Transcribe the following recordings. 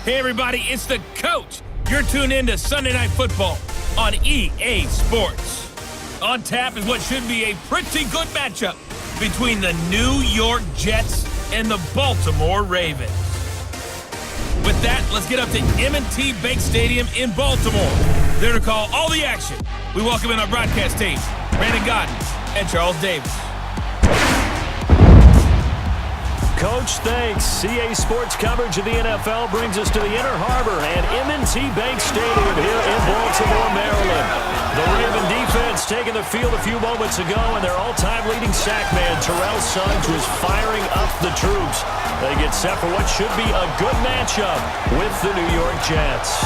Hey everybody, it's the coach. You're tuned in to Sunday Night Football on EA Sports. On tap is what should be a pretty good matchup between the New York Jets and the Baltimore Ravens. With that, let's get up to M&T Bank Stadium in Baltimore. There to call all the action, we welcome in our broadcast team, Brandon Godden and Charles Davis. Coach, thanks. CA Sports coverage of the NFL brings us to the Inner Harbor and M&T Bank Stadium here in Baltimore, Maryland. The Raven defense taking the field a few moments ago, and their all-time leading sack man, Terrell Suggs, was firing up the troops. They get set for what should be a good matchup with the New York Jets.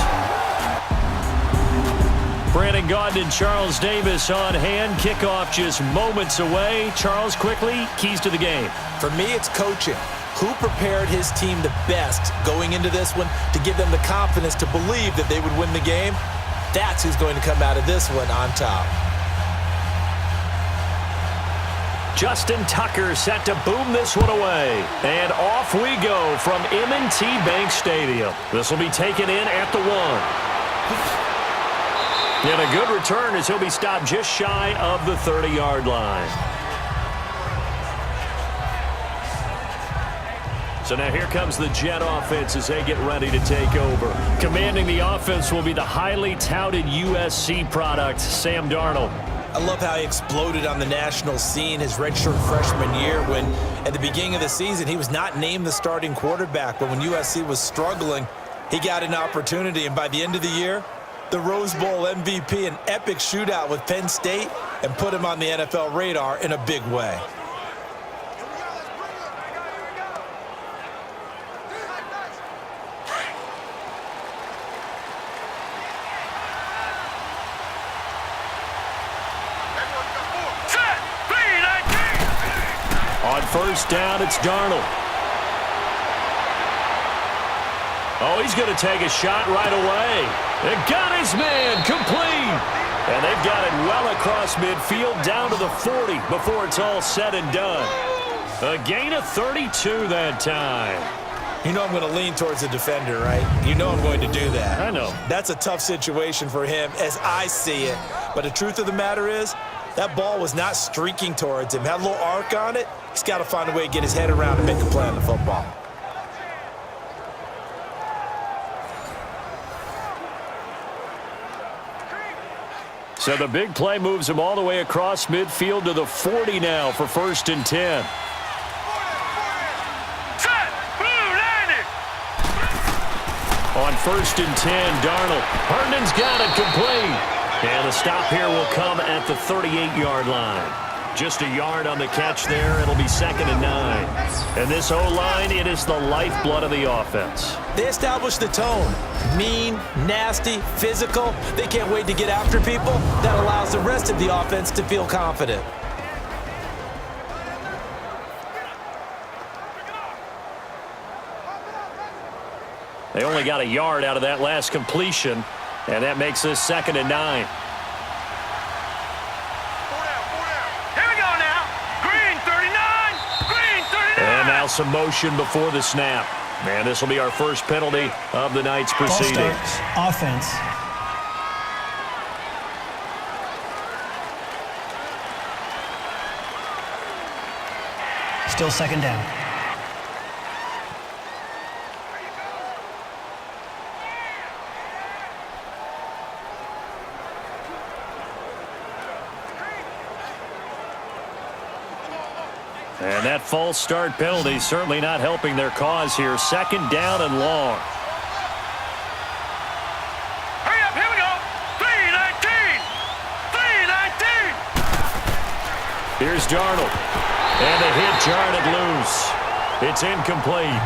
Brandon Gaudin and Charles Davis on hand. Kickoff just moments away. Charles, quickly, keys to the game. For me, it's coaching. Who prepared his team the best going into this one to give them the confidence to believe that they would win the game? That's who's going to come out of this one on top. Justin Tucker set to boom this one away. And off we go from M&T Bank Stadium. This will be taken in at the 1. And a good return as he'll be stopped just shy of the 30-yard line. So now here comes the Jet offense as they get ready to take over. Commanding the offense will be the highly touted USC product, Sam Darnold. I love how he exploded on the national scene his redshirt freshman year when, at the beginning of the season, he was not named the starting quarterback. But when USC was struggling, he got an opportunity. And by the end of the year, the Rose Bowl MVP, an epic shootout with Penn State, and put him on the NFL radar in a big way. On first down, it's Darnold. Oh, he's going to take a shot right away. They got his man complete. And they've got it well across midfield down to the 40 before it's all said and done. A gain of 32 that time. You know I'm going to lean towards the defender, right? You know I'm going to do that. I know. That's a tough situation for him as I see it. But the truth of the matter is, that ball was not streaking towards him. Had a little arc on it. He's got to find a way to get his head around and make a play on the football. So the big play moves him all the way across midfield to the 40 now for 1st and 10. On 1st and 10, Darnold. Herndon's got it complete. And the stop here will come at the 38-yard line. Just a yard on the catch there. It'll be 2nd and 9. And this O-line, it is the lifeblood of the offense. They establish the tone. Mean, nasty, physical. They can't wait to get after people. That allows the rest of the offense to feel confident. They only got a yard out of that last completion, and that makes this 2nd and 9. And now some motion before the snap. And this will be our first penalty of the night's proceedings. Offense. Still 2nd down. And that false start penalty certainly not helping their cause here. 2nd down and long. Hurry up, here we go. 3-19. 3-19. Here's Darnold. And a hit jarred it loose. It's incomplete.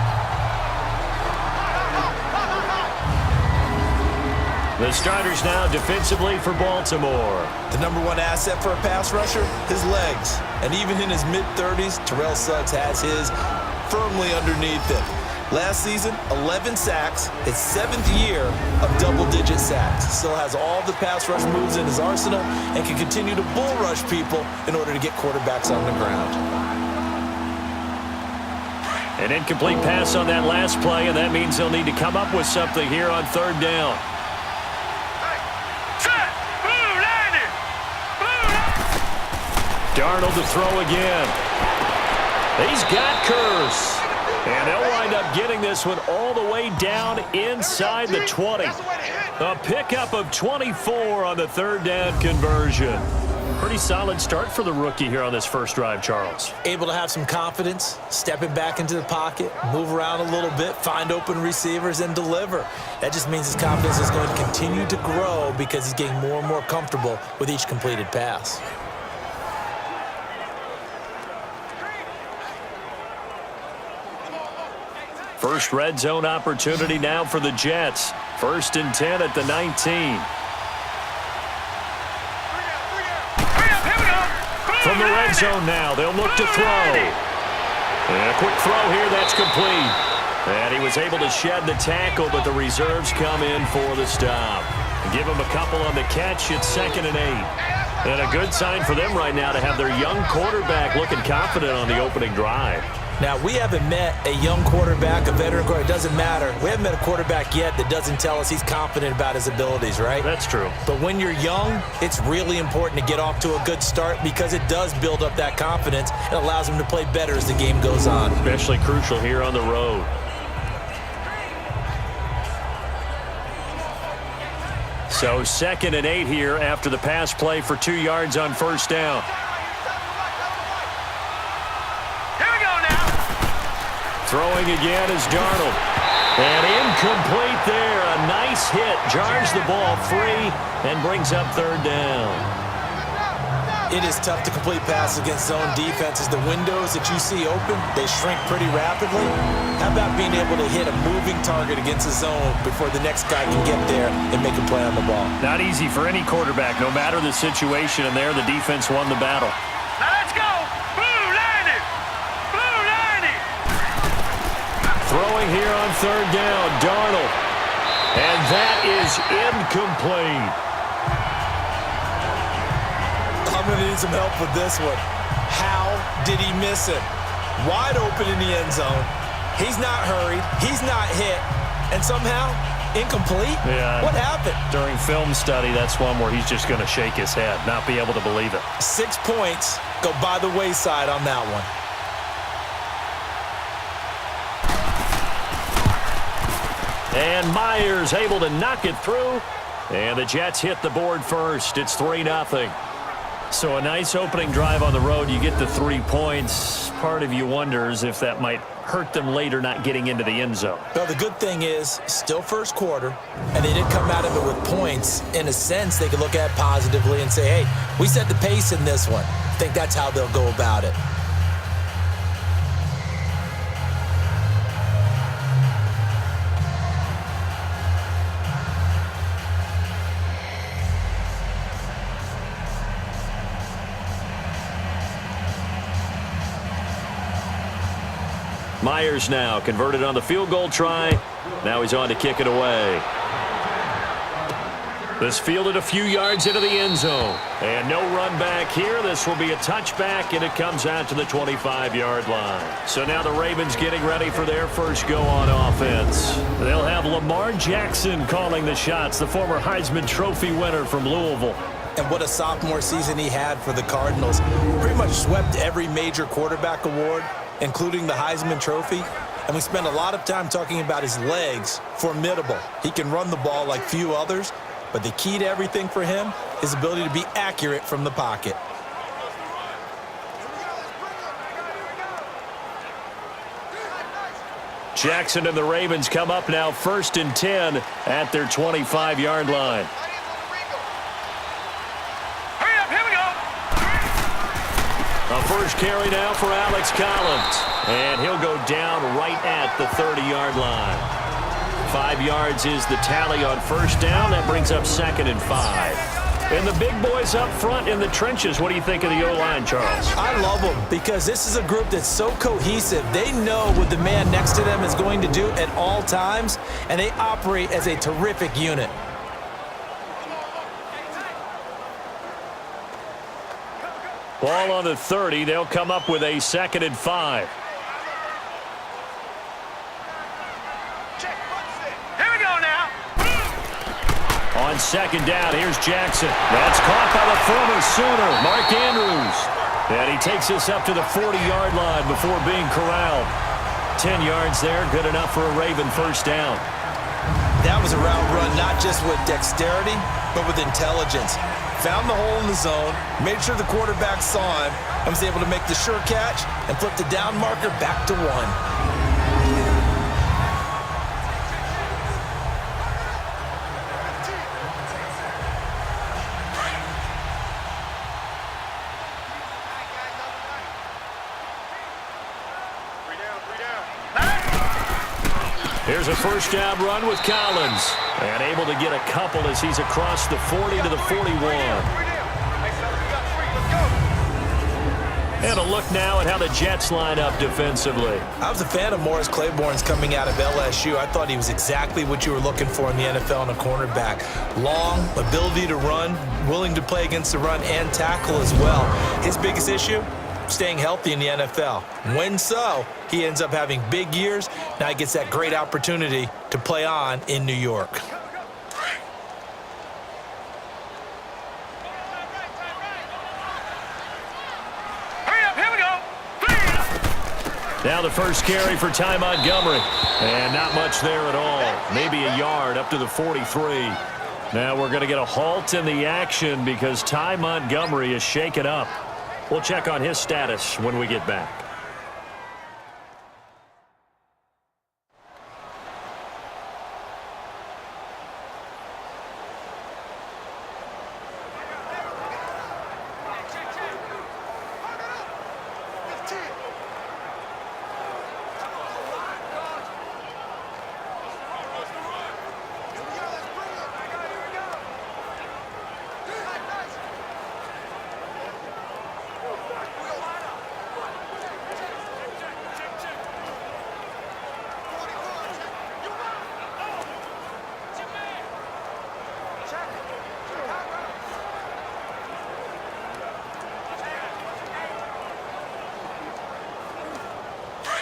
The starters now defensively for Baltimore. The #1 asset for a pass rusher, his legs. And even in his mid-30s, Terrell Suggs has his firmly underneath him. Last season, 11 sacks, his 7th year of double-digit sacks. Still has all the pass rush moves in his arsenal and can continue to bull rush people in order to get quarterbacks on the ground. An incomplete pass on that last play, and that means they'll need to come up with something here on third down. Set. Blue landed. Darnold to throw again. He's got curse. And they'll wind up getting this one all the way down inside the 20. A pickup of 24 on the third down conversion. Pretty solid start for the rookie here on this first drive, Charles. Able to have some confidence, stepping back into the pocket, move around a little bit, find open receivers, and deliver. That just means his confidence is going to continue to grow because he's getting more and more comfortable with each completed pass. First red zone opportunity now for the Jets. 1st and 10 at the 19. From the red zone now, they'll look to throw. And a quick throw here, that's complete. And he was able to shed the tackle, but the reserves come in for the stop. Give him a couple on the catch. It's 2nd and 8. And a good sign for them right now to have their young quarterback looking confident on the opening drive. Now, we haven't met a young quarterback, a veteran quarterback. It doesn't matter. We haven't met a quarterback yet that doesn't tell us he's confident about his abilities, right? That's true. But when you're young, it's really important to get off to a good start because it does build up that confidence and allows him to play better as the game goes on. Especially crucial here on the road. So 2nd and 8 here after the pass play for 2 yards on first down. Throwing again is Darnold. And incomplete there. A nice hit. Jars the ball free and brings up third down. It is tough to complete passes against zone defenses. The windows that you see open, they shrink pretty rapidly. How about being able to hit a moving target against a zone before the next guy can get there and make a play on the ball? Not easy for any quarterback, no matter the situation. And there, the defense won the battle. Now let's go. Blue landed. Blue landed. Throwing here on third down, Darnold. And that is incomplete. I'm going to need some help with this one. How did he miss it? Wide open in the end zone. He's not hurried. He's not hit. And somehow, incomplete? Yeah. What happened? During film study, that's one where he's just going to shake his head, not be able to believe it. 6 points go by the wayside on that one. And Myers able to knock it through. And the Jets hit the board first. It's 3-0. So a nice opening drive on the road. You get the 3 points. Part of you wonders if that might hurt them later not getting into the end zone. Well, the good thing is, still first quarter, and they didn't come out of it with points. In a sense, they could look at it positively and say, hey, we set the pace in this one. I think that's how they'll go about it. Myers now converted on the field goal try. Now he's on to kick it away. This fielded a few yards into the end zone. And no run back here. This will be a touchback, and it comes out to the 25-yard line. So now the Ravens getting ready for their first go on offense. They'll have Lamar Jackson calling the shots, the former Heisman Trophy winner from Louisville. And what a sophomore season he had for the Cardinals. Pretty much swept every major quarterback award, including the Heisman Trophy. And we spent a lot of time talking about his legs. Formidable. He can run the ball like few others, but the key to everything for him is his ability to be accurate from the pocket. Jackson and the Ravens come up now 1st and 10 at their 25-yard line. A first carry now for Alex Collins. And he'll go down right at the 30-yard line. 5 yards is the tally on first down. That brings up 2nd and 5. And the big boys up front in the trenches. What do you think of the O-line, Charles? I love them because this is a group that's so cohesive. They know what the man next to them is going to do at all times, and they operate as a terrific unit. Ball on the 30. They'll come up with a 2nd and 5. on second down. Here's Jackson. That's caught by the former Sooner, Mark Andrews. And he takes us up to the 40-yard line before being corralled. 10 yards there, good enough for a Raven first down. That was a route run not just with dexterity, but with intelligence. Found the hole in the zone, made sure the quarterback saw him, and was able to make the sure catch and flip the down marker back to 1. Here's a first down run with Collins. And able to get a couple as he's across the 40 to the 41. And a look now at how the Jets line up defensively. I was a fan of Morris Claiborne's coming out of LSU. I thought he was exactly what you were looking for in the NFL in a cornerback. Long, ability to run, willing to play against the run and tackle as well. His biggest issue? Staying healthy in the NFL. When so, he ends up having big years. Now he gets that great opportunity to play on in New York. Hurry up, here we go. Now the first carry for Ty Montgomery. And not much there at all. Maybe a yard up to the 43. Now we're going to get a halt in the action because Ty Montgomery is shaken up. We'll check on his status when we get back.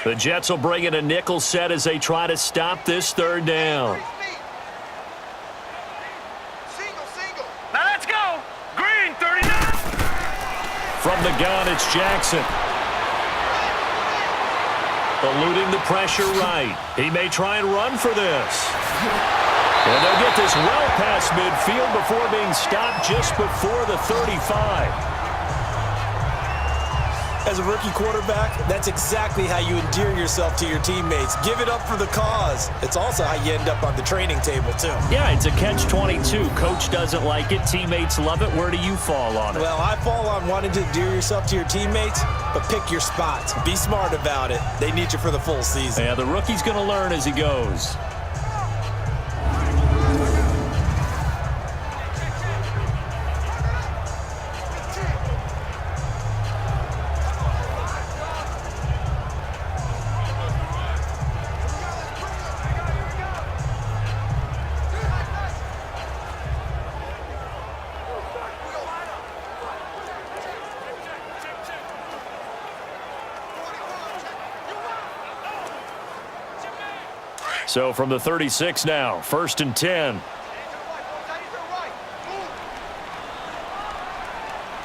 The Jets will bring in a nickel set as they try to stop this third down. Now let's go. Green, 39. From the gun, it's Jackson. Eluding the pressure right. He may try and run for this. And they'll get this well past midfield before being stopped just before the 35. As a rookie quarterback, that's exactly how you endear yourself to your teammates. Give it up for the cause. It's also how you end up on the training table, too. Yeah, it's a catch-22. Coach doesn't like it. Teammates love it. Where do you fall on it? Well, I fall on wanting to endear yourself to your teammates, but pick your spots. Be smart about it. They need you for the full season. Yeah, the rookie's going to learn as he goes. So from the 36 now, 1st and 10.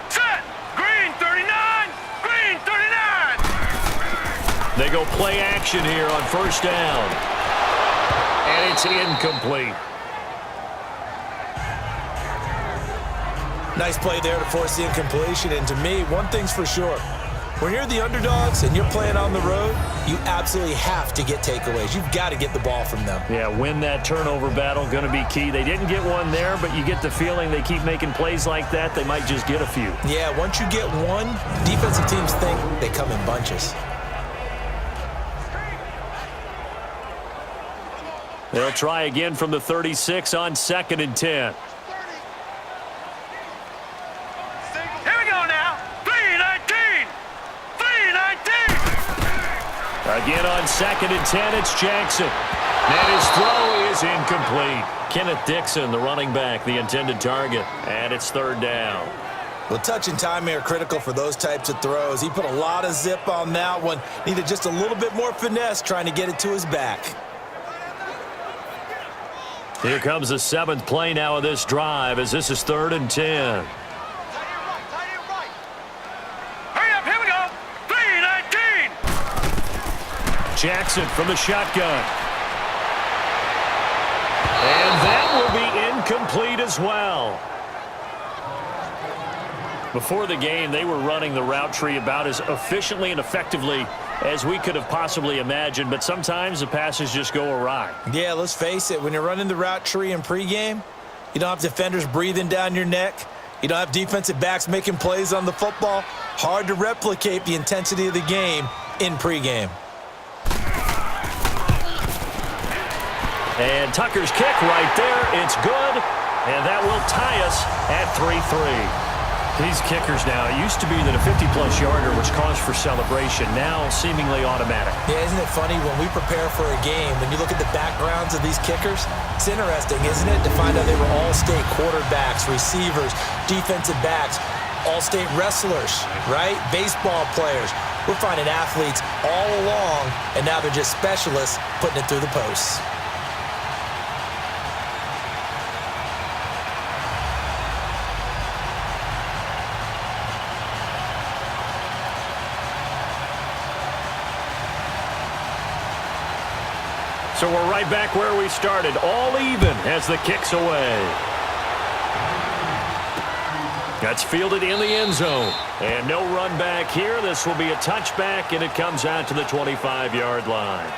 Set. Green, 39. Green, 39. They go play action here on 1st down. And it's incomplete. Nice play there to force the incompletion. And to me, one thing's for sure. When you're the underdogs and you're playing on the road, you absolutely have to get takeaways. You've got to get the ball from them. Yeah, win that turnover battle, going to be key. They didn't get one there, but you get the feeling they keep making plays like that, they might just get a few. Yeah, once you get one, defensive teams think they come in bunches. They'll try again from the 36 on 2nd and 10. Again on 2nd and 10, it's Jackson. And his throw is incomplete. Kenneth Dixon, the running back, the intended target. And it's 3rd down. Well, touch and time are critical for those types of throws. He put a lot of zip on that one. Needed just a little bit more finesse trying to get it to his back. Here comes the 7th play now of this drive as this is 3rd and 10. Hurry up, here we go. 3-19. Jackson from the shotgun. And that will be incomplete as well. Before the game, they were running the route tree about as efficiently and effectively as we could have possibly imagined, but sometimes the passes just go awry. Yeah, let's face it. When you're running the route tree in pregame, you don't have defenders breathing down your neck. You don't have defensive backs making plays on the football. Hard to replicate the intensity of the game in pregame. And Tucker's kick right there. It's good, and that will tie us at 3-3. These kickers now, it used to be that a 50-plus yarder was cause for celebration, now seemingly automatic. Yeah, isn't it funny when we prepare for a game, when you look at the backgrounds of these kickers, it's interesting, isn't it, to find out they were all-state quarterbacks, receivers, defensive backs, all-state wrestlers, right? Baseball players. We're finding athletes all along, and now they're just specialists putting it through the posts. So we're right back where we started, all even as the kick's away. That's fielded in the end zone. And no run back here. This will be a touchback, and it comes out to the 25-yard line.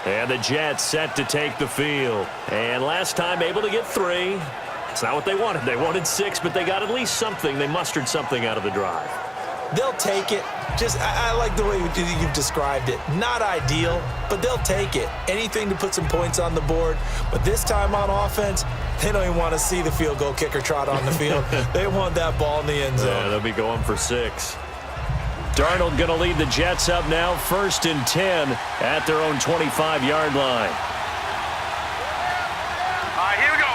And the Jets set to take the field. And last time able to get 3. It's not what they wanted. They wanted 6, but they got at least something. They mustered something out of the drive. They'll take it. I like the way you've described it. Not ideal, but they'll take it. Anything to put some points on the board. But this time on offense, they don't even want to see the field goal kicker trot on the field. They want that ball in the end zone. Yeah, they'll be going for 6. Darnold going to lead the Jets up now, 1st and 10 at their own 25-yard line. All right, here we go.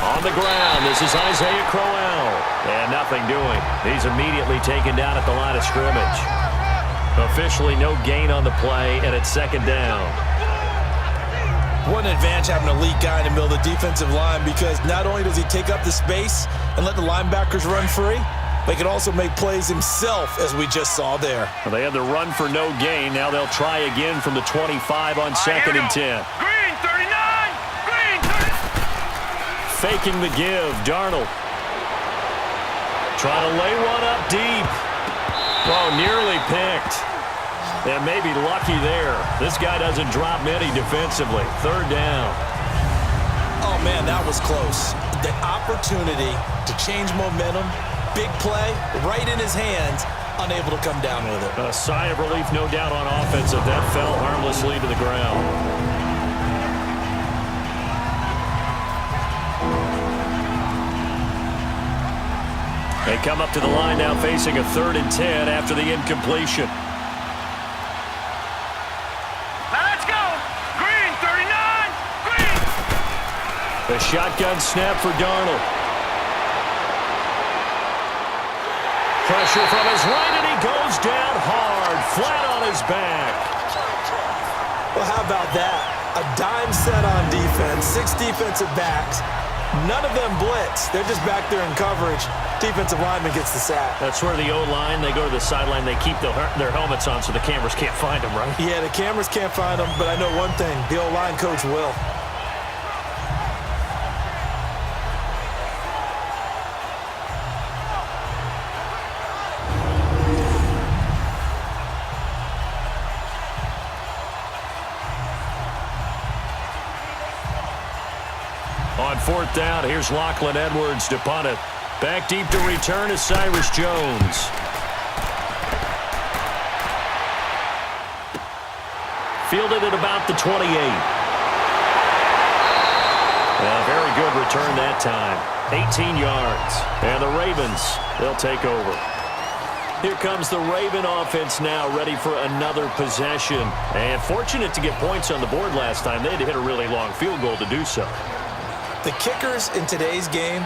On the ground, this is Isaiah Crowell. And nothing doing. He's immediately taken down at the line of scrimmage. Officially no gain on the play, and it's 2nd down. What an advantage having an elite guy in the middle of the defensive line, because not only does he take up the space and let the linebackers run free, but he can also make plays himself, as we just saw there. Well, they had the run for no gain. Now they'll try again from the 25 on 2nd and 10. Green 39. Green 30. Faking the give, Darnold. Trying to lay one up deep. Oh, nearly picked. And maybe lucky there. This guy doesn't drop many defensively. 3rd down. Oh, man, that was close. The opportunity to change momentum, big play, right in his hands, unable to come down with it. A sigh of relief, no doubt, on offense if that fell harmlessly to the ground. They come up to the line now facing a 3rd and 10 after the incompletion. Now let's go. Green 39. Green. The shotgun snap for Darnold. Pressure from his right, and he goes down hard, flat on his back. Well, how about that? A dime set on defense, 6 defensive backs. None of them blitz. They're just back there in coverage. Defensive lineman gets the sack. That's where the O-line, they go to the sideline, they keep their helmets on so the cameras can't find them, right? Yeah, the cameras can't find them, but I know one thing. The O-line coach will. On 4th down, here's Lachlan Edwards to punt it. Back deep to return is Cyrus Jones. Fielded at about the 28. A very good return that time. 18 yards. And the Ravens, they'll take over. Here comes the Raven offense now, ready for another possession. And fortunate to get points on the board last time. They had to hit a really long field goal to do so. The kickers in today's game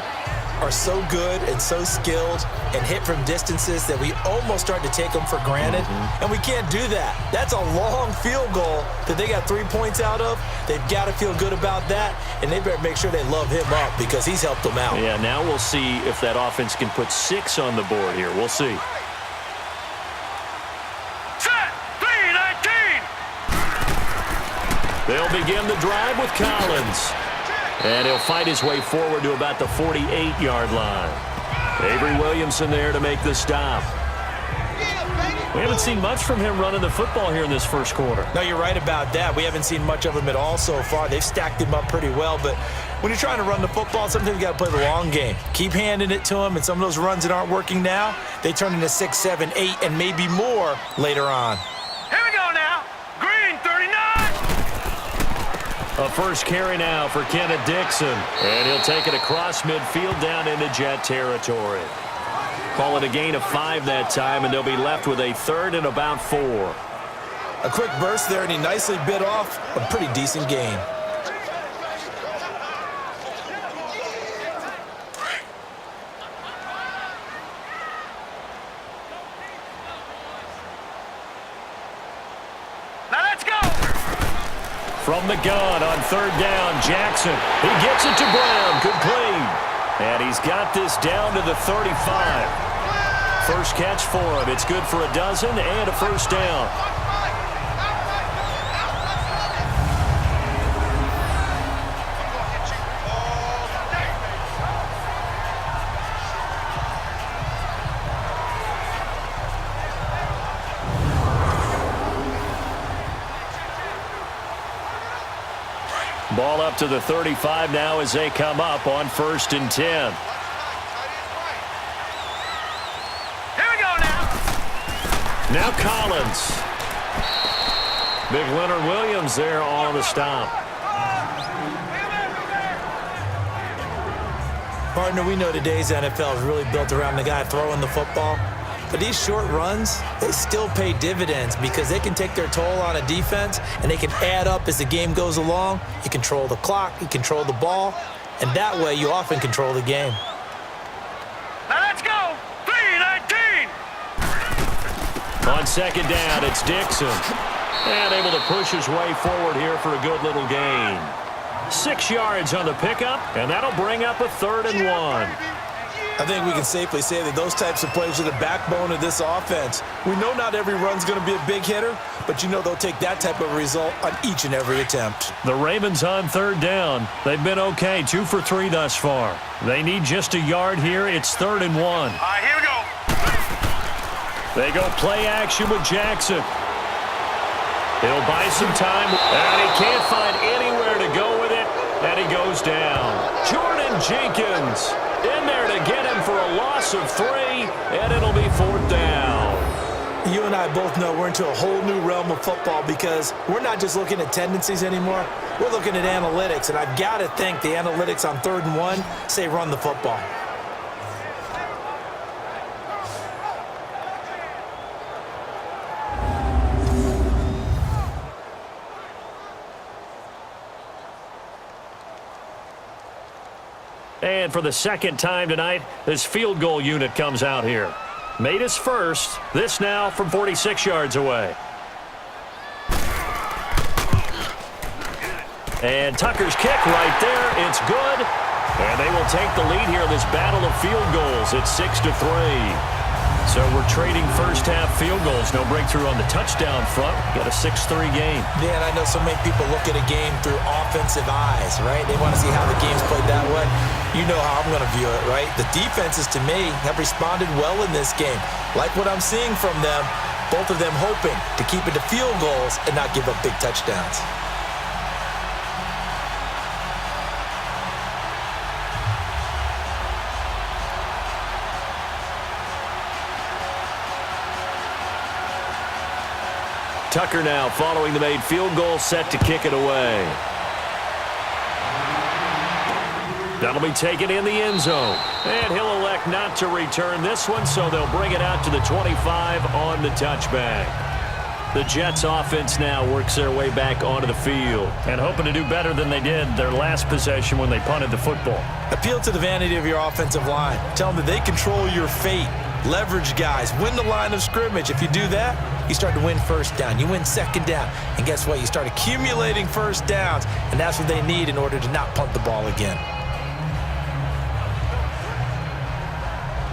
are so good and so skilled and hit from distances that we almost start to take them for granted, and we can't do that. That's a long field goal that they got 3 points out of. They've got to feel good about that, and they better make sure they love him up because he's helped them out. Yeah, now we'll see if that offense can put 6 on the board here. We'll see. Set. 3-19. They'll begin the drive with Collins. And he'll fight his way forward to about the 48-yard line. Avery Williamson there to make the stop. We haven't seen much from him running the football here in this first quarter. No, you're right about that. We haven't seen much of him at all so far. They've stacked him up pretty well, but when you're trying to run the football, sometimes you got to play the long game. Keep handing it to him, and some of those runs that aren't working now, they turn into 6, 7, 8, and maybe more later on. Here we go now. Green 39. A first carry now for Kenneth Dixon. And he'll take it across midfield down into Jet territory. Call it a gain of 5 that time, and they'll be left with a 3rd and about 4. A quick burst there, and he nicely bit off a pretty decent gain. Now let's go. From the gun on 3rd down, Jackson. He gets it to Brown. Complete. And he's got this down to the 35. First catch for him. It's good for a dozen and a first down. Ball up to the 35 now as they come up on 1st and 10. Here we go now. Now Collins. Big Leonard Williams there on the stop. Partner, we know today's NFL is really built around the guy throwing the football. But these short runs, they still pay dividends because they can take their toll on a defense and they can add up as the game goes along. You control the clock, you control the ball, and that way you often control the game. Now let's go. 3-19. On 2nd down, it's Dixon. And able to push his way forward here for a good little gain. 6 yards on the pickup, and that'll bring up a 3rd and 1. I think we can safely say that those types of plays are the backbone of this offense. We know not every run's going to be a big hitter, but you know they'll take that type of result on each and every attempt. The Ravens on 3rd down. They've been okay, 2 for 3 thus far. They need just a yard here. It's 3rd and 1. All right, here we go. They go play action with Jackson. He'll buy some time, and he can't find anywhere to go with it, and he goes down. Jordan Jenkins in there to get him for a loss of 3, and it'll be 4th down. You and I both know we're into a whole new realm of football because we're not just looking at tendencies anymore. We're looking at analytics, and I've got to think the analytics on 3rd and 1 say run the football. And for the 2nd time tonight, this field goal unit comes out here. Made his first. This now from 46 yards away. And Tucker's kick right there. It's good. And they will take the lead here in this battle of field goals. It's 6-3. So we're trading first-half field goals. No breakthrough on the touchdown front. Got a 6-3 game. Yeah, and I know so many people look at a game through offensive eyes, right? They want to see how the game's played that way. You know how I'm going to view it, right? The defenses, to me, have responded well in this game. Like what I'm seeing from them, both of them hoping to keep it to field goals and not give up big touchdowns. Tucker now following the made field goal, set to kick it away. That'll be taken in the end zone. And he'll elect not to return this one, so they'll bring it out to the 25 on the touchback. The Jets offense now works their way back onto the field and hoping to do better than they did their last possession when they punted the football. Appeal to the vanity of your offensive line. Tell them that they control your fate. Leverage guys. Win the line of scrimmage. If you do that, you start to win first down. You win second down. And guess what? You start accumulating first downs. And that's what they need in order to not punt the ball again.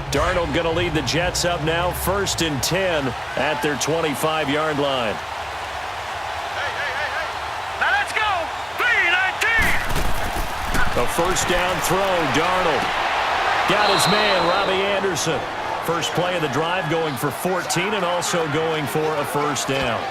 Darnold going to lead the Jets up now, 1st and 10 at their 25-yard line. Now let's go. 3-19. A first down throw, Darnold. Got his man, Robbie Anderson. First play of the drive going for 14 and also going for a first down.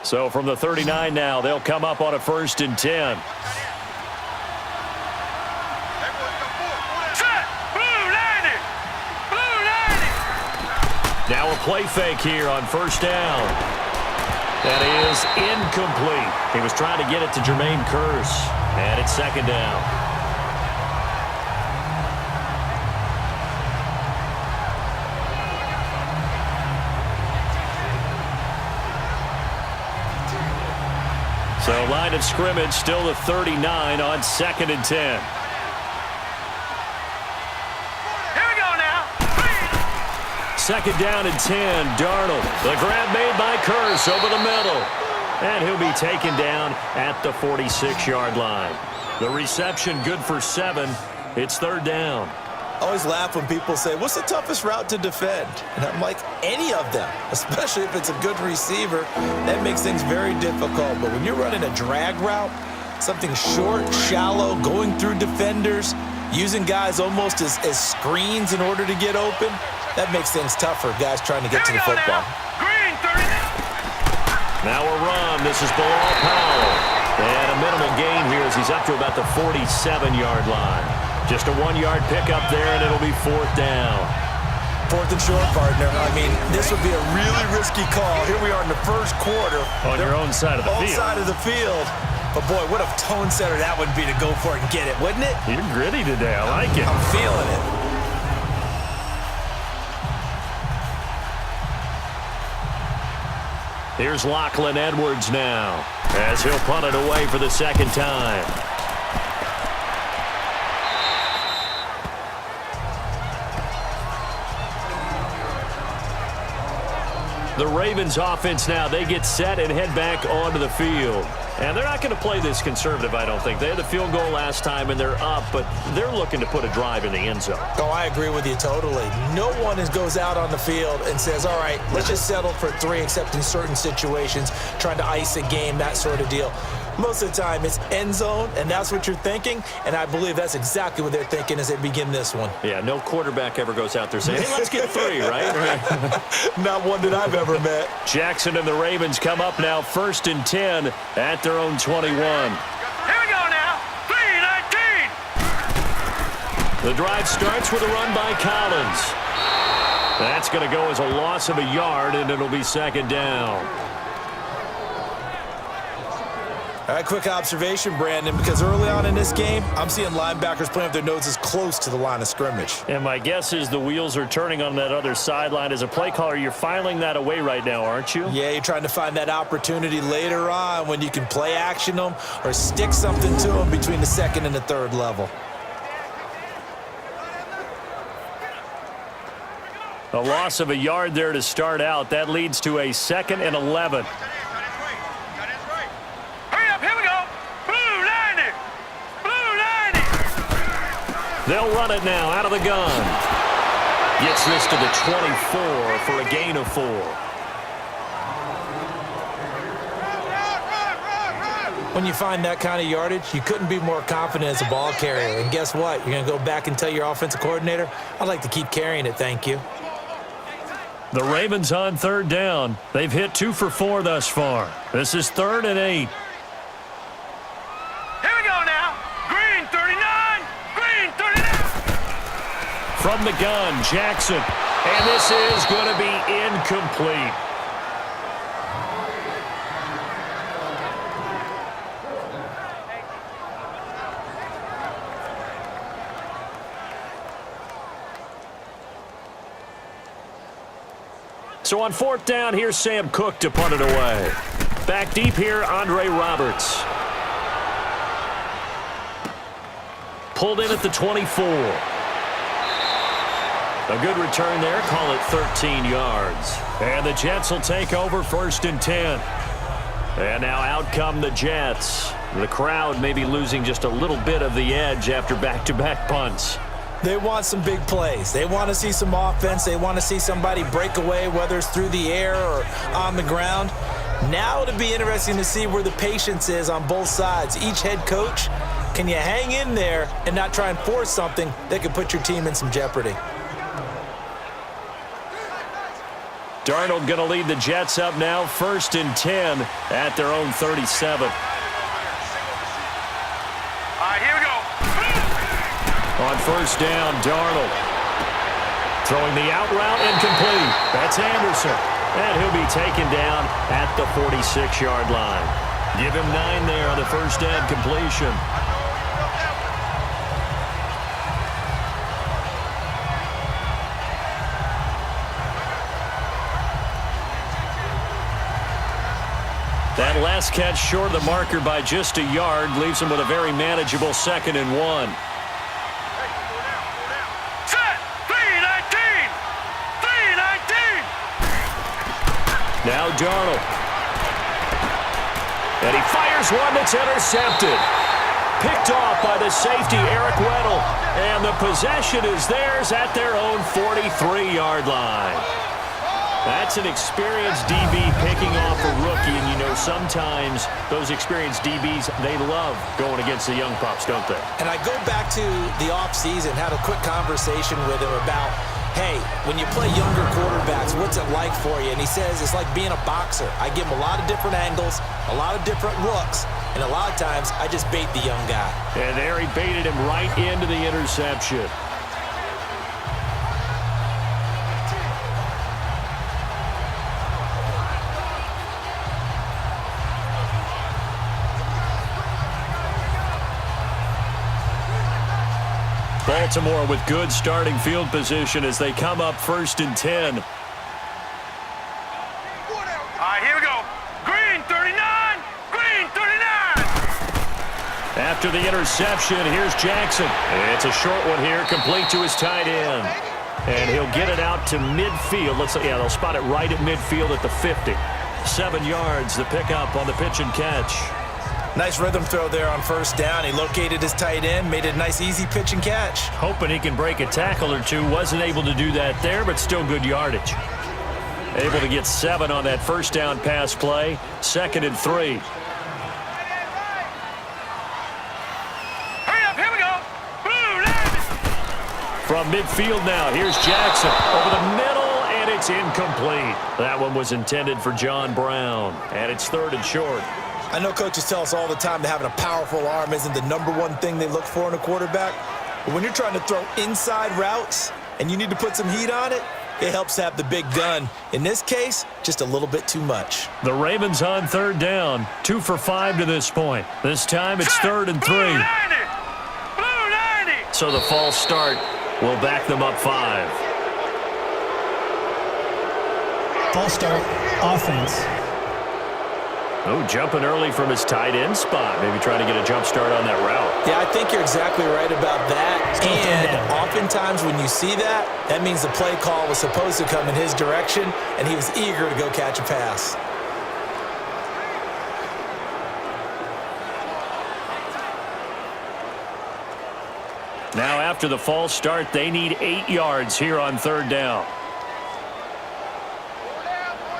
So from the 39 now, they'll come up on a 1st and 10. Set. Blue 90. Blue 90. Now a play fake here on 1st down. That is incomplete. He was trying to get it to Jermaine Kearse. And it's 2nd down. So line of scrimmage still the 39 on 2nd and 10. Here we go now. 2nd down and 10. Darnold. The grab made by Kearse over the middle. And he'll be taken down at the 46-yard line. The reception good for 7. It's 3rd down. I always laugh when people say, what's the toughest route to defend? And I'm like, any of them, especially if it's a good receiver. That makes things very difficult. But when you're running a drag route, something short, shallow, going through defenders, using guys almost as screens in order to get open, that makes things tougher, guys trying to get to the football. Now. Green 30. Now a run. This is Bilal Powell. And a minimal gain here as he's up to about the 47-yard line. Just a 1-yard pickup there, and it'll be 4th down. 4th and short, partner. I mean, this would be a really risky call. Here we are in the 1st quarter. On your own side of the field. Own side of the field. But, boy, what a tone setter that would be to go for it and get it, wouldn't it? You're gritty today. I like it. I'm feeling it. Here's Lachlan Edwards now as he'll punt it away for the 2nd time. The Ravens offense now, they get set and head back onto the field. And they're not going to play this conservative, I don't think. They had the field goal last time, and they're up, but they're looking to put a drive in the end zone. Oh, I agree with you totally. No one goes out on the field and says, all right, let's just settle for 3, except in certain situations, trying to ice a game, that sort of deal. Most of the time, it's end zone, and that's what you're thinking, and I believe that's exactly what they're thinking as they begin this one. Yeah, no quarterback ever goes out there saying, hey, let's get 3, right? Not one that I've ever met. Jackson and the Ravens come up now 1st and 10 at their own 21. Here we go now. 3-19. The drive starts with a run by Collins. That's going to go as a loss of a yard, and it'll be 2nd down. All right, quick observation, Brandon, because early on in this game, I'm seeing linebackers playing with their noses close to the line of scrimmage. And my guess is the wheels are turning on that other sideline. As a play caller, you're filing that away right now, aren't you? Yeah, you're trying to find that opportunity later on when you can play action them or stick something to them between the 2nd and the 3rd level. A loss of a yard there to start out. That leads to a 2nd and 11. They'll run it now out of the gun. Gets this to the 24 for a gain of 4. When you find that kind of yardage, you couldn't be more confident as a ball carrier. And guess what? You're going to go back and tell your offensive coordinator, I'd like to keep carrying it, thank you. The Ravens on 3rd down. They've hit 2 for 4 thus far. This is 3rd and 8. Here we go now. Green 39. Green 39. From the gun, Jackson. And this is going to be incomplete. So on fourth down, here's Sam Cook to punt it away. Back deep here, Andre Roberts. Pulled in at the 24. A good return there, call it 13 yards. And the Jets will take over 1st and 10. And now out come the Jets. The crowd may be losing just a little bit of the edge after back-to-back punts. They want some big plays. They want to see some offense. They want to see somebody break away, whether it's through the air or on the ground. Now it'll be interesting to see where the patience is on both sides. Each head coach, can you hang in there and not try and force something that could put your team in some jeopardy? Darnold going to lead the Jets up now, 1st and 10 at their own 37. Here we go. On 1st down, Darnold. Throwing the out route, incomplete. That's Anderson. And he'll be taken down at the 46-yard line. Give him 9 there on the first down completion. That last catch short of the marker by just a yard leaves him with a very manageable 2nd and 1. Set. 3-19. 3-19. Now Darnold. And he fires one that's intercepted. Picked off by the safety, Eric Weddle. And the possession is theirs at their own 43-yard line. That's an experienced DB picking off a rookie, and you know sometimes those experienced DBs, they love going against the young pups, don't they? And I go back to the offseason, had a quick conversation with him about, hey, when you play younger quarterbacks, what's it like for you? And he says it's like being a boxer. I give him a lot of different angles, a lot of different looks, and a lot of times I just bait the young guy. And there he baited him right into the interception. Baltimore with good starting field position as they come up 1st and 10. Here we go. Green 39. Green 39. After the interception, here's Jackson. It's a short one here, complete to his tight end. And he'll get it out to midfield. They'll spot it right at midfield at the 50. 7 yards, the pickup on the pitch and catch. Nice rhythm throw there on 1st down. He located his tight end, made it a nice easy pitch and catch. Hoping he can break a tackle or two. Wasn't able to do that there, but still good yardage. Able to get 7 on that 1st down pass play. 2nd and 3. Hurry up, here we go. Blue line. From midfield now, here's Jackson. Over the middle, and it's incomplete. That one was intended for John Brown, and it's 3rd and short. I know coaches tell us all the time that having a powerful arm isn't the #1 thing they look for in a quarterback. But when you're trying to throw inside routes and you need to put some heat on it, it helps have the big gun. In this case, just a little bit too much. The Ravens on 3rd down. 2 for 5 to this point. This time it's 3rd and 3. Blue 90. Blue 90. So the false start will back them up 5. False start, offense. Oh, jumping early from his tight end spot. Maybe trying to get a jump start on that route. Yeah, I think you're exactly right about that. And oftentimes when you see that, that means the play call was supposed to come in his direction, and he was eager to go catch a pass. Now after the false start, they need 8 yards here on 3rd down.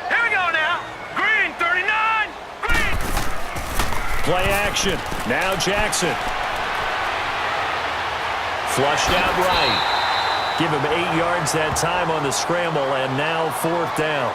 Here we go now. Green 39. Green. Play action. Now Jackson. Flushed out right. Give him 8 yards that time on the scramble, and now 4th down.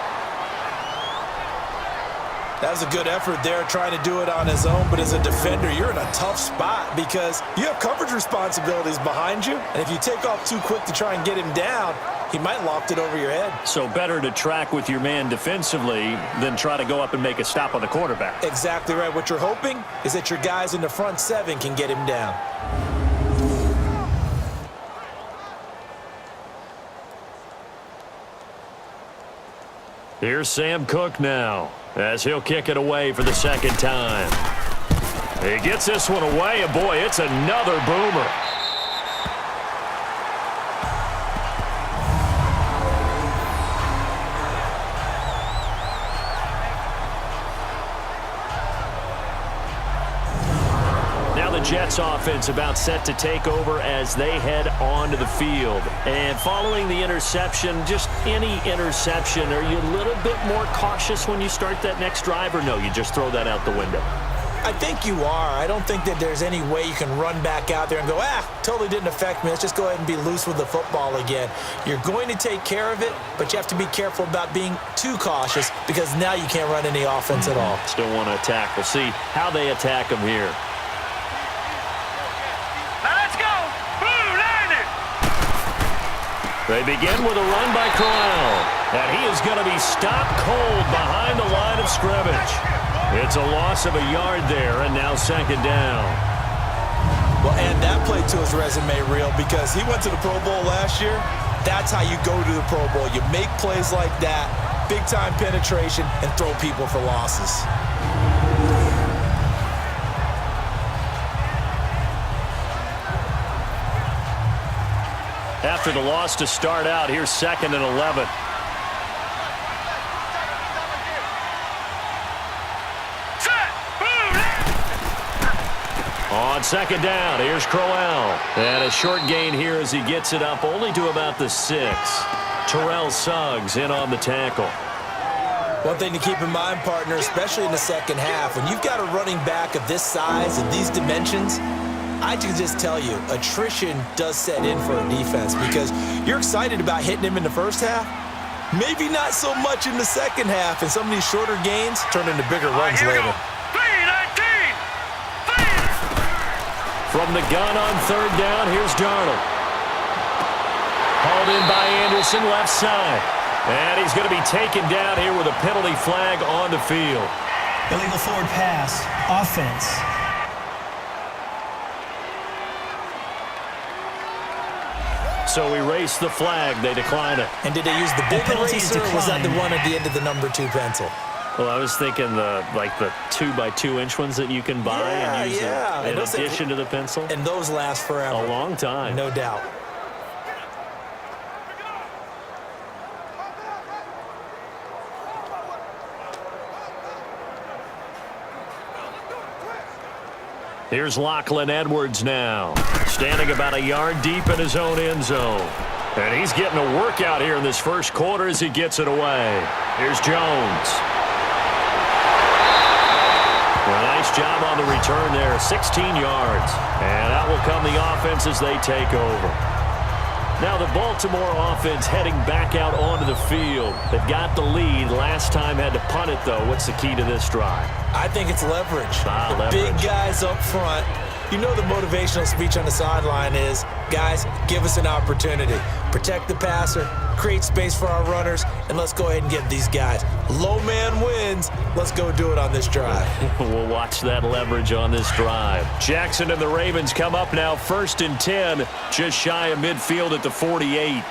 That was a good effort there, trying to do it on his own. But as a defender, you're in a tough spot because you have coverage responsibilities behind you. And if you take off too quick to try and get him down, he might loft it over your head. So better to track with your man defensively than try to go up and make a stop on the quarterback. Exactly right. What you're hoping is that your guys in the front seven can get him down. Here's Sam Cook now, as he'll kick it away for the second time. He gets this one away, and boy, it's another boomer. Jets offense about set to take over as they head onto the field. And following the interception, just any interception, are you a little bit more cautious when you start that next drive, or no, you just throw that out the window? I think you are. I don't think that there's any way you can run back out there and go, totally didn't affect me. Let's just go ahead and be loose with the football again. You're going to take care of it, but you have to be careful about being too cautious because now you can't run any offense at all. Still want to attack. We'll see how they attack them here. They begin with a run by Corral, and he is going to be stopped cold behind the line of scrimmage. It's a loss of a yard there, and now second down. Well, add that play to his resume reel because he went to the Pro Bowl last year. That's how you go to the Pro Bowl. You make plays like that, big-time penetration, and throw people for losses. After the loss to start out, here's 2nd and 11. On second down, here's Crowell. And a short gain here as he gets it up only to about the 6. Terrell Suggs in on the tackle. One thing to keep in mind, partner, especially in the second half, when you've got a running back of this size and these dimensions, I can just tell you, attrition does set in for a defense because you're excited about hitting him in the first half. Maybe not so much in the second half, and some of these shorter gains turn into bigger runs later. From the gun on third down, here's Darnold. Hauled in by Anderson, left side. And he's going to be taken down here with a penalty flag on the field. Illegal forward pass, offense. So erase the flag. They decline it. And did they use the big eraser, or was that the one at the end of the number 2 pencil? Well, I was thinking the 2x2-inch ones that you can buy and use in addition to the pencil. And those last forever. A long time. No doubt. Here's Lachlan Edwards now, standing about a yard deep in his own end zone. And he's getting a workout here in this first quarter as he gets it away. Here's Jones. Well, nice job on the return there, 16 yards. And that will come the offense as they take over. Now the Baltimore offense heading back out onto the field. They've got the lead. Last time had to punt it, though. What's the key to this drive? I think it's leverage. Leverage. Big guys up front. You know the motivational speech on the sideline is, guys, give us an opportunity. Protect the passer, create space for our runners, and let's go ahead and get these guys. Low man wins. Let's go do it on this drive. We'll watch that leverage on this drive. Jackson and the Ravens come up now 1st and 10, just shy of midfield at the 48.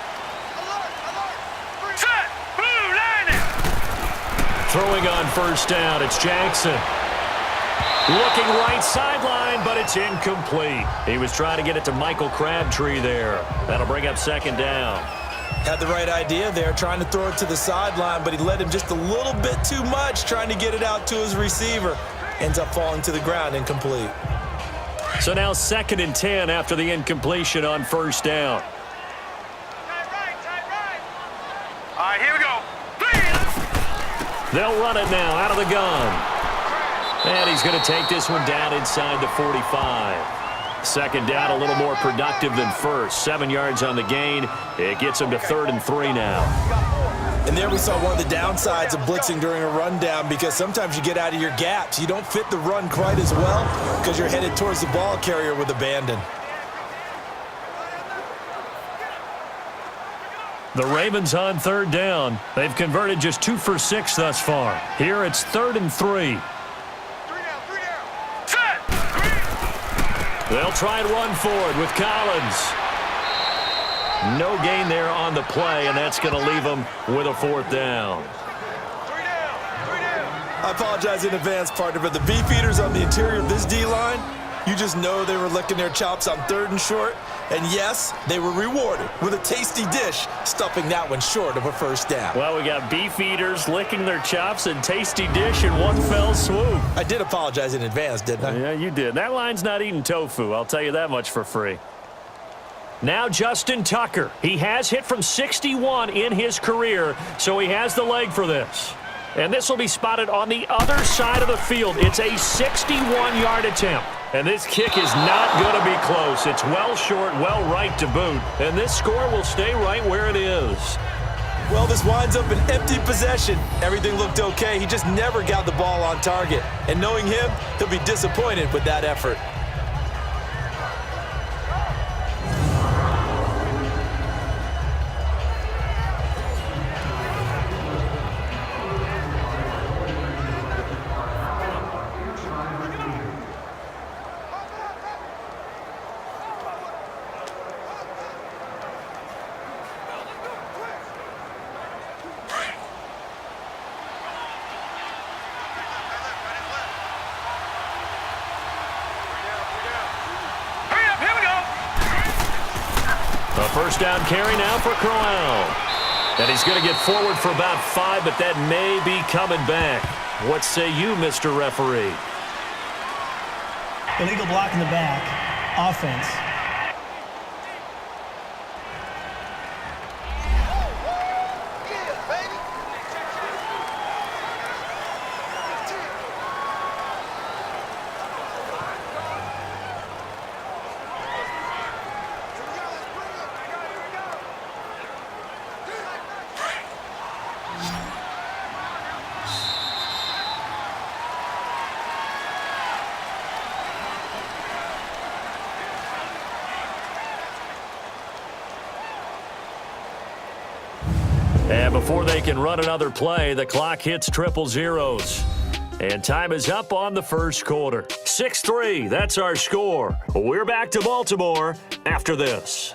Throwing on first down, it's Jackson. Looking right sideline, but it's incomplete. He was trying to get it to Michael Crabtree there. That'll bring up 2nd down. Had the right idea there, trying to throw it to the sideline, but he led him just a little bit too much, trying to get it out to his receiver. Ends up falling to the ground, incomplete. So now 2nd and 10 after the incompletion on first down. All right, here we go. They'll run it now out of the gun. And he's going to take this one down inside the 45. 2nd down, a little more productive than first. 7 yards on the gain. It gets him to 3rd and 3 now. And there we saw one of the downsides of blitzing during a rundown, because sometimes you get out of your gaps. You don't fit the run quite as well because you're headed towards the ball carrier with abandon. The Ravens on third down. They've converted just 2 for 6 thus far. Here it's 3rd and 3. They'll try and run forward with Collins. No gain there on the play, and that's going to leave them with a 4th down. I apologize in advance, partner, but the beefeaters on the interior of this D-line, you just know they were licking their chops on 3rd and short. And yes, they were rewarded with a tasty dish, stuffing that one short of a 1st down. Well, we got beefeaters licking their chops and tasty dish in one fell swoop. I did apologize in advance, didn't I? Yeah, you did. That line's not eating tofu, I'll tell you that much for free. Now Justin Tucker. He has hit from 61 in his career, so he has the leg for this. And this will be spotted on the other side of the field. It's a 61-yard attempt. And this kick is not going to be close. It's well short, well right to boot. And this score will stay right where it is. Well, this winds up an empty possession. Everything looked okay. He just never got the ball on target. And knowing him, he'll be disappointed with that effort. First down carry now for Crowell. And he's going to get forward for about 5, but that may be coming back. What say you, Mr. Referee? Illegal block in the back. Offense. And before they can run another play, the clock hits triple zeros. And time is up on the first quarter. 6-3, that's our score. We're back to Baltimore after this.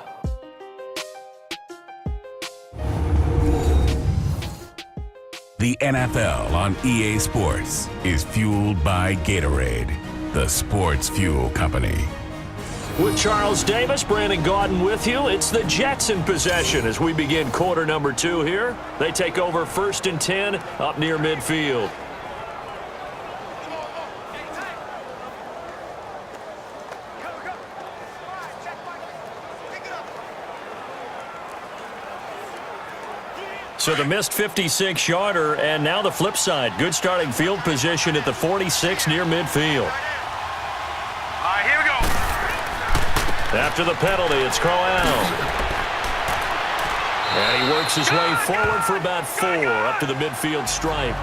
The NFL on EA Sports is fueled by Gatorade, the sports fuel company. With Charles Davis, Brandon Gaudin with you. It's the Jets in possession as we begin quarter number 2 here. They take over 1st and 10 up near midfield. So the missed 56-yarder, and now the flip side. Good starting field position at the 46 near midfield. Here we go. After the penalty, it's Crowell. And he works his way forward for about 4 up to the midfield stripe.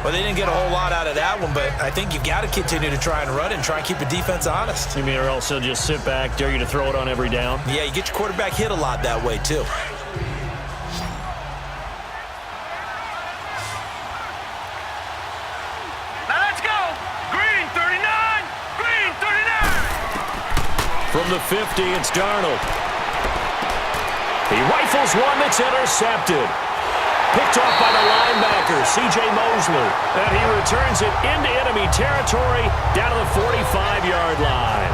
Well, they didn't get a whole lot out of that one, but I think you've got to continue to try and run and try and keep the defense honest. You mean, or also just sit back, dare you to throw it on every down? Yeah, you get your quarterback hit a lot that way, too. Now let's go. Green 39. Green 39. From the 50, it's Darnold. He rifles one that's intercepted. Picked off by the linebacker, C.J. Mosley. And he returns it into enemy territory down to the 45-yard line.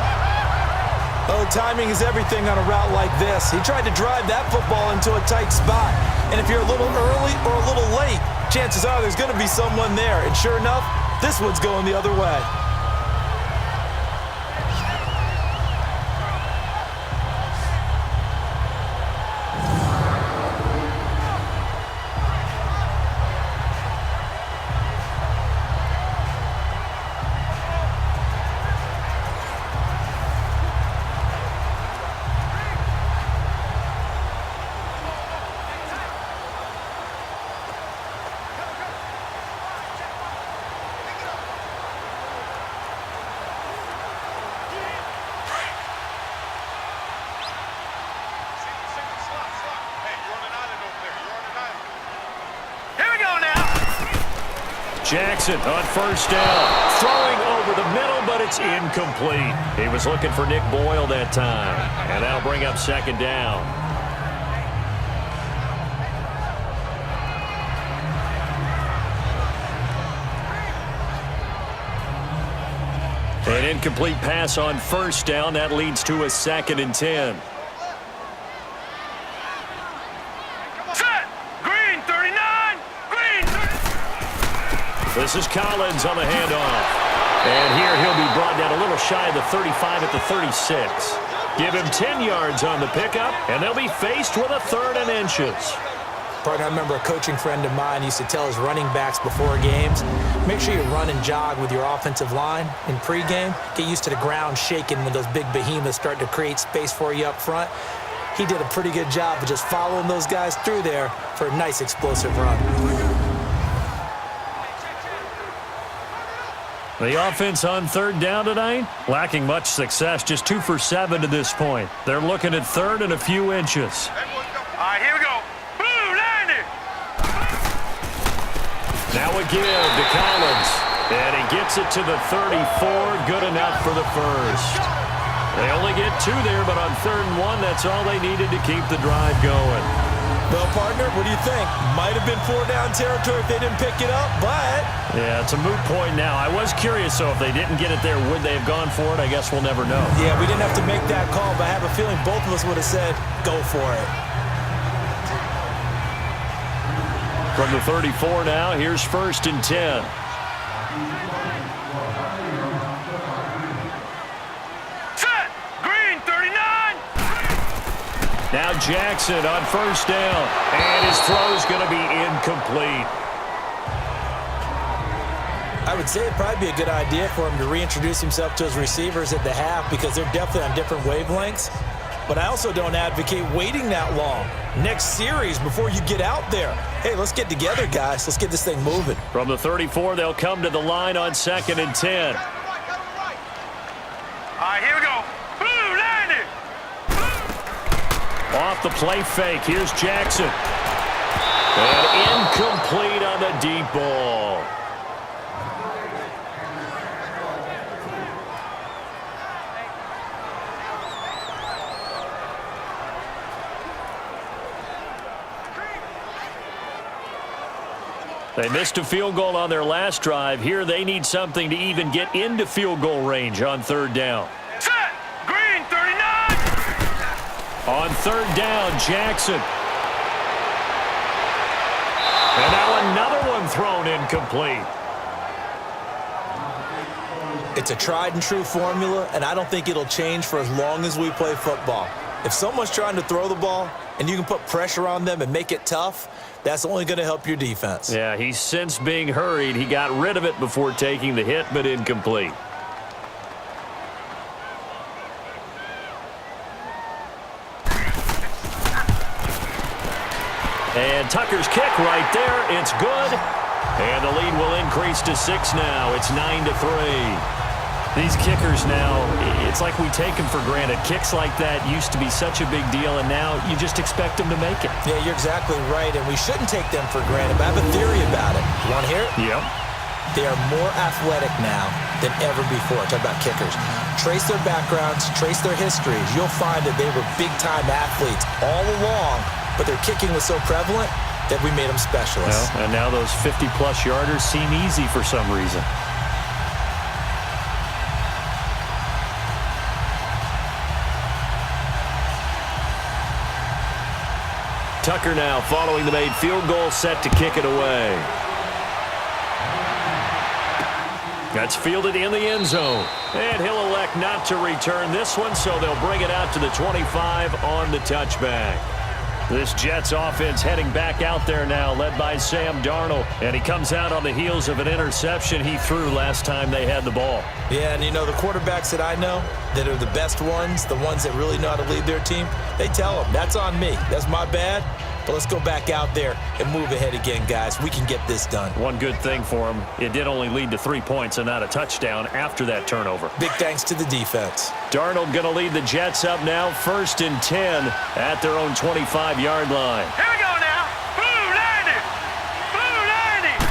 Oh, timing is everything on a route like this. He tried to drive that football into a tight spot. And if you're a little early or a little late, chances are there's going to be someone there. And sure enough, this one's going the other way. Jackson on first down. Throwing over the middle, but it's incomplete. He was looking for Nick Boyle that time. And that'll bring up second down. An incomplete pass on first down. That leads to a 2nd and 10. Set! Green 39! Green 39! This is Collins on the handoff. And here he'll be brought down a little shy of the 35 at the 36. Give him 10 yards on the pickup, and they'll be faced with a 3rd and inches. Partner, I remember a coaching friend of mine used to tell his running backs before games, make sure you run and jog with your offensive line in pregame. Get used to the ground shaking when those big behemoths start to create space for you up front. He did a pretty good job of just following those guys through there for a nice explosive run. The offense on 3rd down tonight, lacking much success, just 2 for 7 to this point. They're looking at 3rd and a few inches. All right, here we go. Blue, landing! Now a give to Collins. And he gets it to the 34. Good enough for the first. They only get 2 there, but on 3rd and 1, that's all they needed to keep the drive going. Well, partner, what do you think? Might have been 4-down territory if they didn't pick it up, but... Yeah, it's a moot point now. I was curious, so if they didn't get it there, would they have gone for it? I guess we'll never know. Yeah, we didn't have to make that call, but I have a feeling both of us would have said, go for it. From the 34 now, here's 1st and 10. Set! Green 39! Now Jackson on first down, and his throw's going to be incomplete. I would say it'd probably be a good idea for him to reintroduce himself to his receivers at the half because they're definitely on different wavelengths. But I also don't advocate waiting that long. Next series before you get out there. Hey, let's get together, guys. Let's get this thing moving. From the 34, they'll come to the line on 2nd and 10. All right, here we go. Blue, landing! Off the play fake, here's Jackson. And incomplete on the deep ball. They missed a field goal on their last drive. Here they need something to even get into field goal range on 3rd down. Set! Green 39! On 3rd down, Jackson. And now another one thrown incomplete. It's a tried and true formula, and I don't think it'll change for as long as we play football. If someone's trying to throw the ball and you can put pressure on them and make it tough, that's only going to help your defense. Yeah, he's since being hurried. He got rid of it before taking the hit, but incomplete. And Tucker's kick right there. It's good. And the lead will increase to 6 now. It's 9-3. These kickers now, it's like we take them for granted. Kicks like that used to be such a big deal, and now you just expect them to make it. Yeah, you're exactly right, and we shouldn't take them for granted. But I have a theory about it. You want to hear it? Yep. They are more athletic now than ever before. Talk about kickers. Trace their backgrounds, trace their histories. You'll find that they were big-time athletes all along, but their kicking was so prevalent that we made them specialists. Well, and now those 50-plus yarders seem easy for some reason. Tucker now following the made field goal, set to kick it away. That's fielded in the end zone. And he'll elect not to return this one, so they'll bring it out to the 25 on the touchback. This Jets offense heading back out there now, led by Sam Darnold. And he comes out on the heels of an interception he threw last time they had the ball. Yeah, and you know, the quarterbacks that I know that are the best ones, the ones that really know how to lead their team, they tell them, that's on me. That's my bad. But let's go back out there and move ahead again, guys. We can get this done. One good thing for him, it did only lead to 3 points and not a touchdown after that turnover. Big thanks to the defense. Darnold going to lead the Jets up now, 1st and 10 at their own 25-yard line. Here we go now. Blue landing! Blue landing!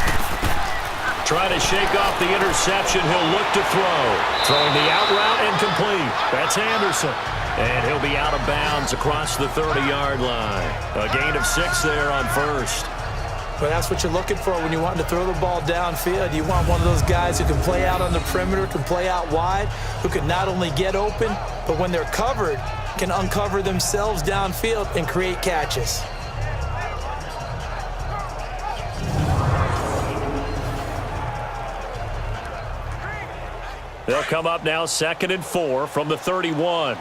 Trying to shake off the interception. He'll look to throw. Throwing the out route and complete. That's Anderson. And he'll be out of bounds across the 30-yard line. A gain of 6 there on first. But that's what you're looking for when you want to throw the ball downfield. You want one of those guys who can play out on the perimeter, can play out wide, who can not only get open, but when they're covered, can uncover themselves downfield and create catches. They'll come up now 2nd and 4 from the 31.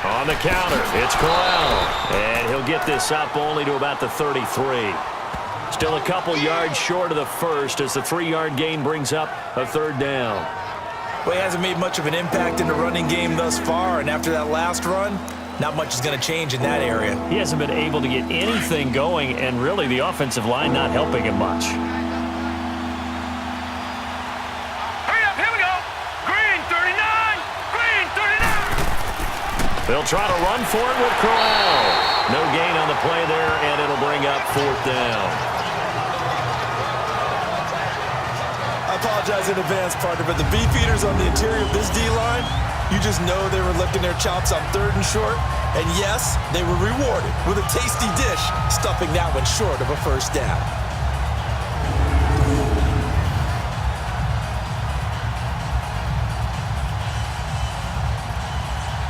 On the counter, it's Corral. And he'll get this up only to about the 33. Still a couple yards short of the first as the 3-yard gain brings up a 3rd down. Well, he hasn't made much of an impact in the running game thus far, and after that last run, not much is going to change in that area. He hasn't been able to get anything going, and really the offensive line not helping him much. They'll try to run for it with Corral. No gain on the play there, and it'll bring up 4th down. I apologize in advance, partner, but the beefeaters on the interior of this D-line, you just know they were licking their chops on 3rd and short. And yes, they were rewarded with a tasty dish, stuffing that one short of a 1st down.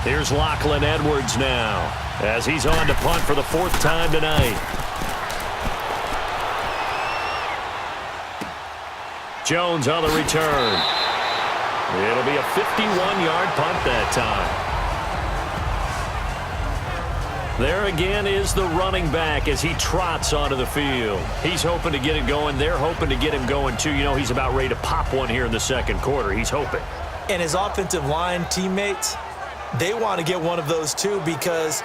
Here's Lachlan Edwards now as he's on to punt for the 4th time tonight. Jones on the return. It'll be a 51-yard punt that time. There again is the running back as he trots onto the field. He's hoping to get it going. They're hoping to get him going, too. You know, he's about ready to pop one here in the 2nd quarter. He's hoping. And his offensive line teammates, they want to get one of those too because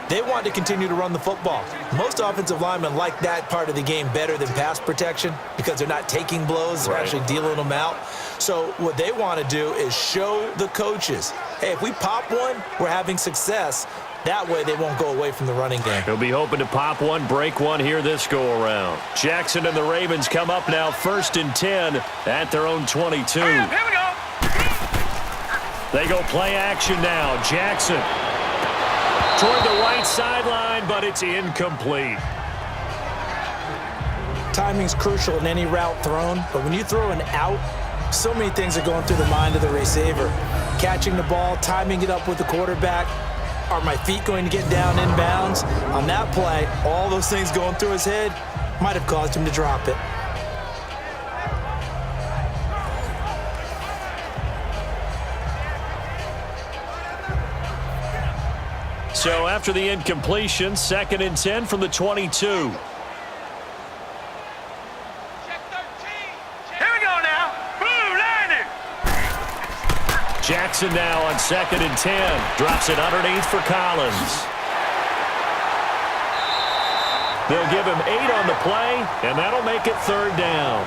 they want to continue to run the football. Most offensive linemen like that part of the game better than pass protection because they're not taking blows, they're actually dealing them out. So what they want to do is show the coaches, hey, if we pop one, we're having success. That way they won't go away from the running game. He'll be hoping to pop one, break one here this go-around. Jackson and the Ravens come up now 1st and 10 at their own 22. Here we go. They go play action now. Jackson toward the right sideline, but it's incomplete. Timing's crucial in any route thrown, but when you throw an out, so many things are going through the mind of the receiver. Catching the ball, timing it up with the quarterback. Are my feet going to get down inbounds? On that play, all those things going through his head might have caused him to drop it. So after the incompletion, 2nd and 10 from the 22. Here we go now. Blue Liner. Jackson now on 2nd and 10. Drops it underneath for Collins. They'll give him 8 on the play, and that'll make it 3rd down.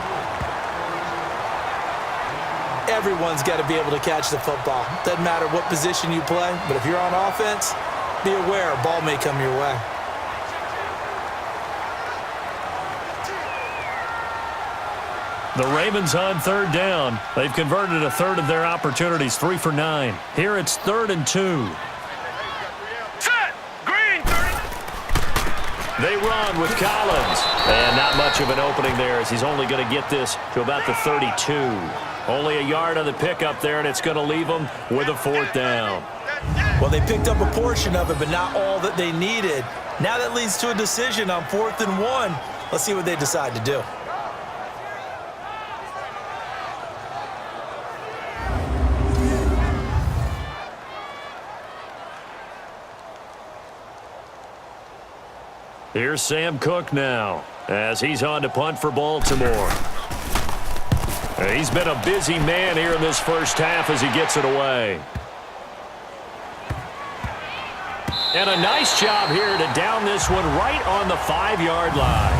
Everyone's got to be able to catch the football. Doesn't matter what position you play, but if you're on offense, be aware a ball may come your way. The Ravens on 3rd down. They've converted a 1/3 of their opportunities, 3 for 9. Here it's 3rd and 2. Set. Green 30. They run with Collins. And not much of an opening there as he's only going to get this to about the 32. Only a yard on the pickup there, and it's going to leave them with a 4th down. Well, they picked up a portion of it, but not all that they needed. Now that leads to a decision on 4th and 1. Let's see what they decide to do. Here's Sam Cook now as he's on to punt for Baltimore. He's been a busy man here in this first half as he gets it away. And a nice job here to down this one right on the 5-yard line.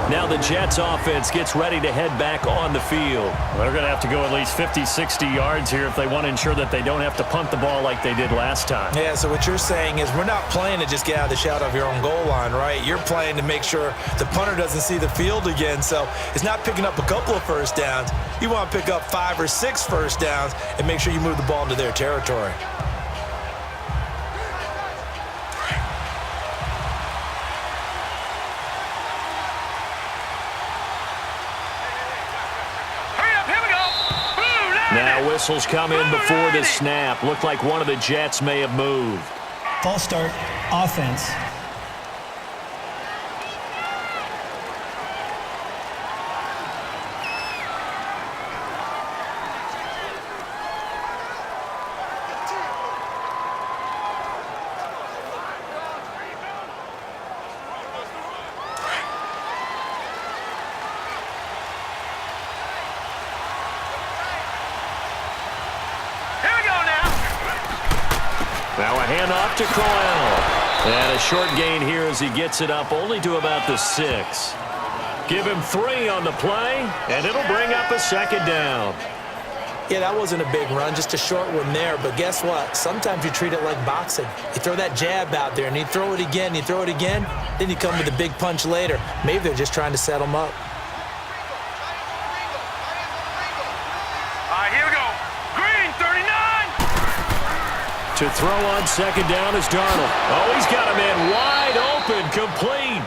Now now the Jets offense gets ready to head back on the field. They're going to have to go at least 50, 60 yards here if they want to ensure that they don't have to punt the ball like they did last time. Yeah, so what you're saying is we're not playing to just get out of the shadow of your own goal line, right? You're playing to make sure the punter doesn't see the field again. So it's not picking up a couple of first downs. You want to pick up 5 or 6 first downs and make sure you move the ball into their territory. Now whistles come in before the snap. Looked like one of the Jets may have moved. False start, offense. Now a handoff to Crowell. And a short gain here as he gets it up only to about the 6. Give him 3 on the play, and it'll bring up a second down. Yeah, that wasn't a big run, just a short one there. But guess what? Sometimes you treat it like boxing. You throw that jab out there, and you throw it again, you throw it again, then you come with a big punch later. Maybe they're just trying to set them up. All right, here we go. Green, 39. To throw on second down is Darnold. Oh, he's got him in wide open, complete.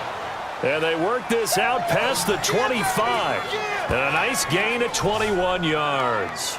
And they work this out past the 25. And a nice gain of 21 yards.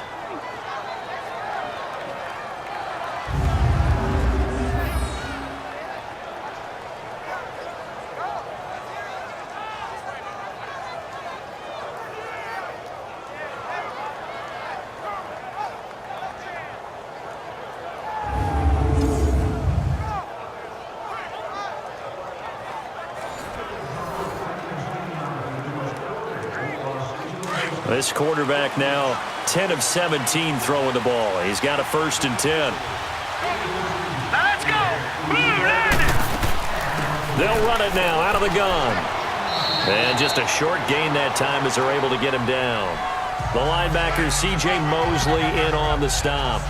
This quarterback now 10 of 17 throwing the ball. He's got a 1st and 10. Now let's go. Blue landed. They'll run it now out of the gun. And just a short gain that time as they're able to get him down. The linebacker C.J. Mosley in on the stop.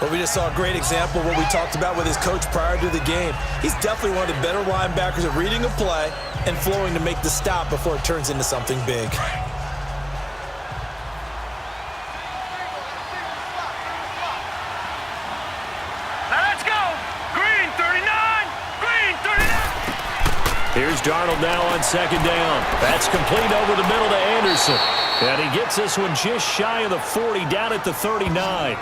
Well, we just saw a great example of what we talked about with his coach prior to the game. He's definitely one of the better linebackers at reading a play and flowing to make the stop before it turns into something big. Here's Darnold now on second down. That's complete over the middle to Anderson. And he gets this one just shy of the 40, down at the 39.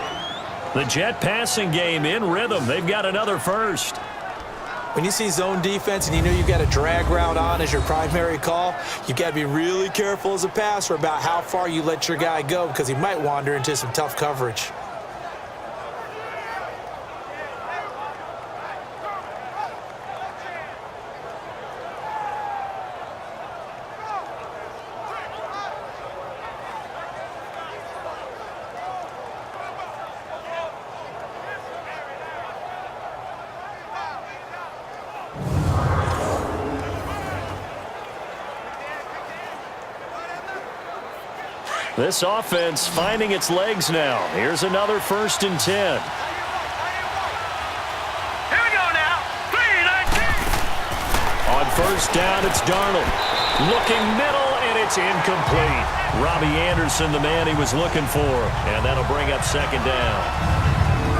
The Jet passing game in rhythm. They've got another first. When you see zone defense and you know you've got a drag route on as your primary call, you've got to be really careful as a passer about how far you let your guy go because he might wander into some tough coverage. This offense finding its legs now. Here's another 1st and 10. Here we go now. 3-19. On 1st down, it's Darnold. Looking middle, and it's incomplete. Robbie Anderson, the man he was looking for. And that'll bring up second down.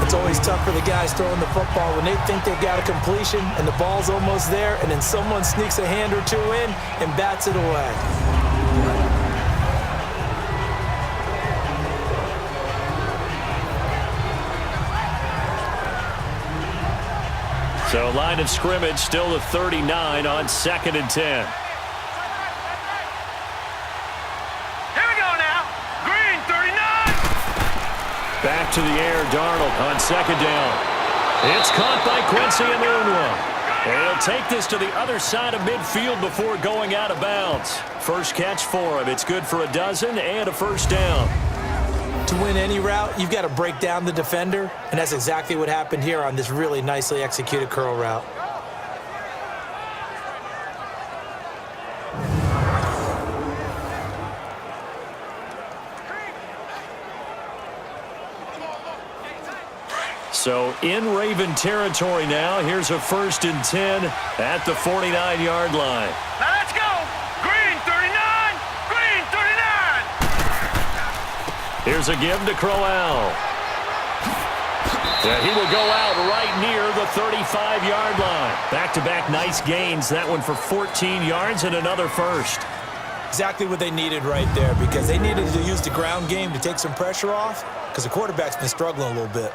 It's always tough for the guys throwing the football when they think they've got a completion and the ball's almost there, and then someone sneaks a hand or two in and bats it away. So line of scrimmage still the 39 on 2nd and 10. Here we go now. Green, 39. Back to the air, Darnold on second down. It's caught by Quincy Enunwa. And he'll take this to the other side of midfield before going out of bounds. First catch for him. It's good for a dozen and a 1st down. To win any route, you've got to break down the defender, and that's exactly what happened here on this really nicely executed curl route. So in Raven territory now. Here's a 1st and 10 at the 49-yard line. Now let's go. Green 39. Green 39. Here's a give to Crowell. And he will go out right near the 35-yard line. Back-to-back nice gains. That one for 14 yards and another first. Exactly what they needed right there, because they needed to use the ground game to take some pressure off, because the quarterback's been struggling a little bit.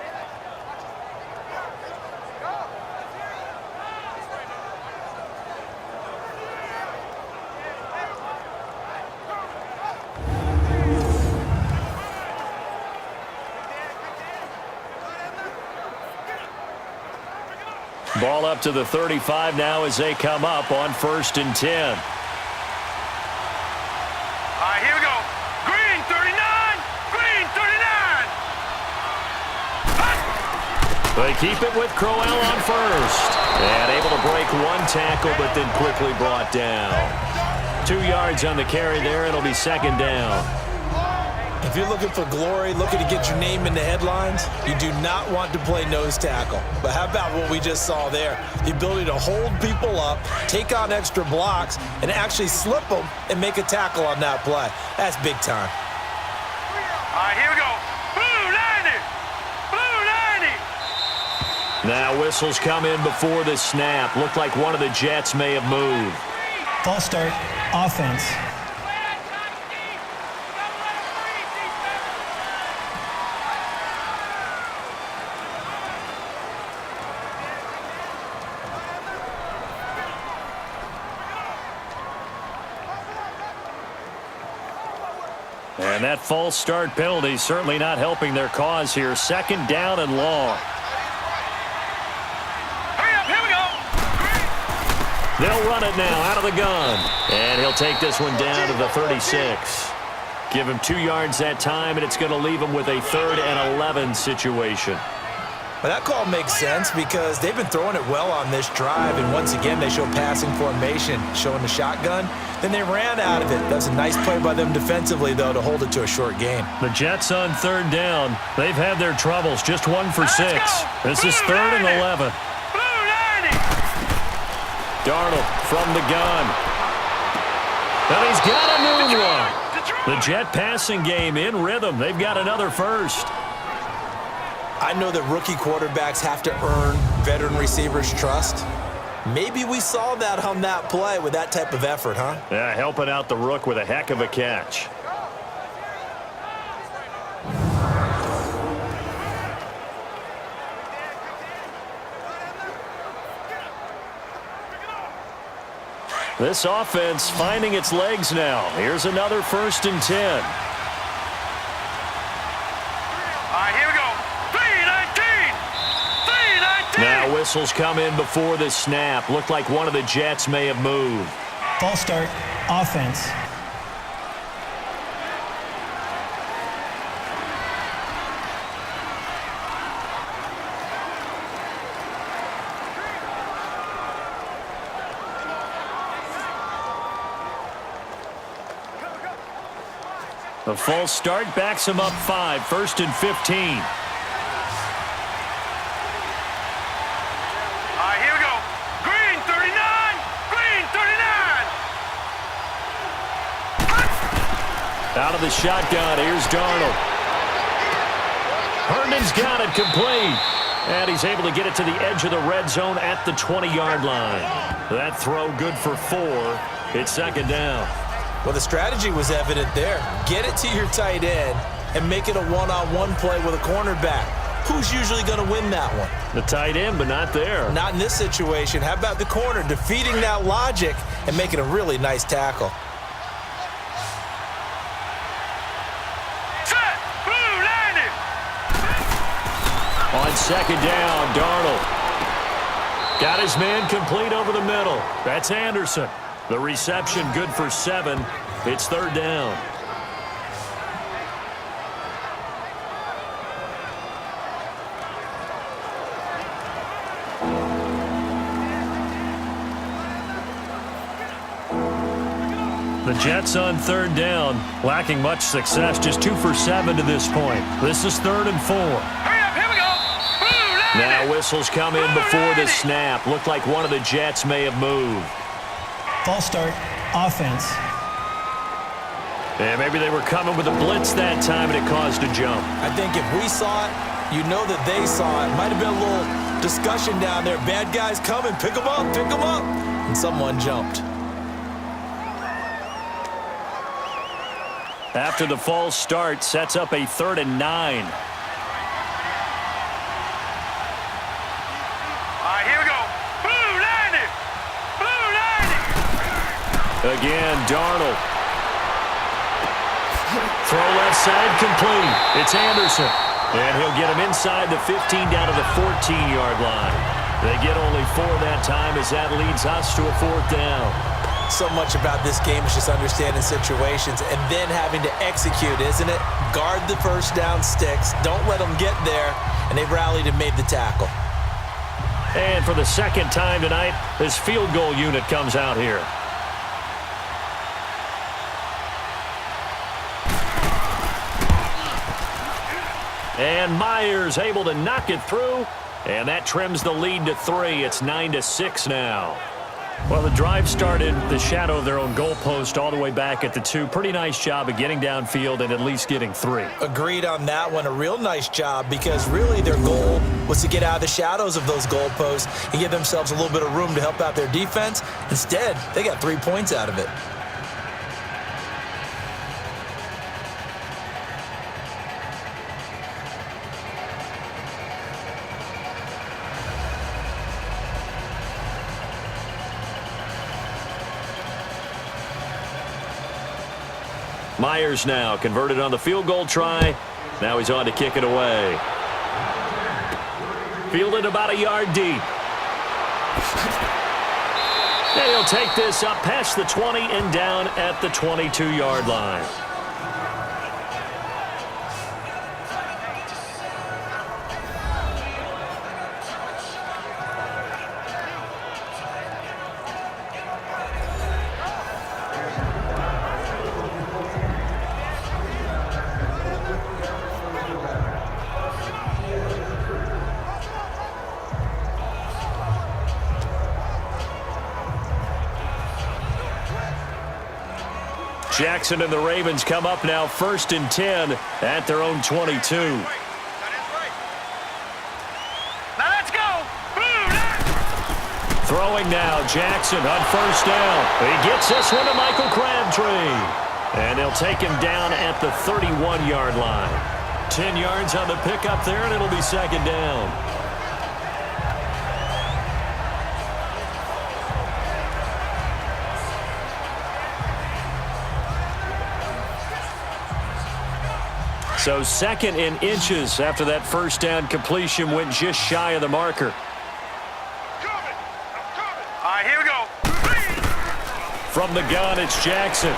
Ball up to the 35 now as they come up on 1st and 10. All right, here we go. Green 39. Green 39. They keep it with Crowell on first. And able to break one tackle, but then quickly brought down. 2 yards on the carry there. It'll be 2nd down. If you're looking for glory, looking to get your name in the headlines, you do not want to play nose tackle. But how about what we just saw there? The ability to hold people up, take on extra blocks, and actually slip them and make a tackle on that play. That's big time. All right, here we go. Blue 90. Blue 90. Now whistles come in before the snap. Looked like one of the Jets may have moved. False start, offense. And that false start penalty certainly not helping their cause here. 2nd down and long. Hurry up, here we go. They'll run it now out of the gun. And he'll take this one down to the 36. Give him 2 yards that time, and it's going to leave him with a 3rd and 11 situation. But that call makes sense because they've been throwing it well on this drive, and once again they show passing formation, showing the shotgun. Then they ran out of it. That was a nice play by them defensively, though, to hold it to a short game. The Jets on 3rd down. They've had their troubles, just 1 for 6. This is 3rd and 11. Blue 90. Darnold from the gun. And he's got a new one. The Jet passing game in rhythm. They've got another first. I know that rookie quarterbacks have to earn veteran receivers' trust. Maybe we saw that on that play with that type of effort, huh? Yeah, helping out the rook with a heck of a catch. This offense finding its legs now. Here's another 1st and 10. All right, here we go. 319. 319. Now whistles come in before the snap. Looked like one of the Jets may have moved. False start, offense. The false start backs him up 5. 1st and 15. All right, here we go. Green 39. Green 39. Out of the shotgun, here's Darnold. Herndon's got it complete. And he's able to get it to the edge of the red zone at the 20-yard line. That throw good for 4. It's 2nd down. Well, the strategy was evident there. Get it to your tight end and make it a one-on-one play with a cornerback. Who's usually going to win that one? The tight end, but not there. Not in this situation. How about the corner defeating that logic and making a really nice tackle? Set. Blue 90. On 2nd down, Darnold. Got his man complete over the middle. That's Anderson. The reception good for 7. It's 3rd down. The Jets on 3rd down, lacking much success, just 2 for 7 to this point. This is 3rd and 4. Hurry up, here we go. Blue Now whistles come in before the snap. Looked like one of the Jets may have moved. False start, offense. And maybe they were coming with a blitz that time, and it caused a jump. I think if we saw it, you know that they saw it. Might have been a little discussion down there. Bad guys coming. Pick them up. Pick them up. And someone jumped. After the false start, sets up a 3rd and 9. All right, here we go. Blue 90. Blue 90. Again, Darnold. Throw left side complete. It's Anderson. And he'll get him inside the 15 down to the 14-yard line. They get only 4 that time as that leads us to a 4th down. So much about this game is just understanding situations and then having to execute, isn't it? Guard the first down sticks. Don't let them get there. And they rallied and made the tackle. And for the 2nd time tonight, this field goal unit comes out here. And Myers able to knock it through, and that trims the lead to 3. It's 9-6 now. Well, the drive started the shadow of their own goalpost all the way back at the 2. Pretty nice job of getting downfield and at least getting 3. Agreed on that one. A real nice job because really their goal was to get out of the shadows of those goalposts and give themselves a little bit of room to help out their defense. Instead, they got 3 points out of it. Myers now converted on the field goal try. Now he's on to kick it away. Fielded about a yard deep. And he'll take this up past the 20 and down at the 22-yard line. Jackson and the Ravens come up now 1st and 10 at their own 22. Now let's go. Throwing now, Jackson on 1st down. He gets this one to Michael Crabtree. And he'll take him down at the 31-yard line. 10 yards on the pickup there, and it'll be 2nd down. So 2nd in inches after that 1st down completion went just shy of the marker. All right, here we go. From the gun, it's Jackson.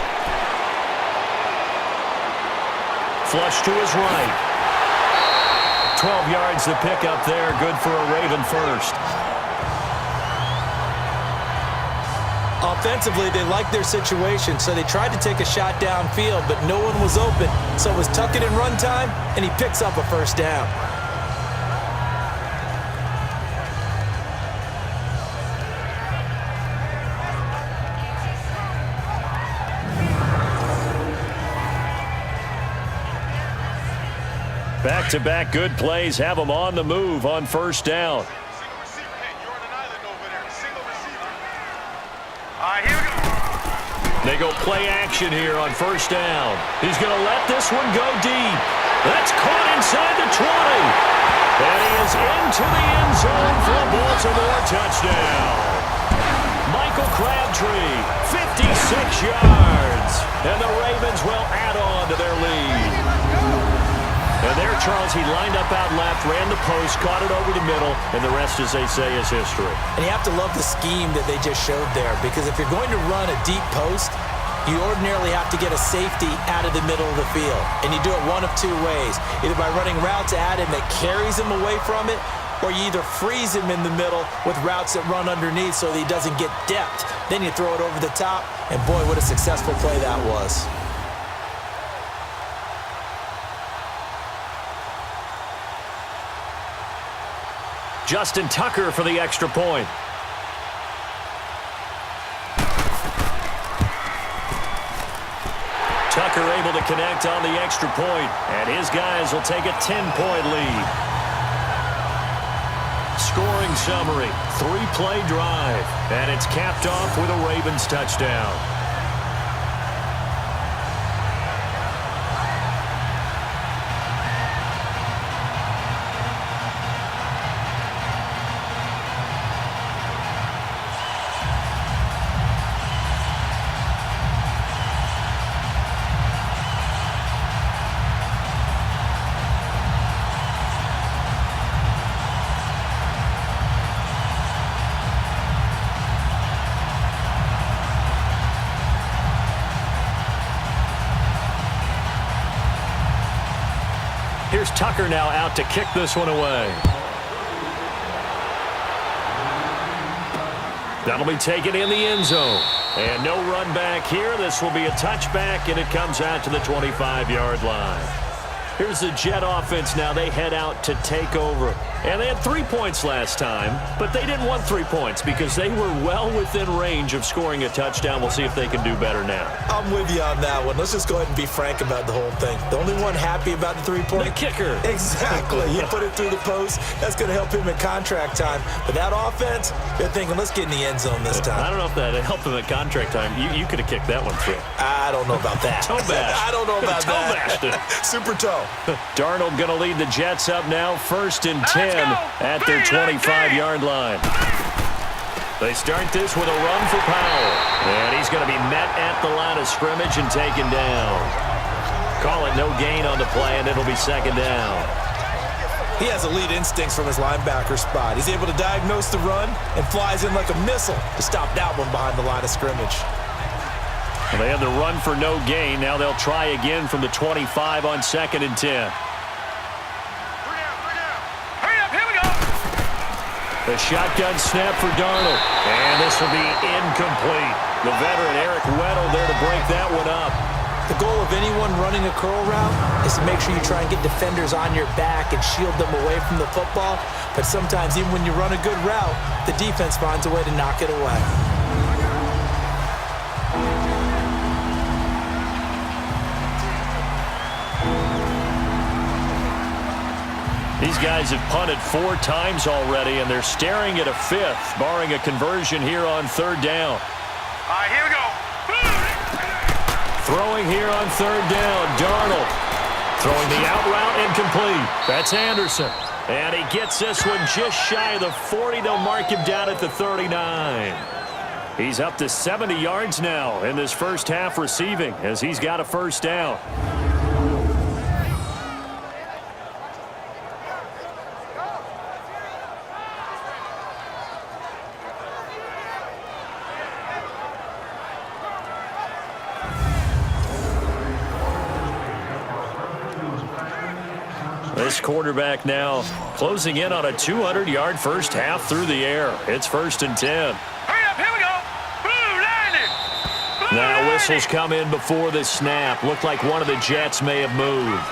Flush to his right. 12 yards to pick up there. Good for a Raven first. Offensively, they liked their situation, so they tried to take a shot downfield, but no one was open. So it was tuck it in run time, and he picks up a 1st down. Back-to-back good plays have them on the move on 1st down. They go play action here on 1st down. He's going to let this one go deep. That's caught inside the 20. And he is into the end zone for a Baltimore touchdown. Michael Crabtree, 56 yards. And the Ravens will add on to their lead. And there, Charles, he lined up out left, ran the post, caught it over the middle, and the rest, as they say, is history. And you have to love the scheme that they just showed there, because if you're going to run a deep post, you ordinarily have to get a safety out of the middle of the field. And you do it one of 2 ways, either by running routes at him that carries him away from it, or you either freeze him in the middle with routes that run underneath so that he doesn't get depth. Then you throw it over the top, and boy, what a successful play that was. Justin Tucker for the extra point. Tucker able to connect on the extra point, and his guys will take a 10-point lead. Scoring summary, 3-play drive, and it's capped off with a Ravens touchdown. Here's Tucker now out to kick this one away. That'll be taken in the end zone. And no run back here. This will be a touchback, and it comes out to the 25-yard line. Here's the Jet offense now. They head out to take over. And they had 3 points last time, but they didn't want 3 points because they were well within range of scoring a touchdown. We'll see if they can do better now. I'm with you on that one. Let's just go ahead and be frank about the whole thing. The only one happy about the 3-point? The kicker. Exactly. You put it through the post. That's going to help him at contract time. But that offense, they're thinking, let's get in the end zone this time. I don't know if that helped him at contract time. You could have kicked that one through. I don't know about that. Toe bash. I don't know about toe that. Bashed it. Super toe. Darnold going to lead the Jets up now, 1st and 10 at their 25-yard line. They start this with a run for Powell. And he's going to be met at the line of scrimmage and taken down. Call it no gain on the play, and it'll be 2nd down. He has elite instincts from his linebacker spot. He's able to diagnose the run and flies in like a missile to stop that one behind the line of scrimmage. Well, they had the run for no gain. Now they'll try again from the 25 on 2nd and 10. The shotgun snap for Darnold. And this will be incomplete. The veteran Eric Weddle there to break that one up. The goal of anyone running a curl route is to make sure you try and get defenders on your back and shield them away from the football. But sometimes even when you run a good route, the defense finds a way to knock it away. These guys have punted 4 times already, and they're staring at a 5th, barring a conversion here on 3rd down. All right, here we go. Throwing here on 3rd down, Darnold. Throwing the out route incomplete. That's Anderson. And he gets this one just shy of the 40. They'll mark him down at the 39. He's up to 70 yards now in this first half receiving as he's got a 1st down. This quarterback now closing in on a 200-yard first half through the air. It's 1st and 10. Hurry up, here we go. Blue landing. Now whistles come in before the snap. Looked like one of the Jets may have moved.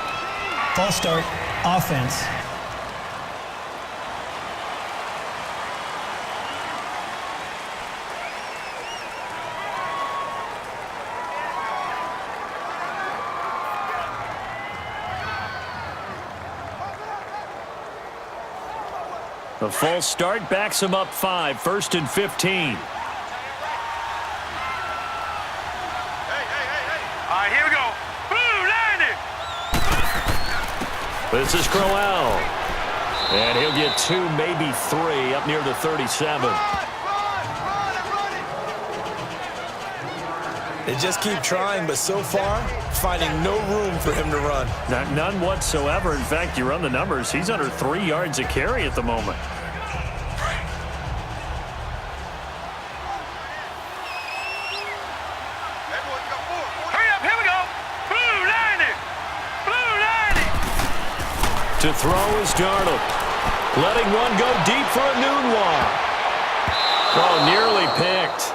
False start, offense. The false start backs him up 5, 1st and 15. All right, here we go. Blue landing. This is Crowell. And he'll get 2, maybe 3 up near the 37. They just keep trying, but so far, finding no room for him to run. None whatsoever. In fact, you run the numbers. He's under 3 yards a carry at the moment. Hurry up, here we go. Blue landing. Blue landing. To throw is Darnold. Letting one go deep for a noon walk. Oh, nearly picked.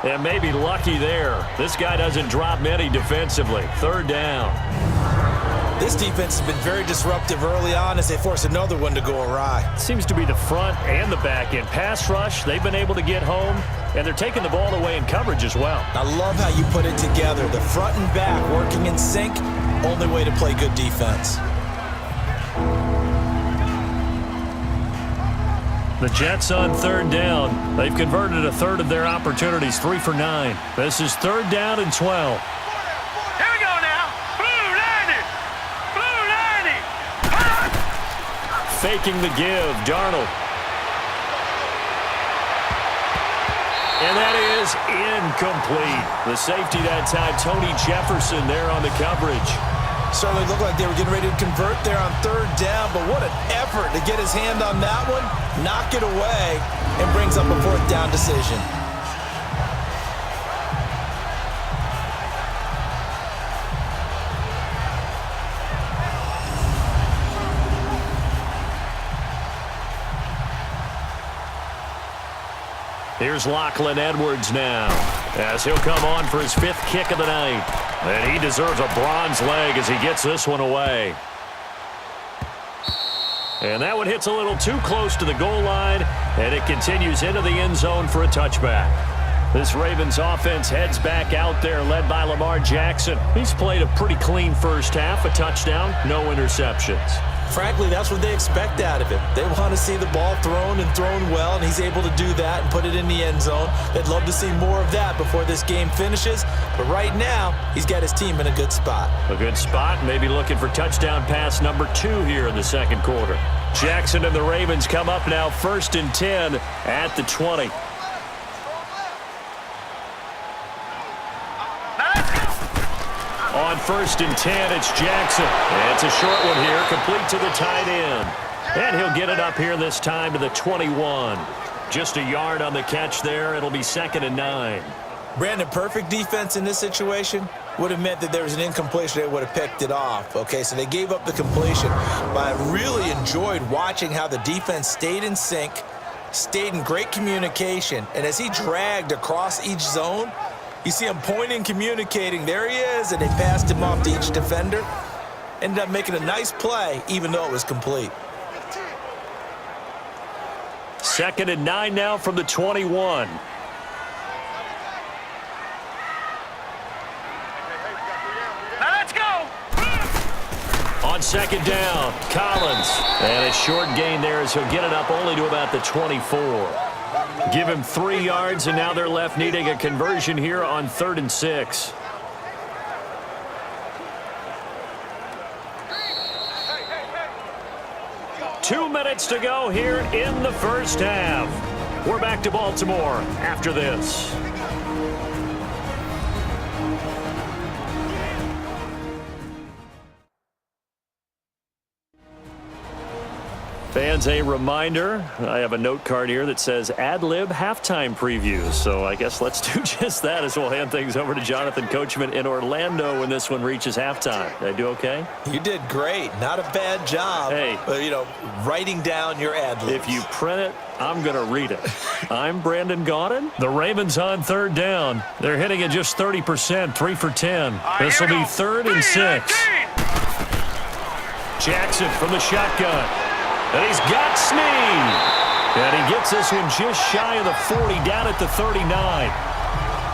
And maybe lucky there. This guy doesn't drop many defensively. 3rd down. This defense has been very disruptive early on as they force another one to go awry. Seems to be the front and the back end. Pass rush, they've been able to get home, and they're taking the ball away in coverage as well. I love how you put it together. The front and back working in sync, only way to play good defense. The Jets on third down. They've converted a third of their opportunities, 3 for 9. This is third down and 12. Here we go now. Blue 90. Blue 90. Faking the give, Darnold. And that is incomplete. The safety that time, Tony Jefferson there on the coverage. Certainly looked like they were getting ready to convert there on third down, but what an effort to get his hand on that one, knock it away, and brings up a fourth down decision. Here's Lachlan Edwards now, as he'll come on for his 5th kick of the night. And he deserves a bronze leg as he gets this one away. And that one hits a little too close to the goal line, and it continues into the end zone for a touchback. This Ravens offense heads back out there, led by Lamar Jackson. He's played a pretty clean first half, a touchdown, no interceptions. Frankly, that's what they expect out of him. They want to see the ball thrown and thrown well, and he's able to do that and put it in the end zone. They'd love to see more of that before this game finishes. But right now, he's got his team in a good spot. A good spot, maybe looking for touchdown pass number 2 here in the second quarter. Jackson and the Ravens come up now 1st and 10 at the 20. On 1st and 10, it's Jackson. And it's a short one here, complete to the tight end. And he'll get it up here this time to the 21. Just a yard on the catch there. It'll be 2nd and 9. Brandon, perfect defense in this situation would have meant that there was an incompletion. They would have picked it off. Okay, so they gave up the completion. But I really enjoyed watching how the defense stayed in sync, stayed in great communication. And as he dragged across each zone, you see him pointing, communicating. There he is, and they passed him off to each defender. Ended up making a nice play, even though it was complete. 2nd and 9 now from the 21. Let's go. On 2nd down, Collins. And a short gain there as he'll get it up only to about the 24. Give him 3 yards, and now they're left needing a conversion here on 3rd and 6. Two minutes to go here in the first half. We're back to Baltimore after this. Fans, a reminder, I have a note card here that says ad-lib halftime previews. So I guess let's do just that as we'll hand things over to Jonathan Coachman in Orlando when this one reaches halftime. Did I do okay? You did great. Not a bad job. Hey. Writing down your ad-libs. If you print it, I'm going to read it. I'm Brandon Gaudin. The Ravens on 3rd down. They're hitting at just 30%, 3 for 10. This will be 3rd and 6. Jackson from the shotgun. And he's got Snead. And he gets this one just shy of the 40, down at the 39.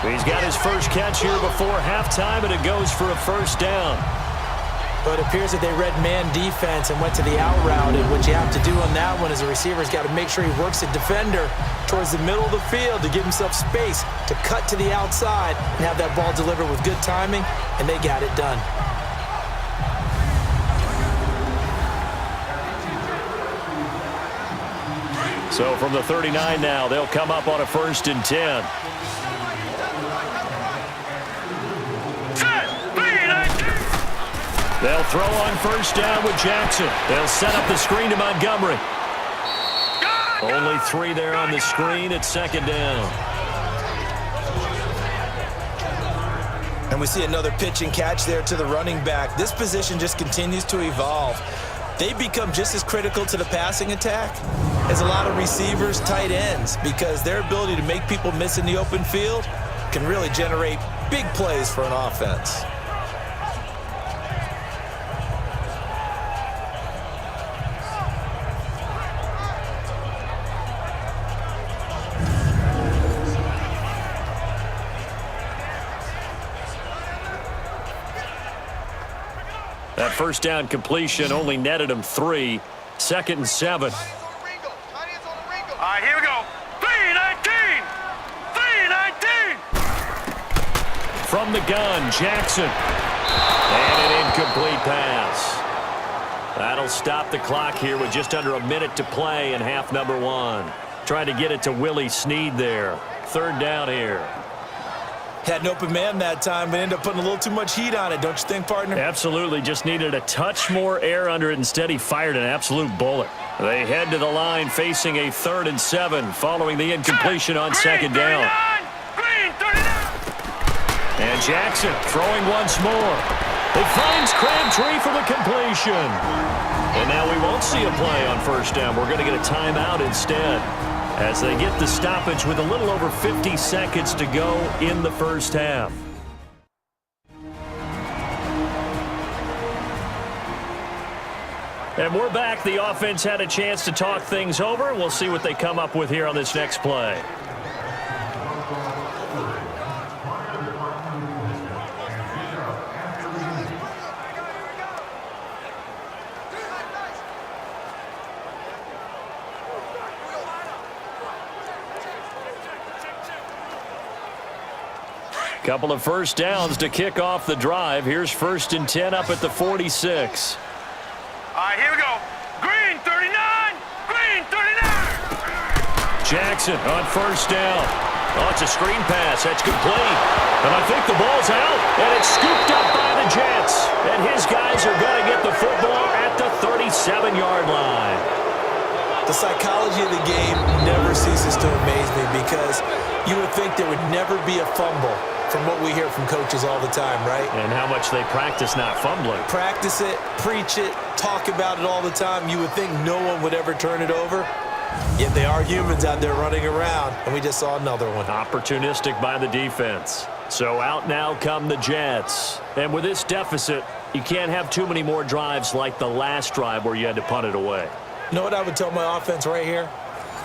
He's got his first catch here before halftime, and it goes for a first down. But it appears that they read man defense and went to the out route. And what you have to do on that one is the receiver's got to make sure he works the defender towards the middle of the field to give himself space to cut to the outside and have that ball delivered with good timing, and they got it done. So from the 39 now, they'll come up on a 1st and 10. They'll throw on 1st down with Jackson. They'll set up the screen to Montgomery. Only 3 there on the screen at 2nd down. And we see another pitch and catch there to the running back. This position just continues to evolve. They become just as critical to the passing attack as a lot of receivers, tight ends, because their ability to make people miss in the open field can really generate big plays for an offense. That first down completion only netted him 3. 2nd and 7. All right, here we go. 3-19. 3-19. From the gun, Jackson. And an incomplete pass. That'll stop the clock here with just under a minute to play in half number 1. Trying to get it to Willie Snead there. 3rd down here. Had an open man that time, but ended up putting a little too much heat on it, don't you think, partner? Absolutely. Just needed a touch more air under it. Instead, he fired an absolute bullet. They head to the line facing a 3rd and 7 following the incompletion on 2nd down. Green 39. And Jackson throwing once more. He finds Crabtree for the completion. And now we won't see a play on 1st down. We're going to get a timeout instead, as they get the stoppage with a little over 50 seconds to go in the 1st half. And we're back. The offense had a chance to talk things over. We'll see what they come up with here on this next play. Couple of 1st downs to kick off the drive. Here's 1st and 10 up at the 46. All right, here we go. Green 39. Green 39. Jackson on 1st down. Oh, it's a screen pass. That's complete. And I think the ball's out. And it's scooped up by the Jets. And his guys are going to get the football at the 37-yard line. The psychology of the game never ceases to amaze me, because you would think there would never be a fumble from what we hear from coaches all the time, right? And how much they practice not fumbling. Practice it, preach it, talk about it all the time. You would think no one would ever turn it over. Yet they are humans out there running around, and we just saw another one. Opportunistic by the defense. So out now come the Jets. And with this deficit, you can't have too many more drives like the last drive where you had to punt it away. You know what I would tell my offense right here?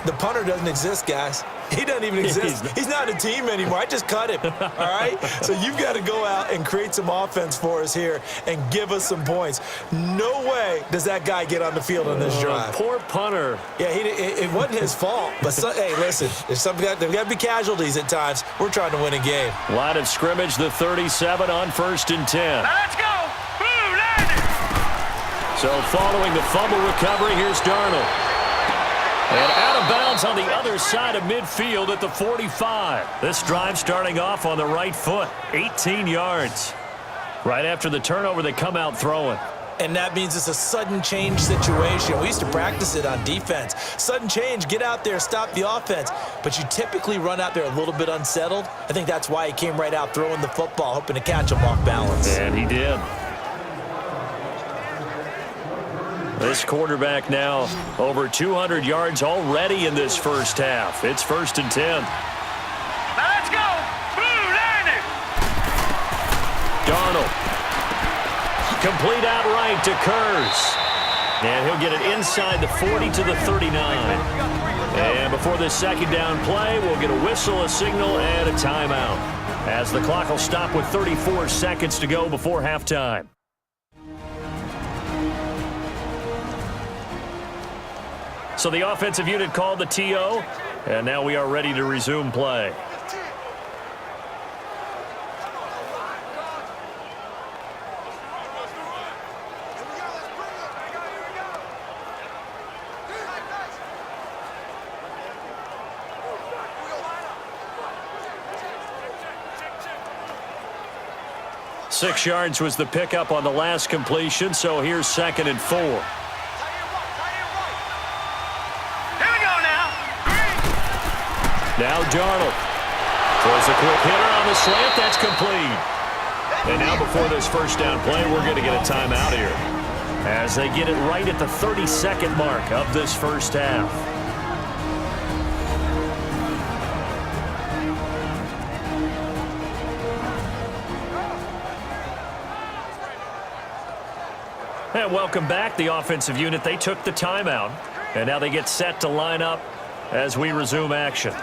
The punter doesn't exist, guys. He doesn't even exist. He's not a team anymore. I just cut him, all right? So you've got to go out and create some offense for us here and give us some points. No way does that guy get on the field on this drive. Poor punter. Yeah, it wasn't his fault. But, hey, listen, there's got to be casualties at times. We're trying to win a game. Line of scrimmage, the 37 on 1st and 10. Now let's go. Blue landing. So following the fumble recovery, here's Darnold. And out of bounds on the other side of midfield at the 45. This drive starting off on the right foot, 18 yards. Right after the turnover, they come out throwing. And that means it's a sudden change situation. We used to practice it on defense. Sudden change, get out there, stop the offense. But you typically run out there a little bit unsettled. I think that's why he came right out throwing the football, hoping to catch him off balance. And he did. This quarterback now over 200 yards already in this 1st half. It's 1st and 10. Now let's go. Blue landing. Darnold. Complete outright to Kurz. And he'll get it inside the 40 to the 39. And before this 2nd down play, we'll get a whistle, a signal, and a timeout, as the clock will stop with 34 seconds to go before halftime. So the offensive unit called the TO, and now we are ready to resume play. Six yards was the pickup on the last completion, so here's 2nd and 4. Now Darnold throws a quick hitter on the slant. That's complete. And now before this 1st down play, we're going to get a timeout here, as they get it right at the 30-second mark of this 1st half. And welcome back. The offensive unit, they took the timeout, and now they get set to line up as we resume action.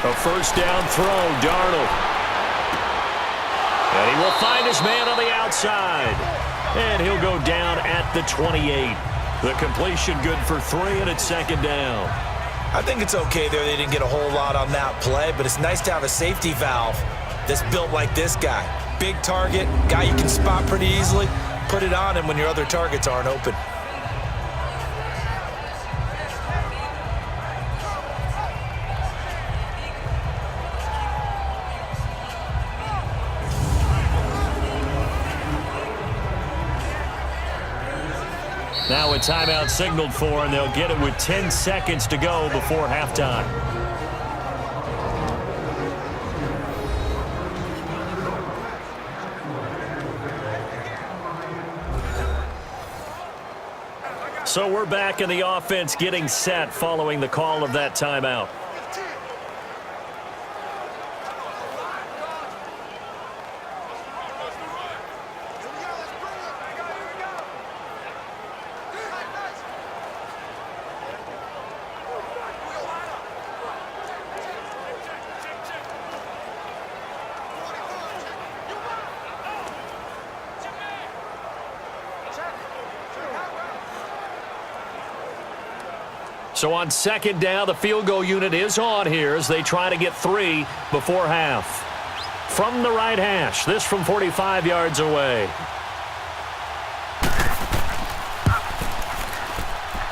A first down throw, Darnold. And he will find his man on the outside. And he'll go down at the 28. The completion good for 3, and it's second down. I think it's okay there. They didn't get a whole lot on that play, but it's nice to have a safety valve that's built like this guy. Big target, guy you can spot pretty easily. Put it on him when your other targets aren't open. Now a timeout signaled for, and they'll get it with 10 seconds to go before halftime. So we're back in the offense getting set following the call of that timeout. So on second down, the field goal unit is on here as they try to get 3 before half. From the right hash, this from 45 yards away.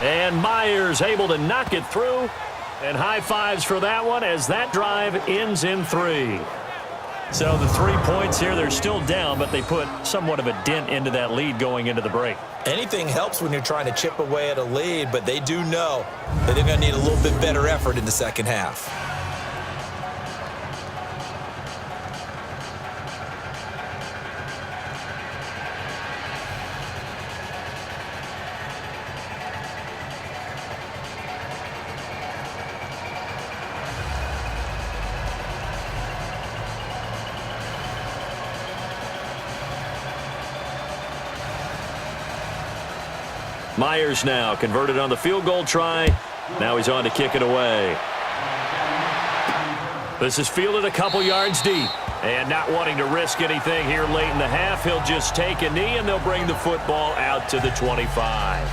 And Myers able to knock it through. And high fives for that one as that drive ends in 3. So the 3 points here, they're still down, but they put somewhat of a dent into that lead going into the break. Anything helps when you're trying to chip away at a lead, but they do know that they're going to need a little bit better effort in the second half. Myers now converted on the field goal try. Now he's on to kick it away. This is fielded a couple yards deep. And not wanting to risk anything here late in the half, he'll just take a knee and they'll bring the football out to the 25.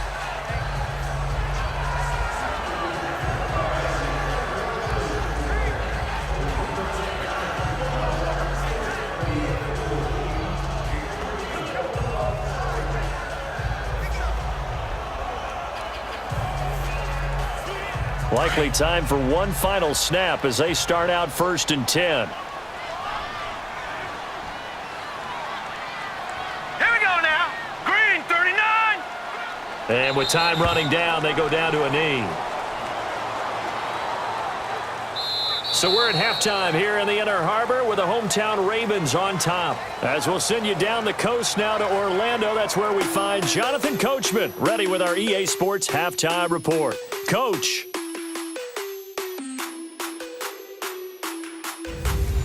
Likely time for one final snap as they start out 1st and 10. Here we go now. Green, 39. And with time running down, they go down to a knee. So we're at halftime here in the Inner Harbor with the hometown Ravens on top. As we'll send you down the coast now to Orlando, that's where we find Jonathan Coachman ready with our EA Sports Halftime Report. Coach.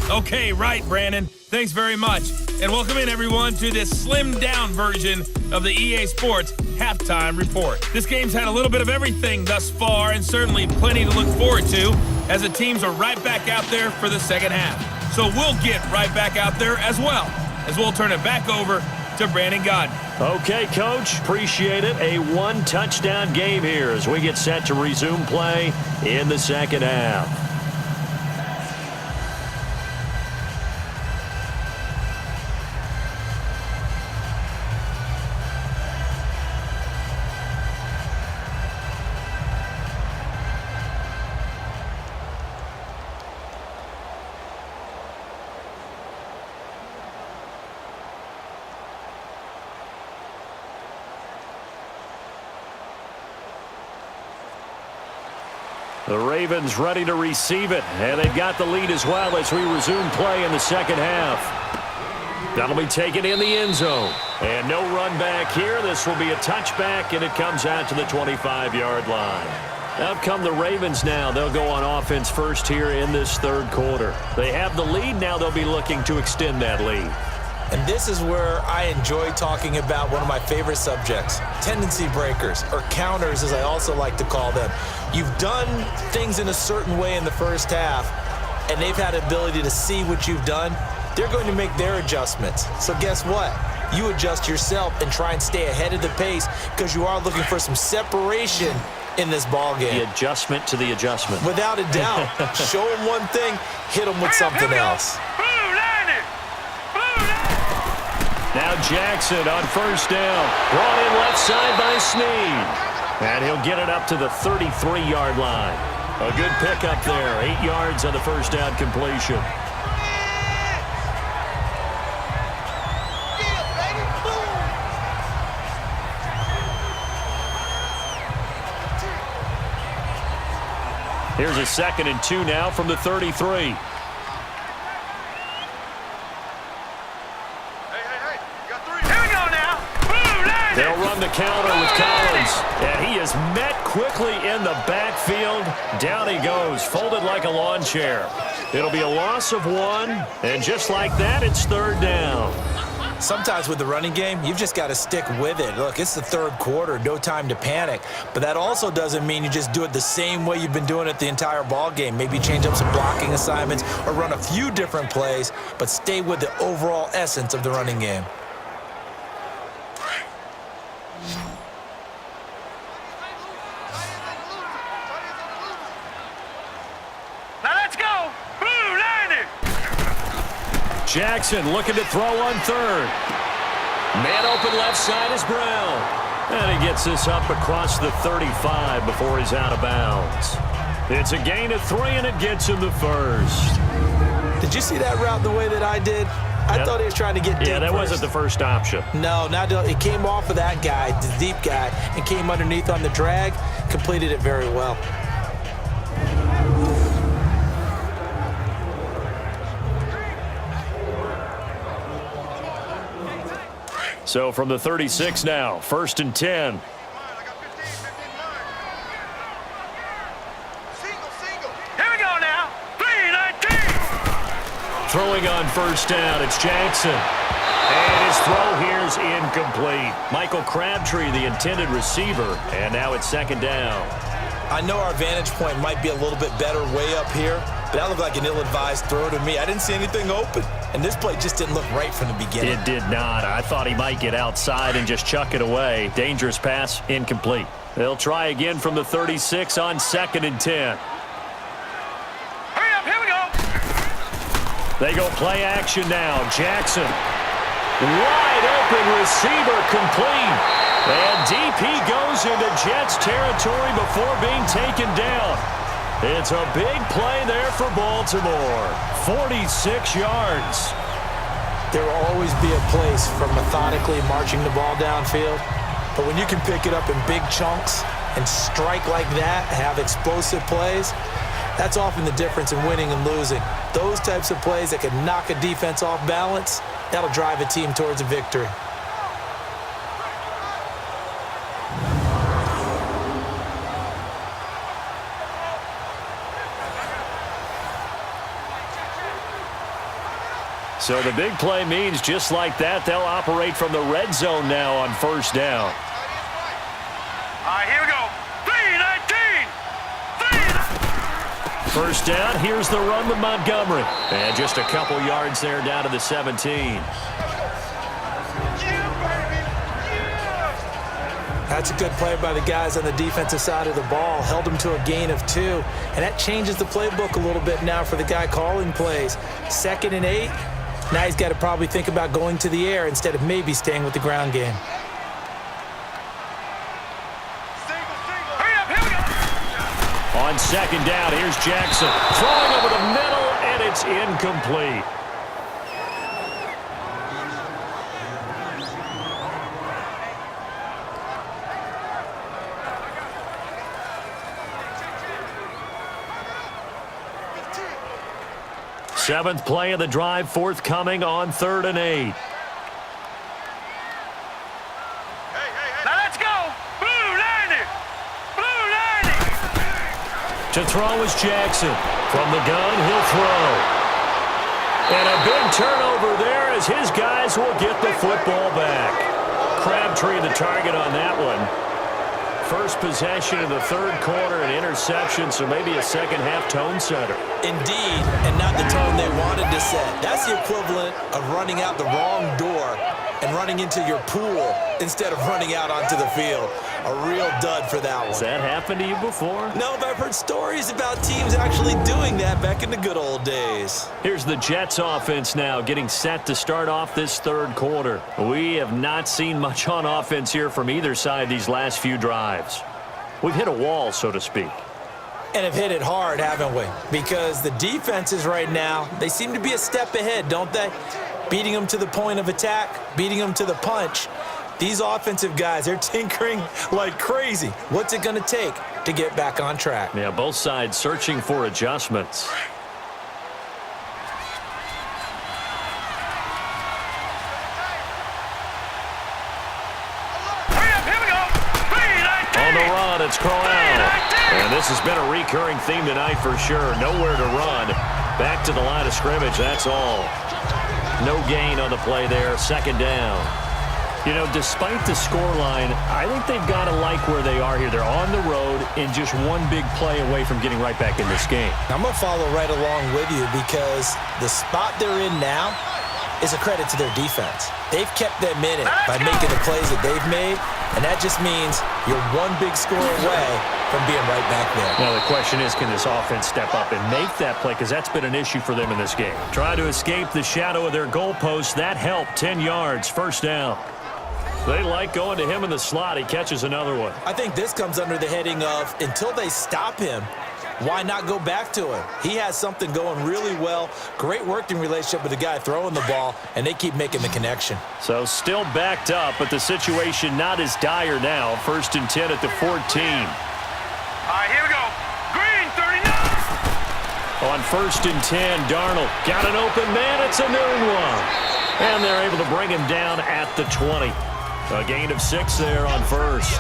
Okay, right, Brandon. Thanks very much. And welcome in, everyone, to this slimmed-down version of the EA Sports Halftime Report. This game's had a little bit of everything thus far, and certainly plenty to look forward to, as the teams are right back out there for the second half. So we'll get right back out there as well, as we'll turn it back over to Brandon Godden. Okay, Coach. Appreciate it. A one-touchdown game here as we get set to resume play in the second half. The Ravens ready to receive it, and they've got the lead as well as we resume play in the second half. That'll be taken in the end zone. And no run back here. This will be a touchback, and it comes out to the 25-yard line. Out come the Ravens now. They'll go on offense first here in this third quarter. They have the lead. Now they'll be looking to extend that lead. And this is where I enjoy talking about one of my favorite subjects, tendency breakers, or counters as I also like to call them. You've done things in a certain way in the first half. and they've had the ability to see what you've done, they're going to make their adjustments. So guess what? You adjust yourself and try and stay ahead of the pace because you are looking for some separation in this ball game. The adjustment to the adjustment. Without a doubt. Show them one thing, hit them with something else. Now Jackson on first down. Brought in left side by Snead. And he'll get it up to the 33-yard line. A good pickup there. 8 yards on the first down completion. Here's a 2nd and 2 now from the 33. They'll run the counter with Collins. And he is met quickly in the backfield. Down he goes, folded like a lawn chair. It'll be a loss of 1. And just like that, it's 3rd down. Sometimes with the running game, you've just got to stick with it. Look, it's the 3rd quarter, no time to panic. But that also doesn't mean you just do it the same way you've been doing it the entire ball game. Maybe change up some blocking assignments or run a few different plays, but stay with the overall essence of the running game. Jackson looking to throw on 3rd. Man open left side is Brown. And he gets this up across the 35 before he's out of bounds. It's a gain of 3, and it gets him the 1st. Did you see that route the way that I did? I thought he was trying to get deep. Yeah, that wasn't the first option. No, it came off of that guy, the deep guy, and came underneath on the drag. Completed it very well. So from the 36 now, 1st and 10. Here we go now. 3-19. Throwing on first down, it's Jackson. And his throw here is incomplete. Michael Crabtree, the intended receiver, and now it's 2nd down. I know our vantage point might be a little bit better way up here, but that looked like an ill-advised throw to me. I didn't see anything open, and this play just didn't look right from the beginning. It did not. I thought he might get outside and just chuck it away. Dangerous pass, incomplete. They'll try again from the 36 on 2nd and 10. Hurry up, here we go. They go play action now. Jackson. Wide open receiver complete. And DP goes into Jets territory before being taken down. It's a big play there for Baltimore. 46 yards. There will always be a place for methodically marching the ball downfield. But when you can pick it up in big chunks and strike like that, have explosive plays, that's often the difference in winning and losing. Those types of plays that can knock a defense off balance, that'll drive a team towards a victory. So the big play means just like that, they'll operate from the red zone now on first down. All right, here we go. 3-19. First down, here's the run with Montgomery. And just a couple yards there down to the 17. That's a good play by the guys on the defensive side of the ball. Held them to a gain of 2. And that changes the playbook a little bit now for the guy calling plays. 2nd and 8. Now he's got to probably think about going to the air instead of maybe staying with the ground game. Hurry up, here we go. On 2nd down, here's Jackson. Throwing over the middle, and it's incomplete. Seventh play of the drive forthcoming on 3rd and 8. Now let's go. Blue 90. Blue 90. To throw is Jackson. From the gun, he'll throw. And a big turnover there as his guys will get the football back. Crabtree the target on that one. first possession of the third quarter, an interception, so maybe a second-half tone setter. Indeed, and not the tone they wanted to set. That's the equivalent of running out the wrong door and running into your pool instead of running out onto the field. A real dud for that one. Has that happened to you before? No, but I've heard stories about teams actually doing that back in the good old days. Here's the Jets offense now getting set to start off this third quarter. We have not seen much on offense here from either side these last few drives. We've hit a wall, so to speak. And have hit it hard, haven't we? Because the defenses right now, they seem to be a step ahead, don't they? Beating them to the point of attack, beating them to the punch. These offensive guys, they're tinkering like crazy. What's it going to take to get back on track? Yeah, both sides searching for adjustments. On the run, it's Corral. And this has been a recurring theme tonight for sure. Nowhere to run. Back to the line of scrimmage, that's all. No gain on the play there, second down. You know, despite the scoreline, I think they've got to like where they are here. They're on the road and just one big play away from getting right back in this game. I'm going to follow right along with you because the spot they're in now is a credit to their defense. They've kept them in it by making the plays that they've made, and that just means you're one big score away from being right back there. Now the question is, can this offense step up and make that play? Because that's been an issue for them in this game. Try to escape the shadow of their goalpost. That helped. 10 yards, first down. They like going to him in the slot. He catches another one. I think this comes under the heading of until they stop him, why not go back to him? He has something going really well. Great working relationship with the guy throwing the ball, and they keep making the connection. So still backed up, but the situation not as dire now. First and 10 at the 14. All right, here we go. Green, 39. On first and 10, Darnold got an open man. It's a noon one. And they're able to bring him down at the 20. A gain of 6 there on first.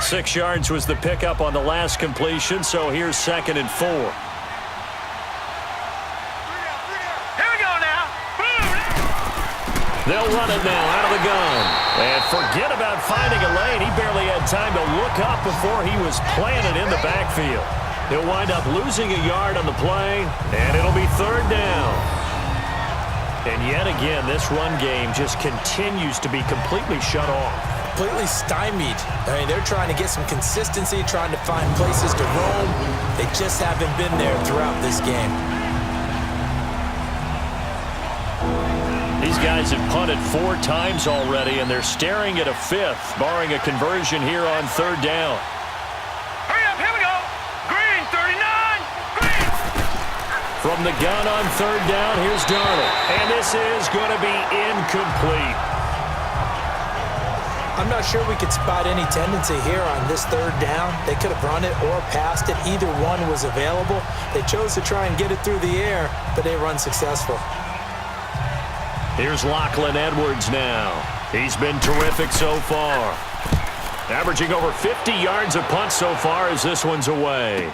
6 yards was the pickup on the last completion, so here's second and 4. Here we go now. They'll run it now out of the gun. And forget about finding a lane. He barely had time to look up before he was planted in the backfield. He'll wind up losing a yard on the play, and it'll be third down. And yet again, this run game just continues to be completely shut off. Completely stymied. I mean, they're trying to get some consistency, trying to find places to roam. They just haven't been there throughout this game. These guys have punted 4 times already, and they're staring at a 5th, barring a conversion here on third down. Hurry up, here we go. Green, 39. Green. From the gun on third down, here's Darnold. And this is going to be incomplete. I'm not sure we could spot any tendency here on this third down. They could have run it or passed it. Either one was available. They chose to try and get it through the air, but they were unsuccessful. Here's Lachlan Edwards now. He's been terrific so far. Averaging over 50 yards a punt so far as this one's away.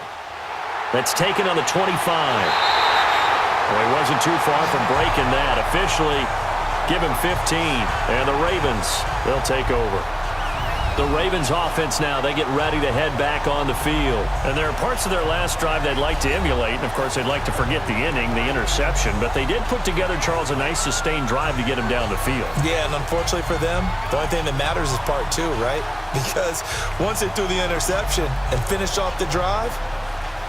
That's taken on the 25. Well, he wasn't too far from breaking that. Officially, give him 15. And the Ravens, they'll take over. The Ravens offense now, they get ready to head back on the field. And there are parts of their last drive they'd like to emulate. And, of course, they'd like to forget the inning, the interception. But they did put together, Charles, a nice sustained drive to get him down the field. Yeah, and unfortunately for them, the only thing that matters is part 2, right? Because once they threw the interception and finished off the drive,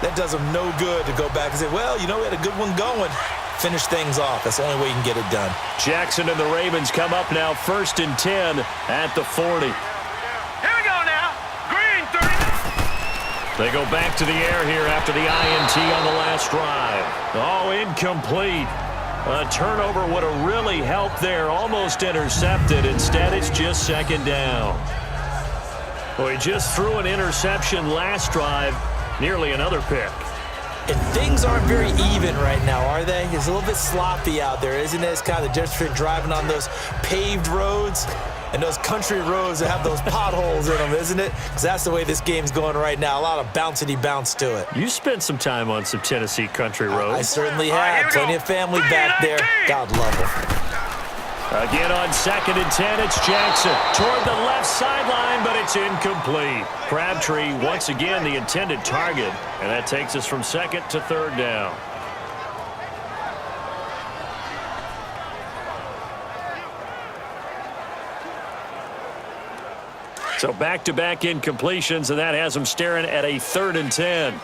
that does them no good to go back and say, well, you know, we had a good one going. Finish things off. That's the only way you can get it done. Jackson and the Ravens come up now first and 10 at the 40. Here we go now. Green, 39. They go back to the air here after the INT on the last drive. Oh, incomplete. A turnover would have really helped there. Almost intercepted. Instead, it's just second down. Well, he just threw an interception last drive. Nearly another pick. And things aren't very even right now, are they? It's a little bit sloppy out there, isn't it? It's kind of just for driving on those paved roads. and those country roads that have those potholes in them, isn't it? Because that's the way this game's going right now. A lot of bouncy bounce to it. You spent some time on some Tennessee country roads. I certainly have. Plenty of family back there. God love them. Again on 2nd and 10, it's Jackson toward the left sideline, but it's incomplete. Crabtree, once again, the intended target, and that takes us from 2nd to 3rd down. So back-to-back incompletions, and that has them staring at a 3rd and 10.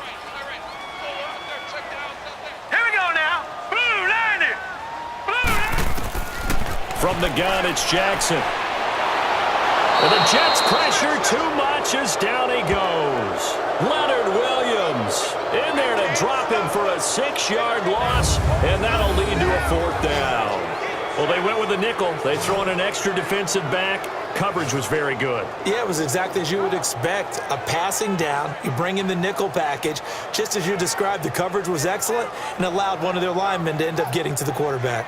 From the gun, it's Jackson. And the Jets pressure too much as down he goes. Leonard Williams in there to drop him for a 6-yard loss, and that'll lead to a 4th down. Well, they went with a nickel. They throw in an extra defensive back. Coverage was very good. Yeah, it was exactly as you would expect. A passing down. You bring in the nickel package. Just as you described, the coverage was excellent and allowed one of their linemen to end up getting to the quarterback.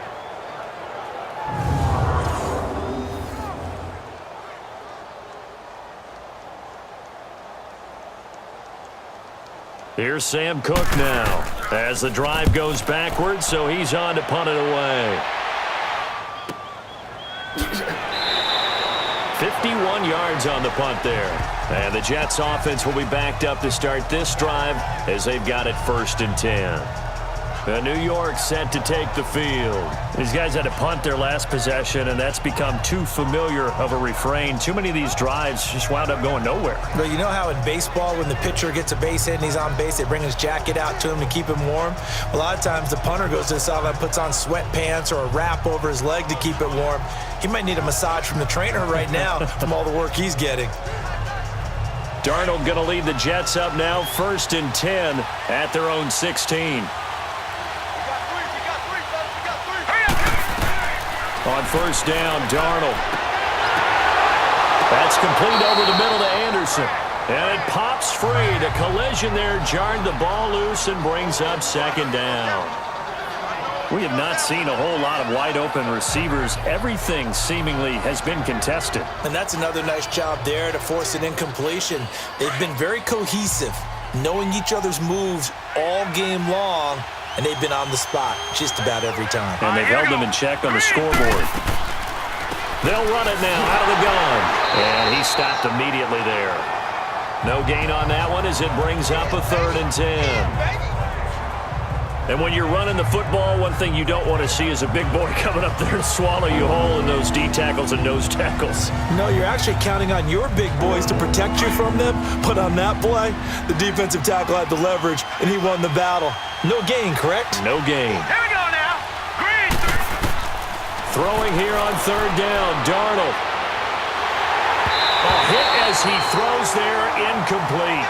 Here's Sam Cook now as the drive goes backwards, so he's on to punt it away. 51 yards on the punt there. And the Jets offense will be backed up to start this drive as they've got it 1st and 10. New York set to take the field. These guys had to punt their last possession, and that's become too familiar of a refrain. Too many of these drives just wound up going nowhere. But you know how in baseball, when the pitcher gets a base hit and he's on base, they bring his jacket out to him to keep him warm? A lot of times the punter goes to the sideline, puts on sweatpants or a wrap over his leg to keep it warm. He might need a massage from the trainer right now from all the work he's getting. Darnold going to lead the Jets up now, 1st and 10 at their own 16. On 1st down, Darnold. That's complete over the middle to Anderson. And it pops free. The collision there jarred the ball loose and brings up 2nd down. We have not seen a whole lot of wide-open receivers. Everything seemingly has been contested. And that's another nice job there to force an incompletion. They've been very cohesive, knowing each other's moves all game long. And they've been on the spot just about every time. And they've held them in check on the scoreboard. They'll run it now out of the gun. And he stopped immediately there. No gain on that one as it brings up a 3rd and 10. And when you're running the football, one thing you don't want to see is a big boy coming up there and swallow you whole in those D tackles and nose tackles. No, you're actually counting on your big boys to protect you from them. But on that play, the defensive tackle had the leverage, and he won the battle. No gain, correct? No gain. Here we go now. Green. Throwing here on 3rd down, Darnold. A hit as he throws there, incomplete.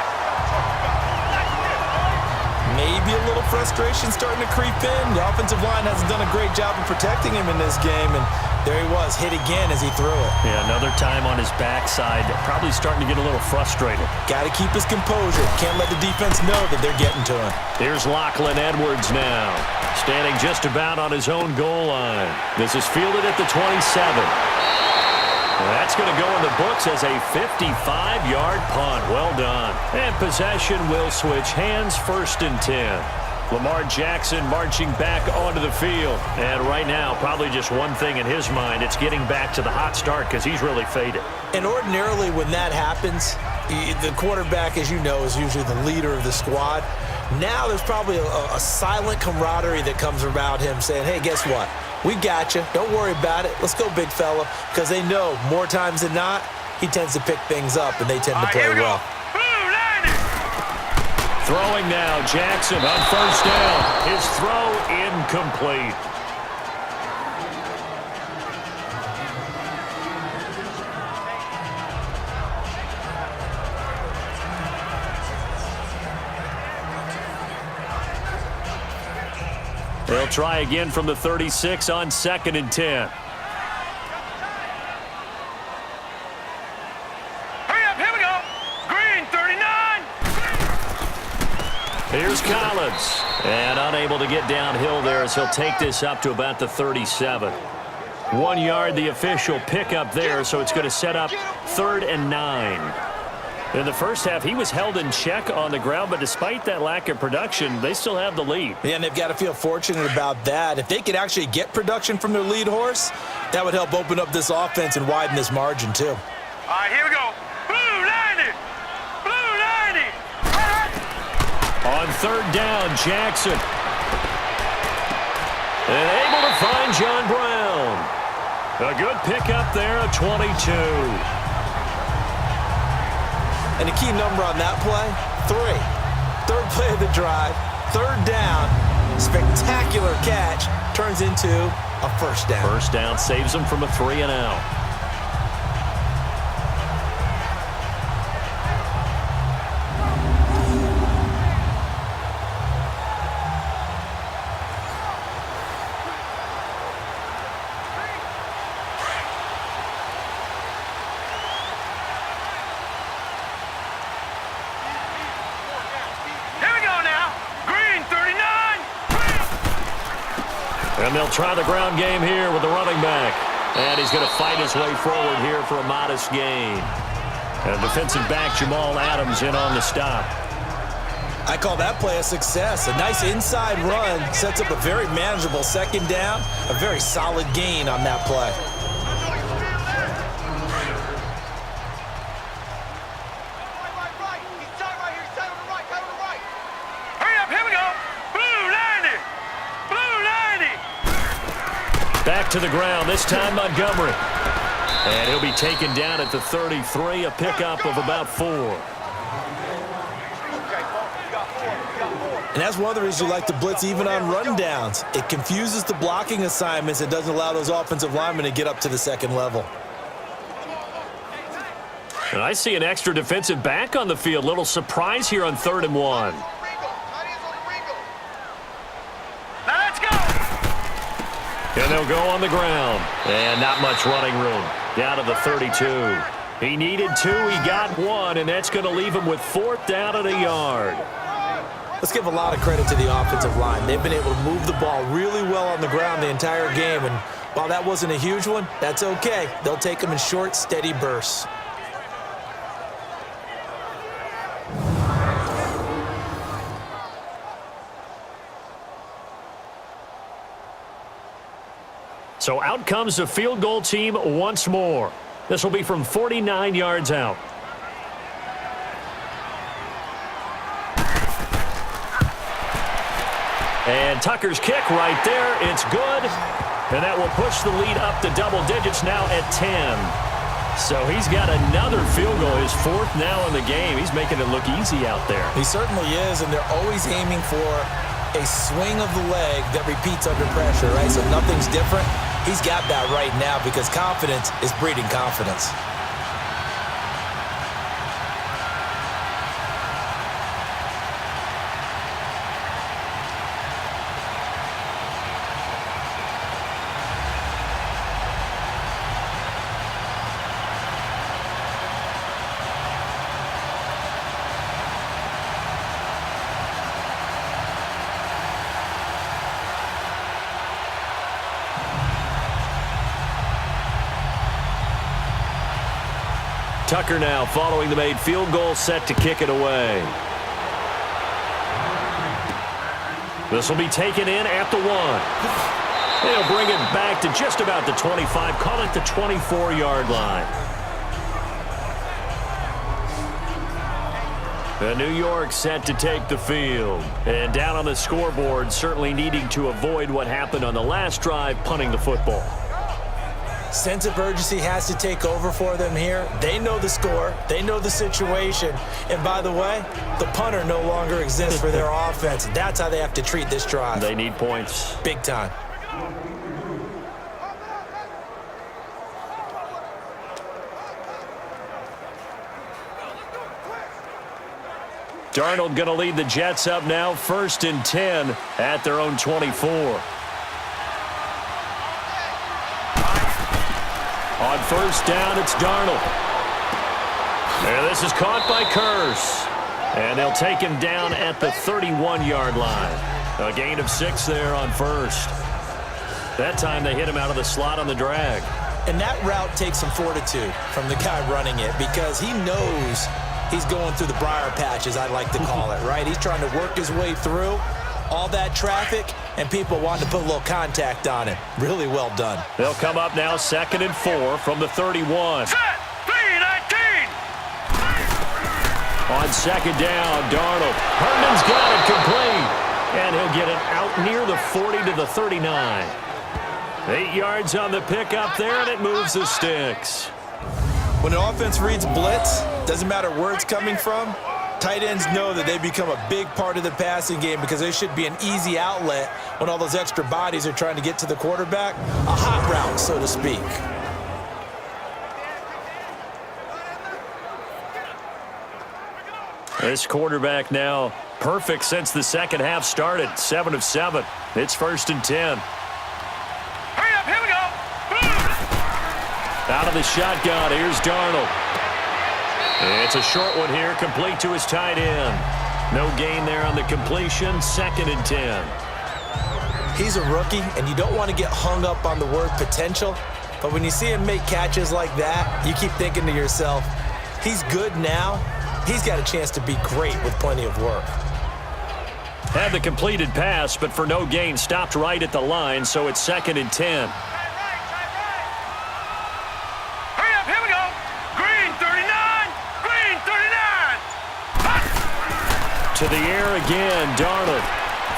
Maybe a little frustration starting to creep in. The offensive line hasn't done a great job of protecting him in this game, and there he was, hit again as he threw it. Yeah, another time on his backside, probably starting to get a little frustrated. Got to keep his composure. Can't let the defense know that they're getting to him. Here's Lachlan Edwards now, standing just about on his own goal line. This is fielded at the 27. That's going to go in the books as a 55-yard punt. Well done. And possession will switch hands, 1st and 10. Lamar Jackson marching back onto the field. And right now, probably just one thing in his mind. It's getting back to the hot start because he's really faded. And ordinarily when that happens, the quarterback, as you know, is usually the leader of the squad. Now there's probably a silent camaraderie that comes around him saying, hey, guess what? We got you. Don't worry about it. Let's go, big fella. Because they know more times than not, he tends to pick things up, and they tend to play well. Throwing now, Jackson on 1st down. His throw incomplete. They'll try again from the 36 on 2nd and 10. Hurry up, here we go. Green, 39. Here's Collins. And unable to get downhill there as he'll take this up to about the 37. 1 yard, the official pickup there, so it's going to set up 3rd and 9. In the first half, he was held in check on the ground, but despite that lack of production, they still have the lead. Yeah, and they've got to feel fortunate about that. If they could actually get production from their lead horse, that would help open up this offense and widen this margin, too. All right, here we go. Blue 90. Blue 90. On 3rd down, Jackson. And able to find John Brown. A good pickup there, a 22. And the key number on that play, 3. 3rd play of the drive, 3rd down, spectacular catch, turns into a 1st down. 1st down saves them from a 3 and out. And they'll try the ground game here with the running back. And he's going to fight his way forward here for a modest gain. And defensive back Jamal Adams in on the stop. I call that play a success. A nice inside run sets up a very manageable 2nd down. A very solid gain on that play. Back to the ground, this time Montgomery. And he'll be taken down at the 33, a pickup of about 4. And that's one of the reasons you like to blitz even on rundowns. It confuses the blocking assignments. It doesn't allow those offensive linemen to get up to the 2nd level. And I see an extra defensive back on the field. Little surprise here on 3rd and 1. And they'll go on the ground. And not much running room. Down to the 32. He needed 2, he got 1, and that's going to leave him with 4th down at a yard. Let's give a lot of credit to the offensive line. They've been able to move the ball really well on the ground the entire game, and while that wasn't a huge one, that's okay. They'll take them in short, steady bursts. So out comes the field goal team once more. This will be from 49 yards out. And Tucker's kick right there. It's good. And that will push the lead up to double digits now at 10. So he's got another field goal, his 4th now in the game. He's making it look easy out there. He certainly is, and they're always aiming for a swing of the leg that repeats under pressure, right? So nothing's different. He's got that right now because confidence is breeding confidence. Tucker now following the made field goal, set to kick it away. This will be taken in at the 1. They'll bring it back to just about the 25, call it the 24-yard line. And New York set to take the field. And down on the scoreboard, certainly needing to avoid what happened on the last drive, punting the football. Sense of urgency has to take over for them here. They know the score. They know the situation. And by the way, the punter no longer exists for their offense. That's how they have to treat this drive. They need points. Big time. Darnold going to lead the Jets up now, 1st and 10 at their own 24. On 1st down, it's Darnold. And this is caught by Curse. And they'll take him down at the 31-yard line. A gain of 6 there on 1st. That time they hit him out of the slot on the drag. And that route takes some fortitude from the guy running it because he knows he's going through the briar patches, I like to call it, right? He's trying to work his way through all that traffic, and people want to put a little contact on him. Really well done. They'll come up now 2nd and 4 from the 31. Set. 3-19. On 2nd down, Darnold. Herndon's got it complete. And he'll get it out near the 40 to the 39. 8 yards on the pickup there, and it moves the sticks. When an offense reads blitz, doesn't matter where it's coming from, tight ends know that they become a big part of the passing game because they should be an easy outlet when all those extra bodies are trying to get to the quarterback. A hot route, so to speak. This quarterback now perfect since the second half started. 7 of 7. It's 1st and 10. Hurry up, here we go. Out of the shotgun, here's Darnold. It's a short one here, complete to his tight end. No gain there on the completion, 2nd and 10. He's a rookie, and you don't want to get hung up on the word potential, but when you see him make catches like that, you keep thinking to yourself, he's good now. He's got a chance to be great with plenty of work. Had the completed pass, but for no gain, stopped right at the line, so it's 2nd and 10. Hurry up, here we go. Green 39. Green 39. To the air again, Darnold.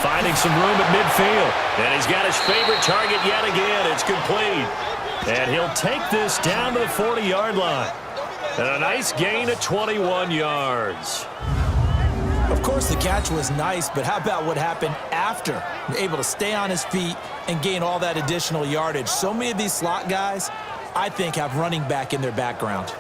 Finding some room at midfield. And he's got his favorite target yet again. It's complete. And he'll take this down to the 40-yard line. And a nice gain of 21 yards. Of course, the catch was nice, but how about what happened after? Able to stay on his feet and gain all that additional yardage. So many of these slot guys, I think, have running back in their background.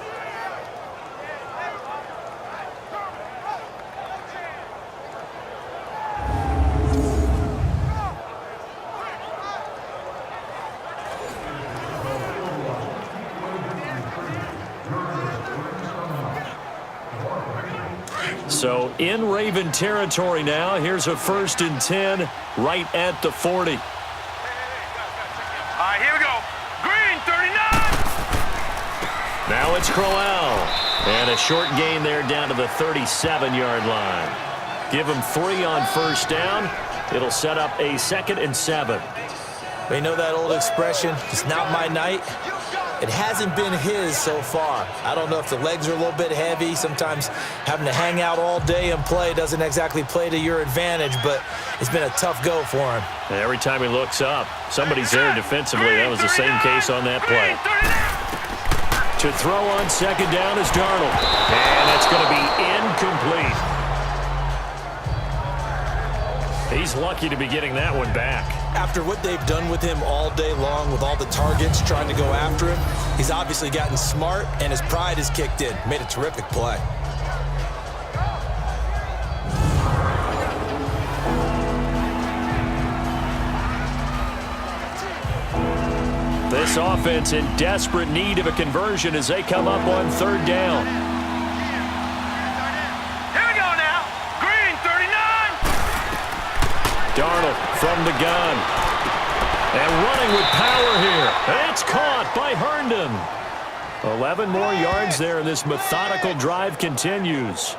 So in Raven territory now. Here's a 1st and 10 right at the 40. All right, here we go. Green 39. Now it's Crowell. And a short gain there down to the 37-yard line. Give him 3 on 1st down. It'll set up a 2nd and 7. They know that old expression, it's not my night. It hasn't been his so far. I don't know if the legs are a little bit heavy. Sometimes having to hang out all day and play doesn't exactly play to your advantage, but it's been a tough go for him. And every time he looks up, somebody's there defensively. That was the same case on that play. To throw on 2nd down is Darnold. And it's going to be incomplete. He's lucky to be getting that one back. After what they've done with him all day long with all the targets trying to go after him, he's obviously gotten smart and his pride has kicked in. Made a terrific play. This offense in desperate need of a conversion as they come up on 3rd down. Here we go now. Green 39. Darnold from the gun. And running with power here. And it's caught by Herndon. 11 more yards there, and this methodical drive continues.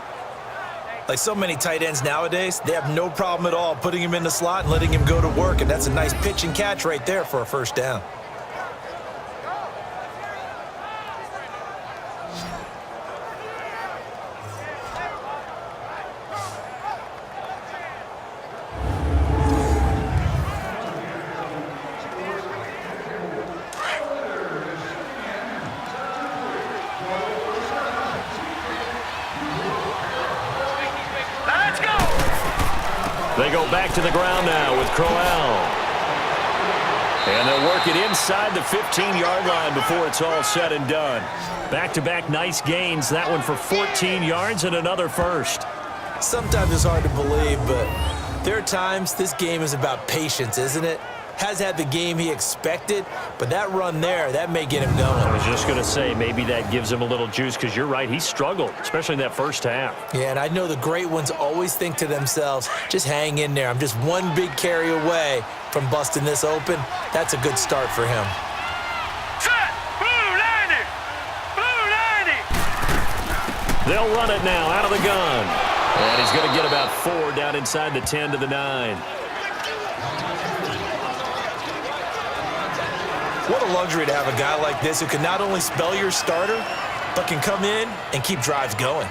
Like so many tight ends nowadays, they have no problem at all putting him in the slot and letting him go to work, and that's a nice pitch and catch right there for a 1st down. They go back to the ground now with Crowell. And they'll work it inside the 15-yard line before it's all said and done. Back-to-back nice gains. That one for 14 yards and another 1st. Sometimes it's hard to believe, but there are times this game is about patience, isn't it? Has had the game he expected, but that run there, that may get him going. I was just going to say, maybe that gives him a little juice because you're right, he struggled, especially in that 1st half. Yeah, and I know the great ones always think to themselves, just hang in there. I'm just one big carry away from busting this open. That's a good start for him. Set. Blue 90. Blue 90. They'll run it now out of the gun. And he's going to get about 4 down inside the 10 to the 9. What a luxury to have a guy like this who can not only spell your starter, but can come in and keep drives going.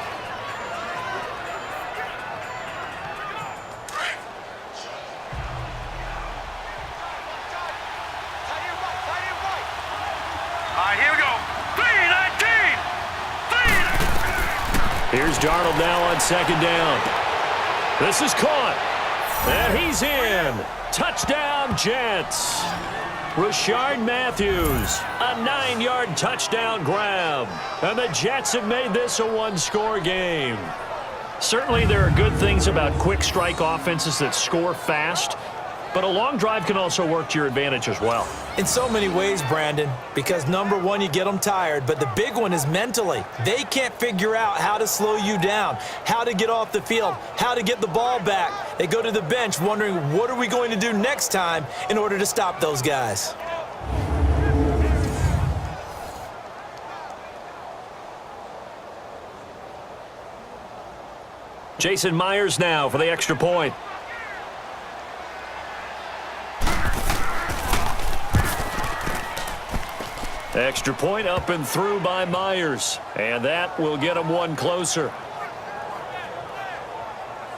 All right, here we go. 3-19. Here's Darnold now on second down. This is caught. And he's in. Touchdown, Jets. Rashard Matthews, a 9-yard touchdown grab. And the Jets have made this a one-score game. Certainly there are good things about quick strike offenses that score fast, but a long drive can also work to your advantage as well. In so many ways, Brandon, because number one, you get them tired, but the big one is mentally. They can't figure out how to slow you down, how to get off the field, how to get the ball back. They go to the bench wondering, what are we going to do next time in order to stop those guys? Jason Myers now for the extra point. Extra point up and through by Myers. And that will get him one closer.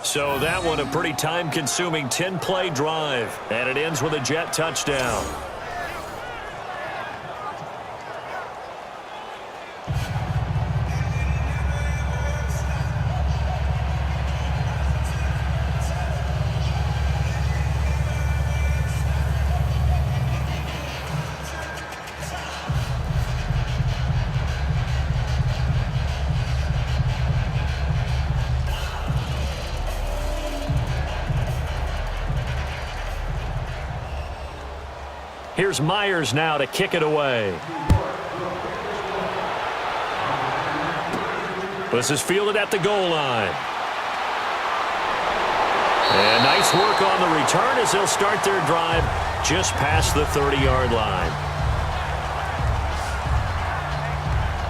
So that one a pretty time-consuming 10-play drive. And it ends with a Jet touchdown. Here's Myers now to kick it away. This is fielded at the goal line. And nice work on the return as they'll start their drive just past the 30-yard line.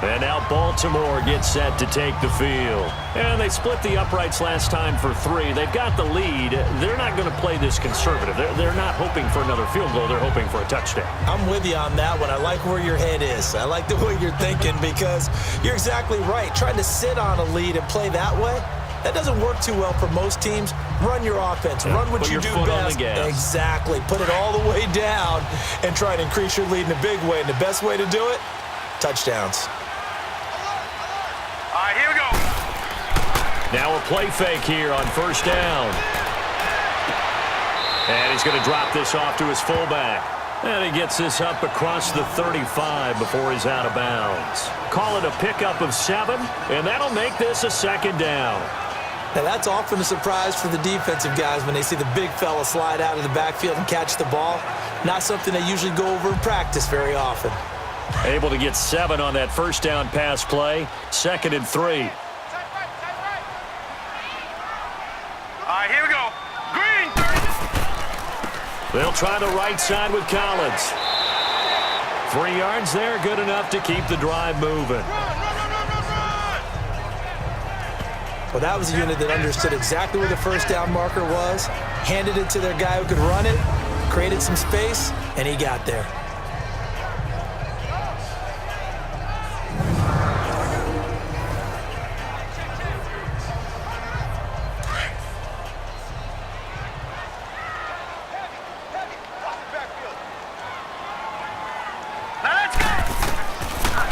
And now Baltimore gets set to take the field. And they split the uprights last time for 3. They've got the lead. They're not going to play this conservative. They're not hoping for another field goal. They're hoping for a touchdown. I'm with you on that one. I like where your head is. I like the way you're thinking because you're exactly right. Trying to sit on a lead and play that way, that doesn't work too well for most teams. Run your offense. Run what you do best. Exactly. Put it all the way down and try to increase your lead in a big way. And the best way to do it, touchdowns. All right, here we go. Now a play fake here on first down. And he's going to drop this off to his fullback. And he gets this up across the 35 before he's out of bounds. Call it a pickup of 7, and that'll make this a second down. Now that's often a surprise for the defensive guys when they see the big fella slide out of the backfield and catch the ball. Not something they usually go over in practice very often. Able to get 7 on that first down pass play. 2nd and 3. All right, here we go. Green 30. They'll try the right side with Collins. 3 yards there, good enough to keep the drive moving. Well, that was a unit that understood exactly where the first down marker was, handed it to their guy who could run it, created some space, and he got there.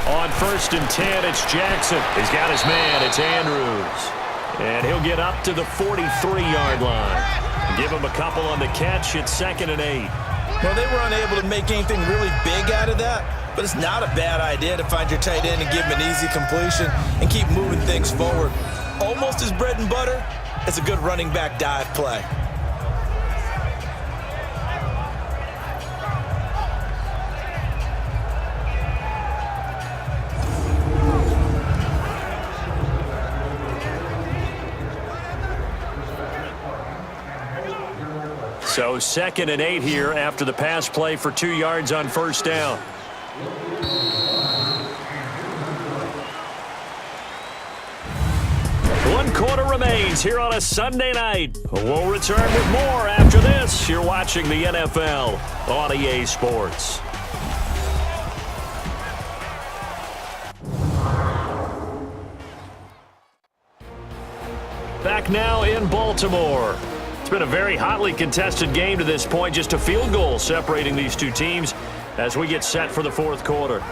On 1st and 10, it's Jackson. He's got his man. It's Andrews. And he'll get up to the 43-yard line. Give him a couple on the catch. It's 2nd and 8. Well, they were unable to make anything really big out of that, but it's not a bad idea to find your tight end and give him an easy completion and keep moving things forward. Almost as bread and butter as a good running back dive play. So 2nd and 8 here after the pass play for 2 yards on first down. One quarter remains here on a Sunday night. We'll return with more after this. You're watching the NFL on EA Sports. Back now in Baltimore. It's been a very hotly contested game to this point. Just a field goal separating these two teams as we get set for the fourth quarter.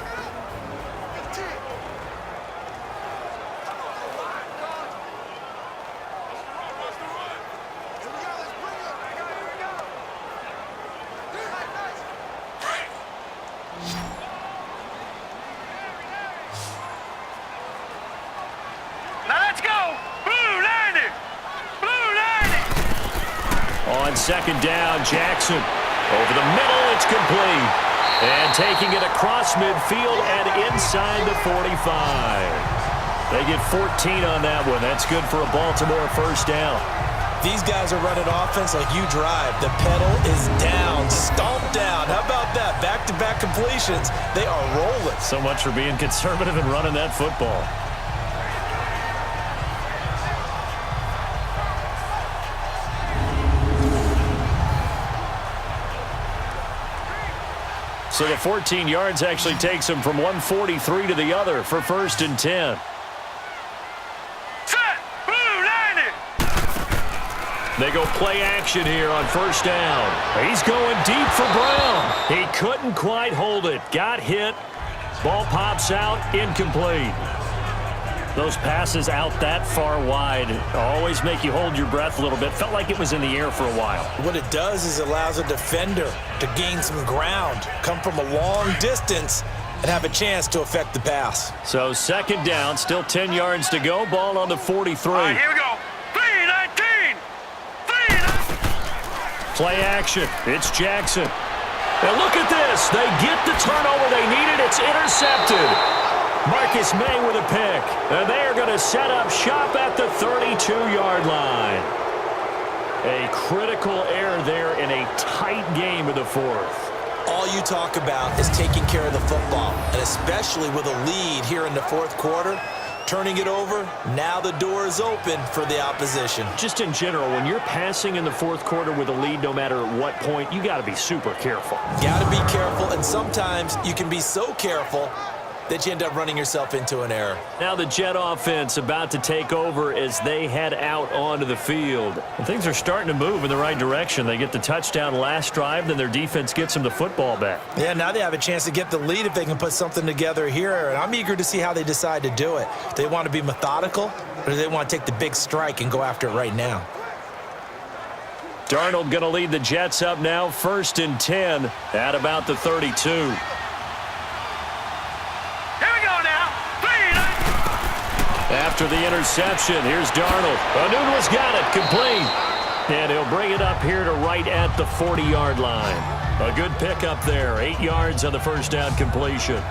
On 2nd down, Jackson. Over the middle, it's complete. And taking it across midfield and inside the 45. They get 14 on that one. That's good for a Baltimore first down. These guys are running offense like you drive. The pedal is down, stomped down. How about that? Back-to-back completions. They are rolling. So much for being conservative and running that football. So the 14 yards actually takes him from 143 to the other for 1st and 10. They go play action here on first down. He's going deep for Brown. He couldn't quite hold it. Got hit. Ball pops out. Incomplete. Those passes out that far wide always make you hold your breath a little bit. Felt like it was in the air for a while. What it does is it allows a defender to gain some ground, come from a long distance, and have a chance to affect the pass. So 2nd down, still 10 yards to go. Ball on the 43. All right, here we go. 3-19. Play action. It's Jackson. And look at this. They get the turnover they needed. It's intercepted. Marcus May with a pick. And they are going to set up shop at the 32-yard line. A critical error there in a tight game in the fourth. All you talk about is taking care of the football, and especially with a lead here in the fourth quarter, turning it over, now the door is open for the opposition. Just in general, when you're passing in the fourth quarter with a lead, no matter at what point, you got to be super careful. Got to be careful, and sometimes you can be so careful that you end up running yourself into an error. Now the Jet offense about to take over as they head out onto the field. And things are starting to move in the right direction. They get the touchdown last drive, then their defense gets them the football back. Yeah, now they have a chance to get the lead if they can put something together here, and I'm eager to see how they decide to do it. Do they want to be methodical, or do they want to take the big strike and go after it right now? Darnold going to lead the Jets up now, 1st and 10 at about the 32. After the interception, here's Darnold. Anunwa's got it, complete. And he'll bring it up here to right at the 40-yard line. A good pickup there, 8 yards on the first down completion.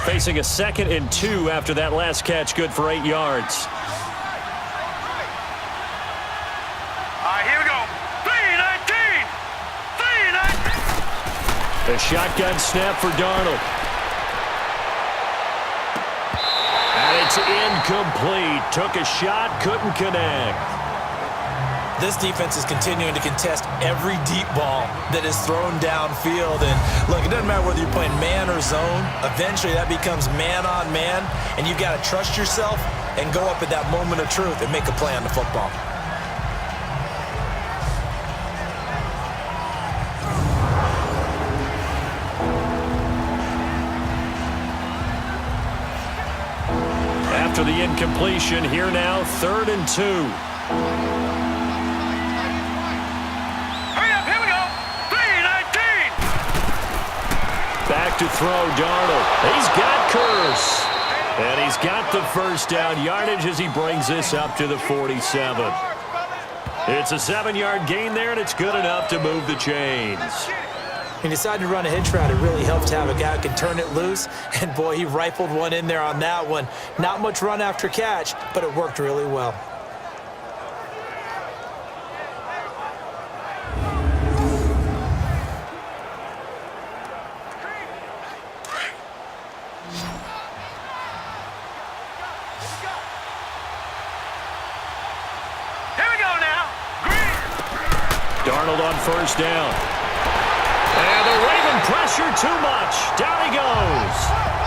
Facing a 2nd and 2 after that last catch, good for 8 yards. All right, here we go. 3-19. A shotgun snap for Darnold. And it's incomplete. Took a shot, couldn't connect. This defense is continuing to contest every deep ball that is thrown downfield. And look, it doesn't matter whether you're playing man or zone. Eventually, that becomes man on man, and you've got to trust yourself and go up at that moment of truth and make a play on the football. After the incompletion, here now, 3rd and 2. Back to throw, Darnold. He's got Curse. And he's got the first down yardage as he brings this up to the 47. It's a 7-yard gain there, and it's good enough to move the chains. He decided to run a hitch route. It really helped to have a guy who can turn it loose. And, boy, he rifled one in there on that one. Not much run after catch, but it worked really well. Darnold on first down. And the Raven pressure too much. Down he goes.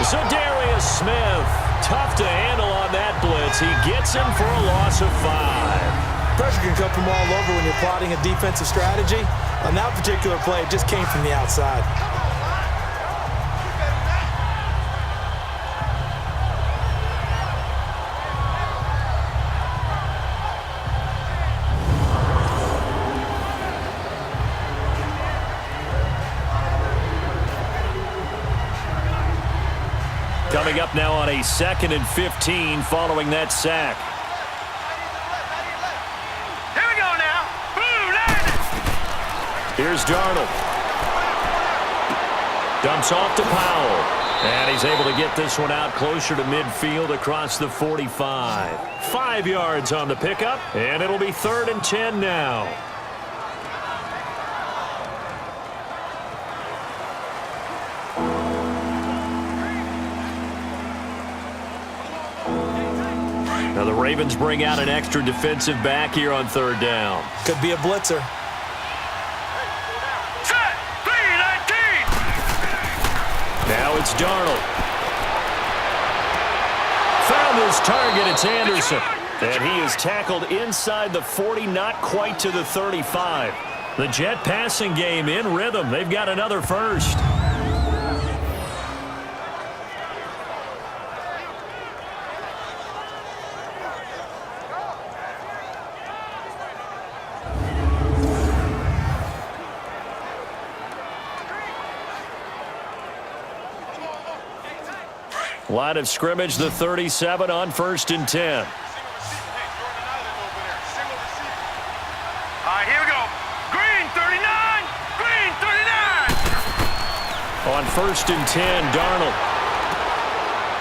Zadarius Smith. Tough to handle on that blitz. He gets him for a loss of 5. Pressure can come from all over when you're plotting a defensive strategy. On that particular play, it just came from the outside. Coming up now on a 2nd and 15 following that sack. Here we go now. Blue line. Here's Darnold. Dumps off to Powell. And he's able to get this one out closer to midfield across the 45. 5 yards on the pickup, and it'll be 3rd and 10 now. Now the Ravens bring out an extra defensive back here on 3rd down. Could be a blitzer. Set. 3-19. Now it's Darnold. Found his target. It's Anderson. And he is tackled inside the 40, not quite to the 35. The Jet passing game in rhythm. They've got another first. Line of scrimmage, the 37 on 1st and 10. All right, here we go. Green 39. Green 39. On 1st and 10, Darnold.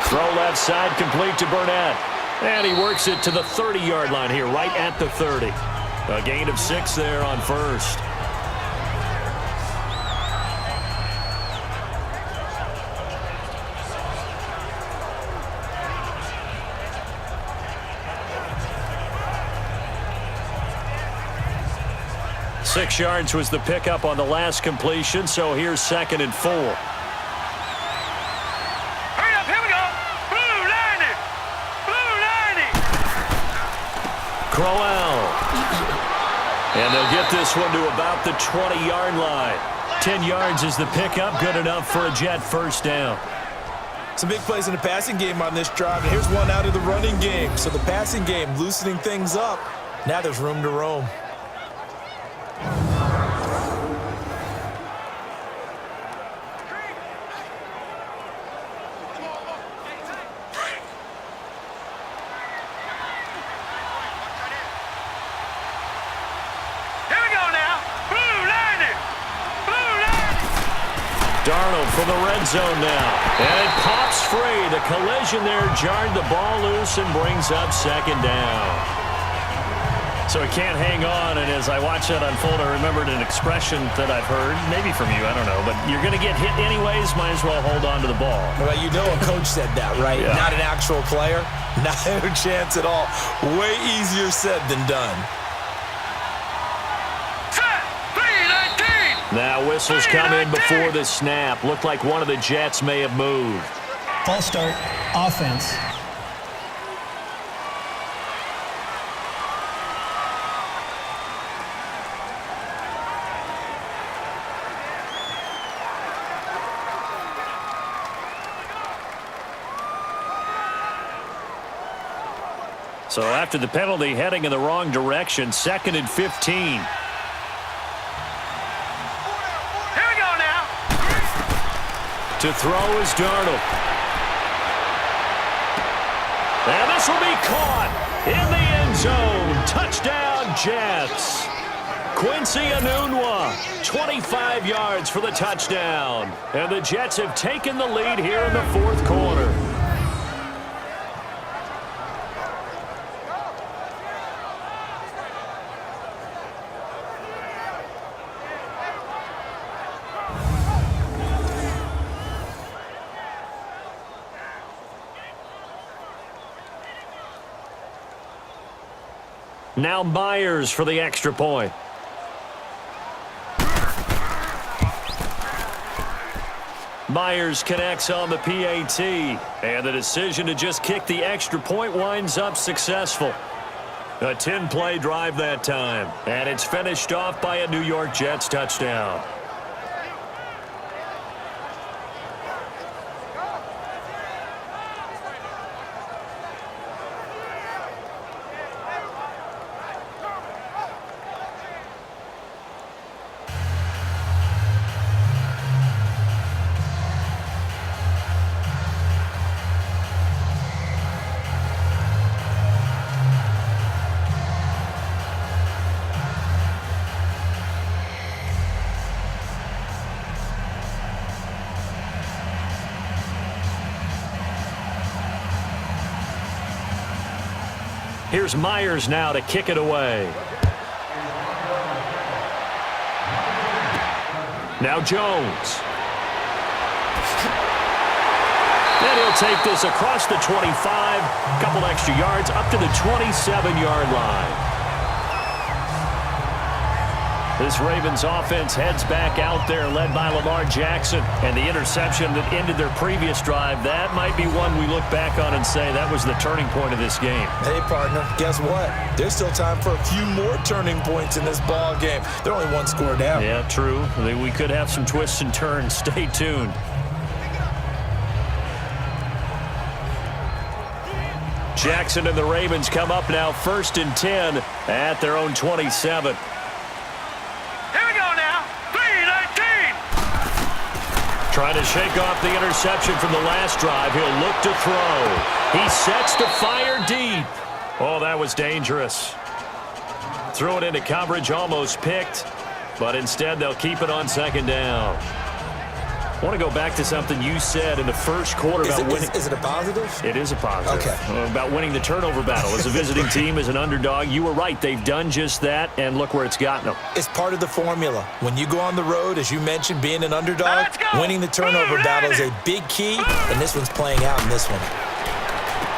Throw left side, complete to Burnett. And he works it to the 30-yard line here, right at the 30. A gain of 6 there on 1st. Six yards was the pickup on the last completion, so here's 2nd and 4. Hurry up, here we go. Blue line. Blue line. Crowell. And they'll get this one to about the 20-yard line. 10 yards is the pickup, good enough for a Jet first down. Some big plays in the passing game on this drive, and here's one out of the running game. So the passing game loosening things up. Now there's room to roam. Darnold from the red zone now. And it pops free. The collision there jarred the ball loose and brings up 2nd down. So he can't hang on, and as I watch that unfold, I remembered an expression that I've heard, maybe from you, I don't know, but you're going to get hit anyways, might as well hold on to the ball. Well, you know a coach said that, right? Yeah. Not an actual player. Not a chance at all. Way easier said than done. Now whistles come in before the snap. Looked like one of the Jets may have moved. False start, offense. So after the penalty, heading in the wrong direction, 2nd and 15. To throw is Darnold. And this will be caught in the end zone. Touchdown, Jets. Quincy Enunwa, 25 yards for the touchdown. And the Jets have taken the lead here in the fourth quarter. Now Myers for the extra point. Myers connects on the PAT, and the decision to just kick the extra point winds up successful. A 10-play drive that time, and it's finished off by a New York Jets touchdown. Here's Myers now to kick it away. Now Jones. And he'll take this across the 25, couple extra yards up to the 27-yard line. This Ravens offense heads back out there, led by Lamar Jackson. And the interception that ended their previous drive, that might be one we look back on and say that was the turning point of this game. Hey, partner, guess what? There's still time for a few more turning points in this ball game. They're only one score down. Yeah, true. We could have some twists and turns. Stay tuned. Jackson and the Ravens come up now 1st and 10 at their own 27. Trying to shake off the interception from the last drive. He'll look to throw. He sets to fire deep. Oh, that was dangerous. Threw it into coverage, almost picked, but instead they'll keep it on 2nd down. I want to go back to something you said in the first quarter about winning. Is it a positive? It is a positive. Okay. About winning the turnover battle. As a visiting team, as an underdog, you were right. They've done just that, and look where it's gotten them. It's part of the formula. When you go on the road, as you mentioned, being an underdog, winning the turnover battle is a big key, and this one's playing out in this one.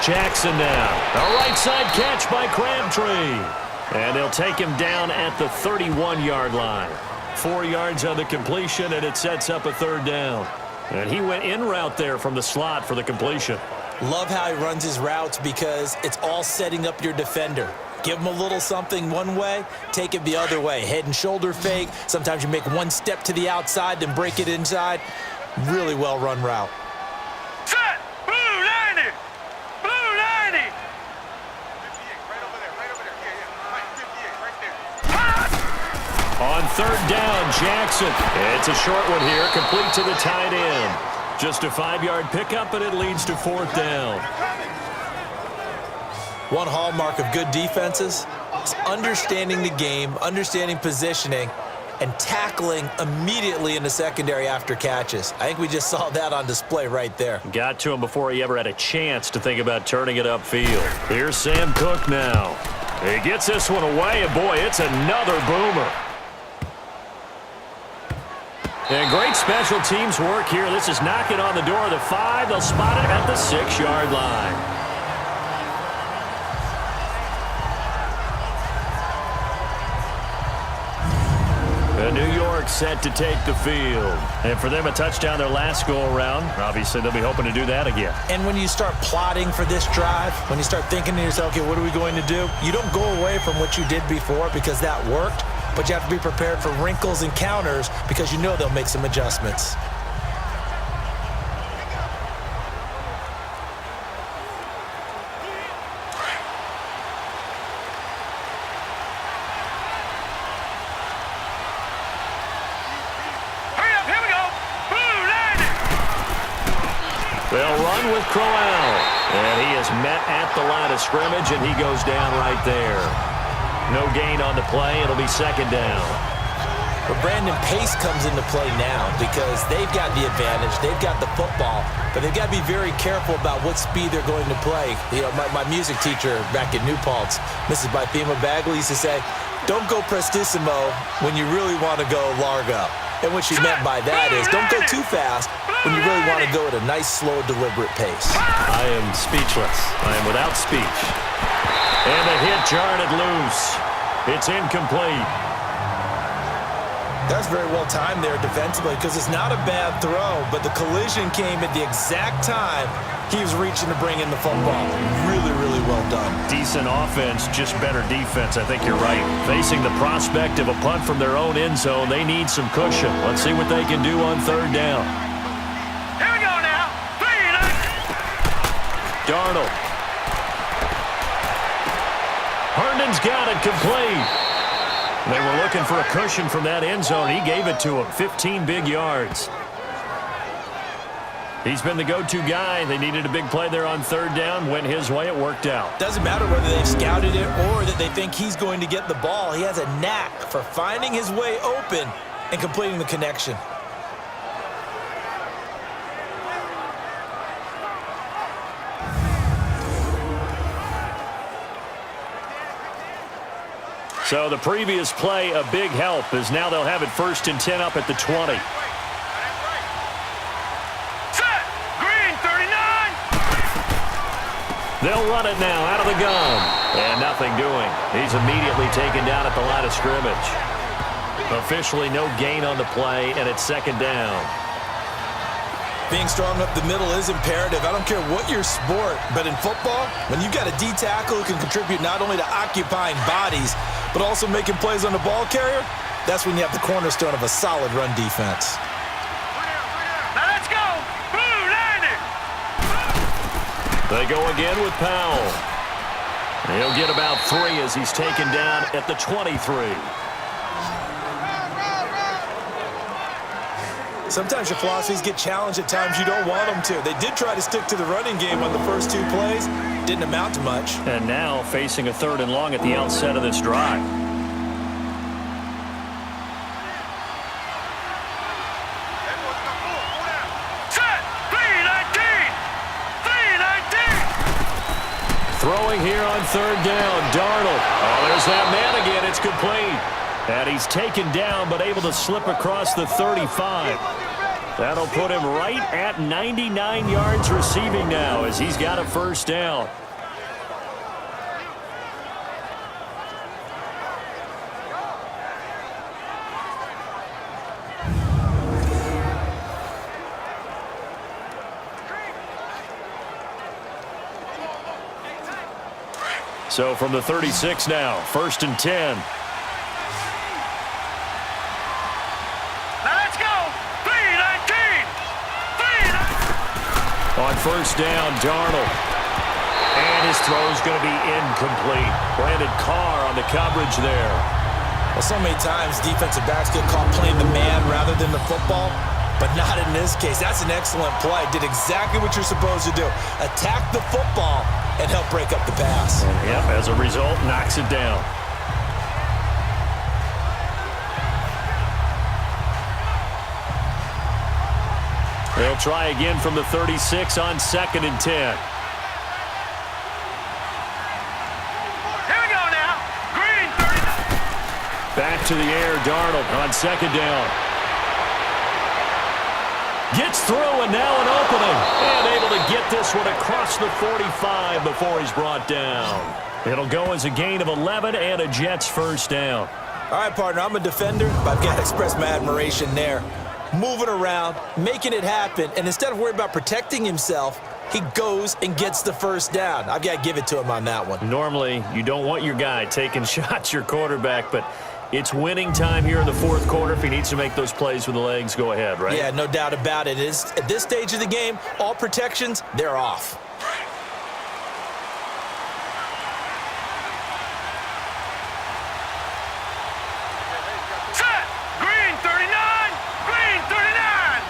Jackson now. A right side catch by Crabtree. And they'll take him down at the 31-yard line. 4 yards on the completion, and it sets up a 3rd down. And he went in route there from the slot for the completion. Love how he runs his routes because it's all setting up your defender. Give him a little something one way, take it the other way. Head and shoulder fake. Sometimes you make one step to the outside, then break it inside. Really well-run route. Set! Blue 90! Blue 90! 58, right over there, yeah. Right, 58, right there. On 3rd down, Jackson. It's a short one here, complete to the tight end. Just a 5-yard pickup, and it leads to 4th down. One hallmark of good defenses is understanding the game, understanding positioning, and tackling immediately in the secondary after catches. I think we just saw that on display right there. Got to him before he ever had a chance to think about turning it upfield. Here's Sam Cook now. He gets this one away, and boy, it's another boomer. And great special teams work here. This is knocking on the door of the 5. They'll spot it at the 6-yard line. And New York set to take the field. And for them, a touchdown their last go-around. Obviously, they'll be hoping to do that again. And when you start plotting for this drive, when you start thinking to yourself, okay, what are we going to do? You don't go away from what you did before because that worked. But you have to be prepared for wrinkles and counters because you know they'll make some adjustments. Hurry up, here we go! Blue 90! They'll run with Crowell. And he is met at the line of scrimmage, and he goes down right there. No gain on the play. It'll be second down. But Brandon, pace comes into play now because they've got the advantage. They've got the football, but they've got to be very careful about what speed they're going to play. You know, my music teacher back in New Paltz, Mrs. Bythema Bagley, used to say, don't go prestissimo when you really want to go largo. And what she meant by that is don't go too fast when you really want to go at a nice, slow, deliberate pace. I am speechless. I am without speech. And the hit jarred it loose. It's incomplete. That's very well timed there defensively because it's not a bad throw, but the collision came at the exact time he was reaching to bring in the football. Really, really well done. Decent offense, just better defense. I think you're right. Facing the prospect of a punt from their own end zone, they need some cushion. Let's see what they can do on third down. Here we go now. 3 and 8. Darnold. Herndon's got it complete. They were looking for a cushion from that end zone. He gave it to him. 15 big yards. He's been the go-to guy. They needed a big play there on third down. Went his way. It worked out. Doesn't matter whether they've scouted it or that they think he's going to get the ball. He has a knack for finding his way open and completing the connection. So the previous play, a big help, as now they'll have it 1st and 10 up at the 20. Set. Green 39. They'll run it now out of the gun. And nothing doing. He's immediately taken down at the line of scrimmage. Officially no gain on the play, and it's second down. Being strong up the middle is imperative. I don't care what your sport, but in football, when you've got a D tackle who can contribute not only to occupying bodies, but also making plays on the ball carrier, that's when you have the cornerstone of a solid run defense. Now let's go. Blue 90. They go again with Powell. He'll get about 3 as he's taken down at the 23. Sometimes your philosophies get challenged at times you don't want them to. They did try to stick to the running game on the first 2 plays. Didn't amount to much. And now facing a 3rd and long at the outset of this drive. Set. 319. 319. Throwing here on third down. Darnold. Oh, there's that man again. It's complete. And he's taken down but able to slip across the 35. That'll put him right at 99 yards receiving now as he's got a 1st down. So from the 36 now, 1st and 10. On 1st down, Darnold. And his throw's going to be incomplete. Brandon Carr on the coverage there. Well, so many times defensive backs get caught playing the man rather than the football, but not in this case. That's an excellent play. Did exactly what you're supposed to do. Attack the football and help break up the pass. Yep, as a result, knocks it down. They'll try again from the 36 on 2nd and 10. Here we go now. Green 39. Back to the air, Darnold on 2nd down. Gets through and now an opening. And able to get this one across the 45 before he's brought down. It'll go as a gain of 11 and a Jets 1st down. All right, partner, I'm a defender, but I've got to express my admiration there. Moving around, making it happen, and instead of worrying about protecting himself, he goes and gets the 1st down. I've got to give it to him on that one. Normally, you don't want your guy taking shots, your quarterback, but it's winning time here in the 4th quarter. If he needs to make those plays with the legs, go ahead, right? Yeah, no doubt about it. At this stage of the game, all protections, they're off. Set. Green 39. Green 39.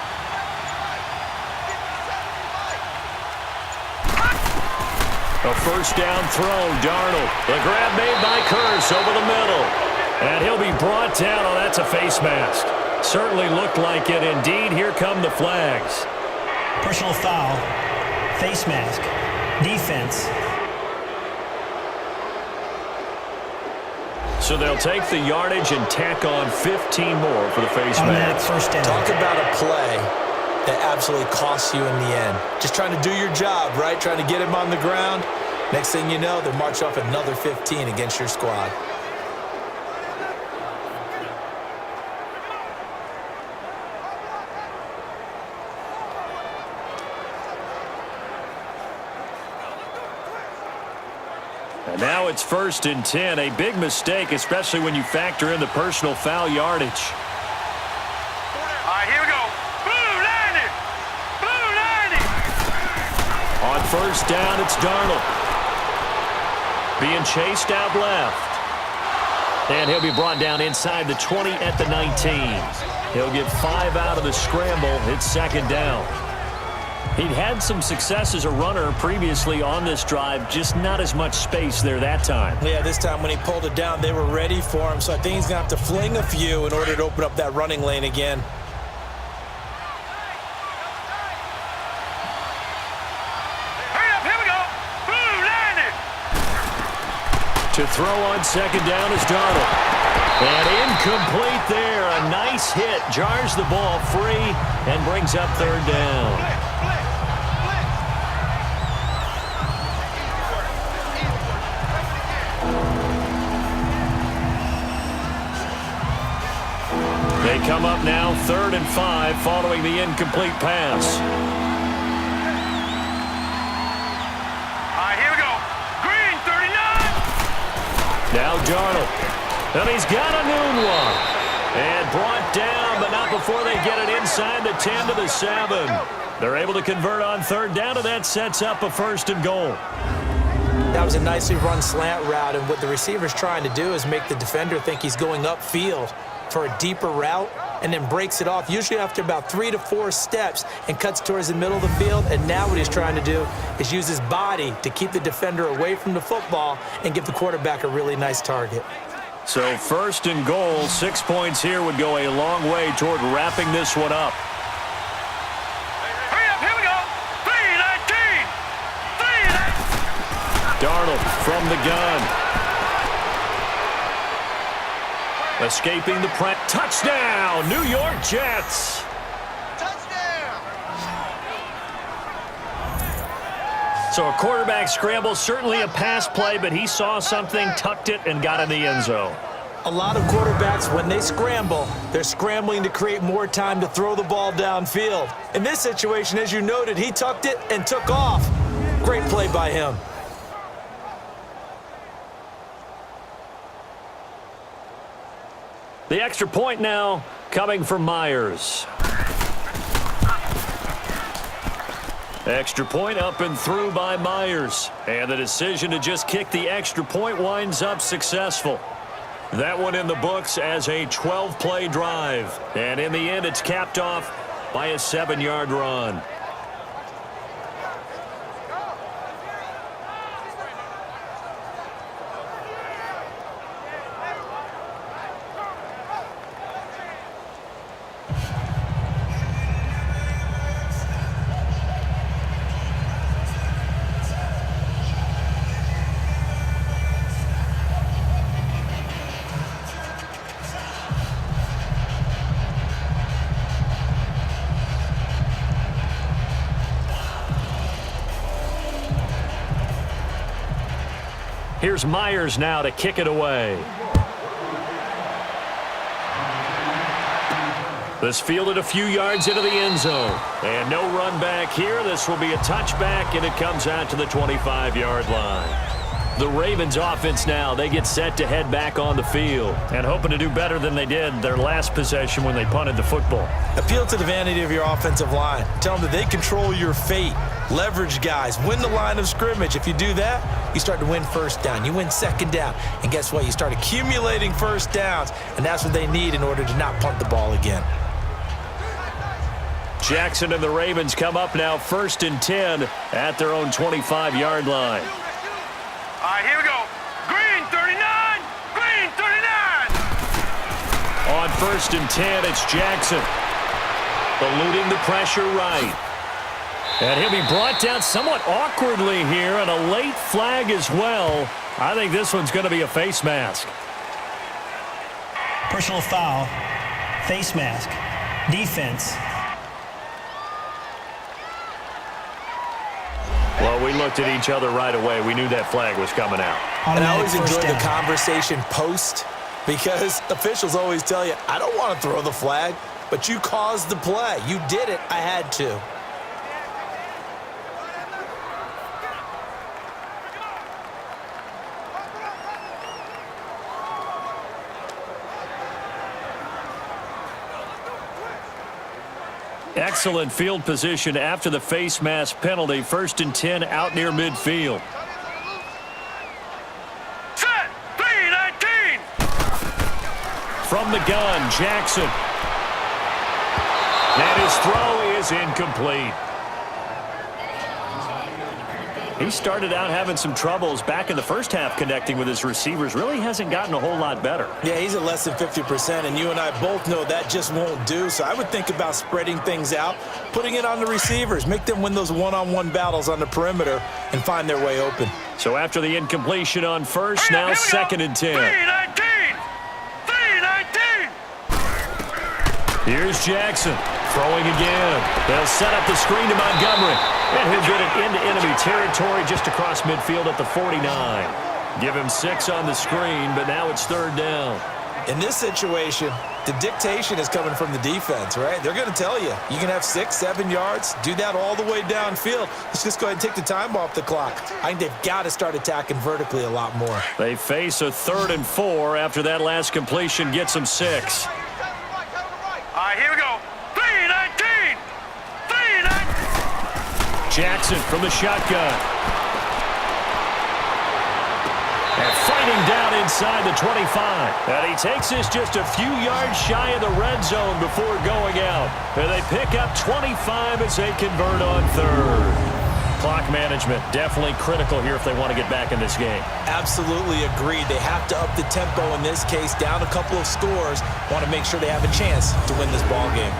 A first down throw, Darnold. The grab made by Curse over the middle. And he'll be brought down. Oh, that's a face mask. Certainly looked like it. Indeed, here come the flags. Personal foul. Face mask. Defense. So they'll take the yardage and tack on 15 more for the face Automatic mask. first down. Talk about a play that absolutely costs you in the end. Just trying to do your job, right? Trying to get him on the ground. Next thing you know, they'll march off another 15 against your squad. And now it's 1st and 10. A big mistake, especially when you factor in the personal foul yardage. All right, here we go. Blue 90. Blue 90. On first down, it's Darnold. Being chased out left. And he'll be brought down inside the 20 at the 19. He'll get 5 out of the scramble. It's 2nd down. He'd had some success as a runner previously on this drive, just not as much space there that time. Yeah, this time when he pulled it down, they were ready for him, so I think he's going to have to fling a few in order to open up that running lane again. Hurry up, here we go. Blue 90. To throw on 2nd down is Darnold. And incomplete there. A nice hit. Jars the ball free and brings up 3rd down. They come up now 3rd and 5 following the incomplete pass. All right, here we go. Green 39. Now Darnold. And he's got a noon one. And brought down, but not before they get it inside the 10 to the 7. They're able to convert on 3rd down, and that sets up a 1st and goal. That was a nicely run slant route, and what the receiver's trying to do is make the defender think he's going upfield for a deeper route, and then breaks it off, usually after about 3 to 4 steps, and cuts towards the middle of the field. And now what he's trying to do is use his body to keep the defender away from the football and give the quarterback a really nice target. So 1st and goal, 6 points here would go a long way toward wrapping this one up. Hurry up, here we go. 319. 319. Darnold from the gun. Escaping the press. Touchdown, New York Jets. So a quarterback scramble, certainly a pass play, but he saw something, tucked it, and got in the end zone. A lot of quarterbacks, when they scramble, they're scrambling to create more time to throw the ball downfield. In this situation, as you noted, he tucked it and took off. Great play by him. The extra point now coming from Myers. Extra point up and through by Myers. And the decision to just kick the extra point winds up successful. That one in the books as a 12-play drive. And in the end, it's capped off by a 7-yard run. Here's Myers now to kick it away. This fielded a few yards into the end zone. And no run back here. This will be a touchback, and it comes out to the 25-yard line. The Ravens offense now, they get set to head back on the field and hoping to do better than they did their last possession when they punted the football. Appeal to the vanity of your offensive line. Tell them that they control your fate. Leverage guys. Win the line of scrimmage. If you do that, you start to win first down. You win second down. And guess what? You start accumulating first downs. And that's what they need in order to not punt the ball again. Jackson and the Ravens come up now 1st and 10 at their own 25-yard line. right, here we go. Green 39. Green 39. On 1st and 10, it's Jackson. Eluding the pressure right. And he'll be brought down somewhat awkwardly here, and a late flag as well. I think this one's going to be a face mask. Personal foul. Face mask. Defense. Well, we looked at each other right away. We knew that flag was coming out. And I always Automatic enjoy first the down. conversation post because officials always tell you, I don't want to throw the flag, but you caused the play. You did it. I had to. Excellent field position after the face mask penalty. 1st and 10 out near midfield. Set. 3-19. From the gun, Jackson. And his throw is incomplete. He started out having some troubles back in the first half connecting with his receivers. Really hasn't gotten a whole lot better. Yeah, he's at less than 50%, and you and I both know that just won't do. So I would think about spreading things out, putting it on the receivers, make them win those one-on-one battles on the perimeter and find their way open. So after the incompletion on 1st, Here now we go. 2nd and 10. 3-19. 3-19. Here's Jackson throwing again. They'll set up the screen to Montgomery. And he'll get it into enemy territory just across midfield at the 49. Give him 6 on the screen, but now it's 3rd down. In this situation, the dictation is coming from the defense, right? They're going to tell you, you can have 6, 7 yards, do that all the way downfield. Let's just go ahead and take the time off the clock. I think they've got to start attacking vertically a lot more. They face a 3rd and 4 after that last completion gets them 6. All right, here we go. 3-19. 3-19. Jackson from the shotgun. And fighting down inside the 25. And he takes this just a few yards shy of the red zone before going out. And they pick up 25 as they convert on 3rd. Clock management definitely critical here if they want to get back in this game. Absolutely agreed. They have to up the tempo in this case, down a couple of scores. Want to make sure they have a chance to win this ball game.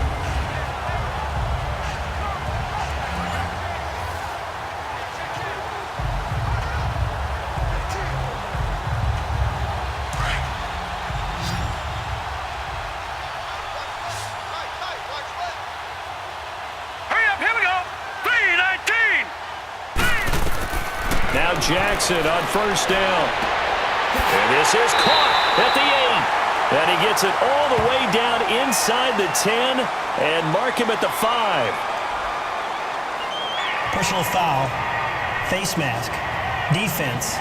Hurry up, here we go. 3-19. Now Jackson on 1st down. And this is caught at the 8. And he gets it all the way down inside the 10 and mark him at the 5. Personal foul. Face mask. Defense.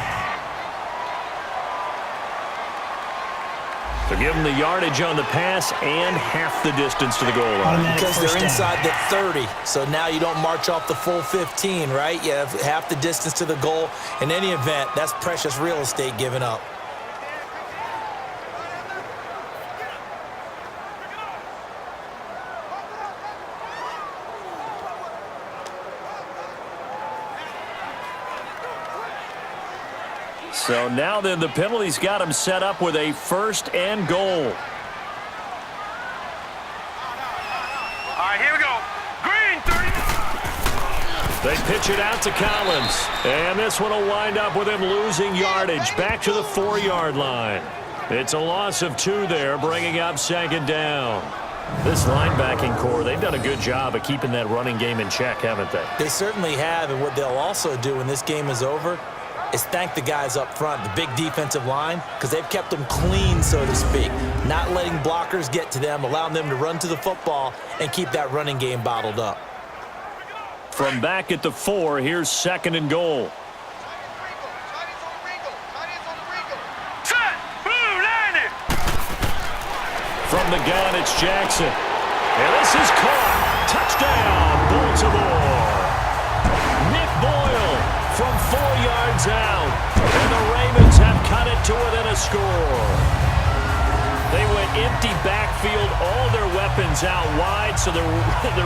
So give them the yardage on the pass and half the distance to the goal line. Automatic Because first they're down. inside the 30, so now you don't march off the full 15, right? You have half the distance to the goal. In any event, that's precious real estate given up. So now then the penalty's got him set up with a 1st and goal. All right, here we go. Green 30. They pitch it out to Collins. And this one will wind up with him losing yardage back to the 4-yard line. It's a loss of 2 there, bringing up 2nd down. This linebacking core, they've done a good job of keeping that running game in check, haven't they? They certainly have, and what they'll also do when this game is over is thank the guys up front, the big defensive line, because they've kept them clean, so to speak, not letting blockers get to them, allowing them to run to the football and keep that running game bottled up. From back at the 4, here's 2nd and goal. Set. Blue 90. From the gun, it's Jackson. And this is caught. Touchdown, Baltimore. Nick Boyle from 4 yards out. And the Ravens have cut it to within a score. They went empty backfield, all their weapons out wide, so there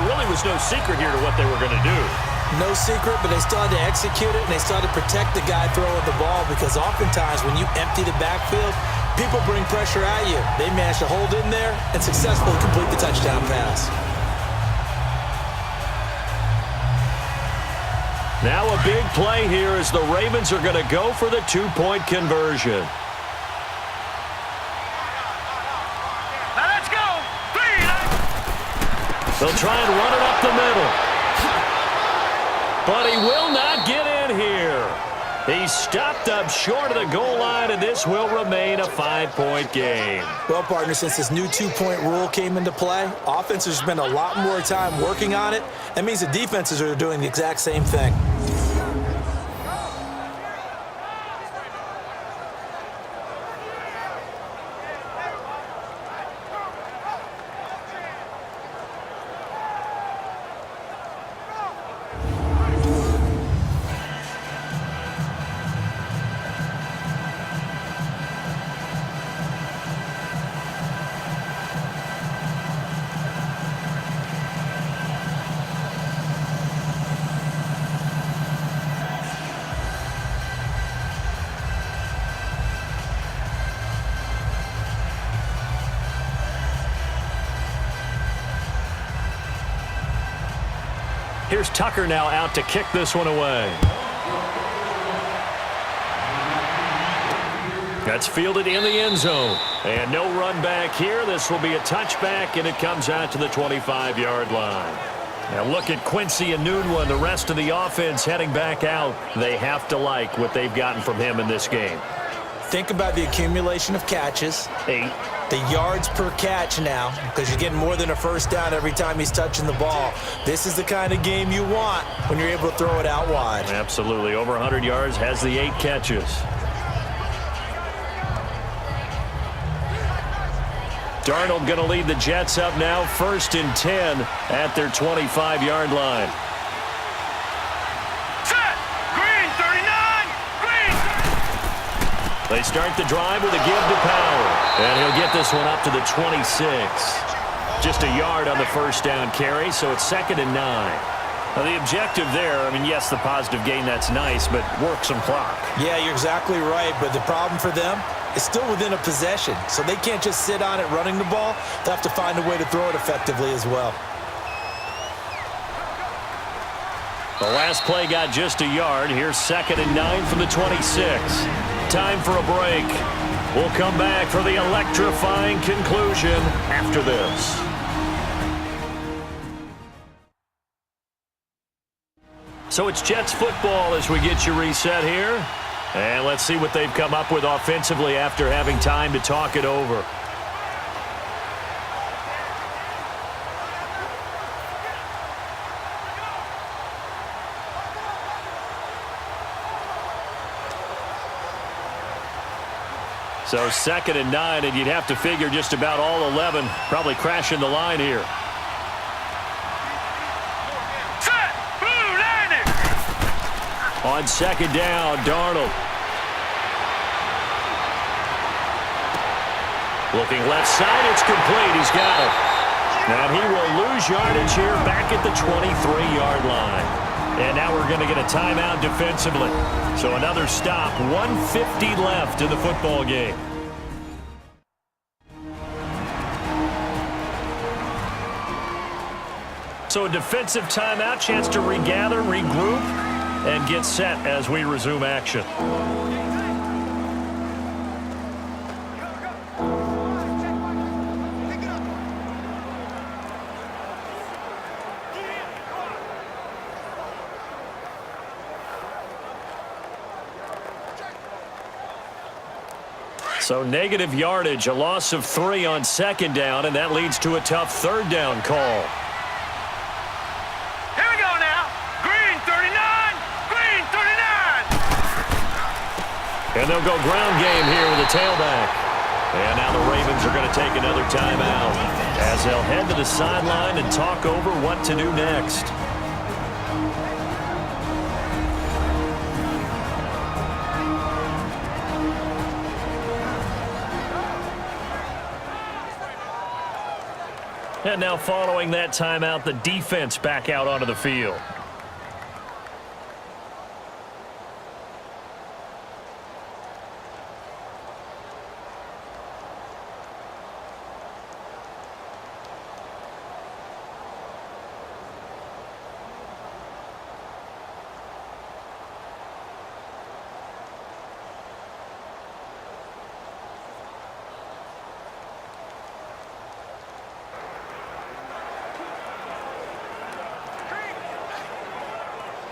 really was no secret here to what they were going to do. No secret, but they still had to execute it, and they still had to protect the guy throwing the ball, because oftentimes when you empty the backfield, people bring pressure at you. They managed to hold in there and successfully complete the touchdown pass. Now a big play here as the Ravens are going to go for the two-point conversion. Now let's go. They'll try and run it up the middle. But he will not get in here. He's stopped up short of the goal line, and this will remain a 5-point game. Well, partner, since this new two-point rule came into play, offenses spend a lot more time working on it. That means the defenses are doing the exact same thing. Here's Tucker now out to kick this one away. That's fielded in the end zone. And no run back here. This will be a touchback, and it comes out to the 25-yard line. Now look at Quincy and Enunwa and the rest of the offense heading back out. They have to like what they've gotten from him in this game. Think about the accumulation of catches. 8. The yards per catch now, because you're getting more than a first down every time he's touching the ball. This is the kind of game you want when you're able to throw it out wide. Absolutely. Over 100 yards, has the 8 catches. Darnold going to lead the Jets up now, 1st and 10 at their 25-yard line. Set. Green, 39. Green. They start the drive with a give to Power. And he'll get this one up to the 26. Just a yard on the first down carry, so it's 2nd and 9. Now the objective there, I mean, yes, the positive gain, that's nice, but work some clock. Yeah, you're exactly right, but the problem for them is still within a possession, so they can't just sit on it running the ball. They'll have to find a way to throw it effectively as well. The last play got just a yard. Here's 2nd and 9 from the 26. Time for a break. We'll come back for the electrifying conclusion after this. So it's Jets football as we get you reset here. And let's see what they've come up with offensively after having time to talk it over. So 2nd and 9, and you'd have to figure just about all 11 probably crashing the line here. Set. Blue, landing. On 2nd down, Darnold. Looking left side, it's complete. He's got it. And he will lose yardage here back at the 23-yard line. And now we're going to get a timeout defensively. So another stop, 1:50 left in the football game. So a defensive timeout, chance to regather, regroup, and get set as we resume action. So negative yardage, a loss of 3 on 2nd down, and that leads to a tough 3rd down call. Here we go now. Green, 39. Green, 39. And they'll go ground game here with a tailback. And now the Ravens are going to take another timeout as they'll head to the sideline and talk over what to do next. And now following that timeout, the defense back out onto the field.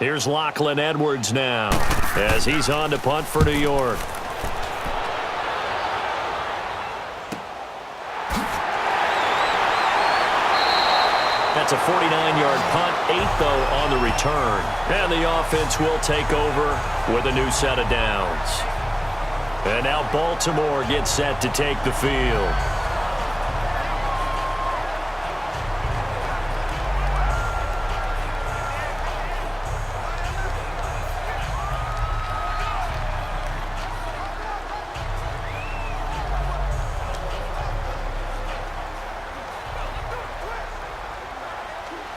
Here's Lachlan Edwards now as he's on to punt for New York. That's a 49-yard punt, 8 though on the return. And the offense will take over with a new set of downs. And now Baltimore gets set to take the field.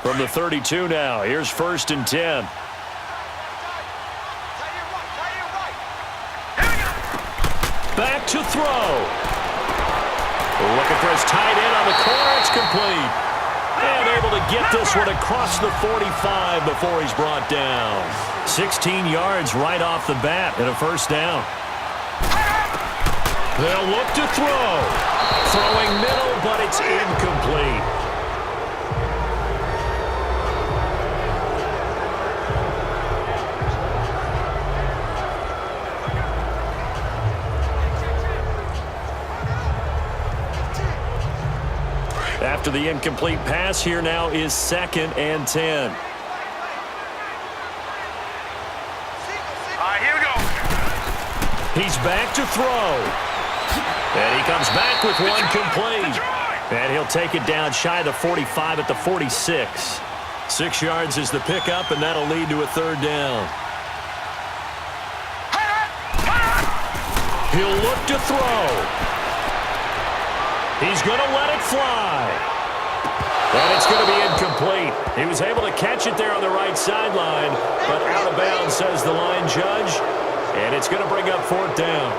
From the 32 now, here's 1st and 10. Back to throw. Looking for his tight end on the corner. It's complete. And able to get this one across the 45 before he's brought down. 16 yards right off the bat and a 1st down. They'll look to throw. Throwing middle, but it's incomplete. After the incomplete pass, here now is 2nd and 10. All right, here we go. He's back to throw. And he comes back with one complete. And he'll take it down shy of the 45 at the 46. 6 yards is the pickup, and that'll lead to a 3rd down. He'll look to throw. He's going to let it fly. And it's going to be incomplete. He was able to catch it there on the right sideline, but out of bounds, says the line judge. And it's going to bring up 4th down.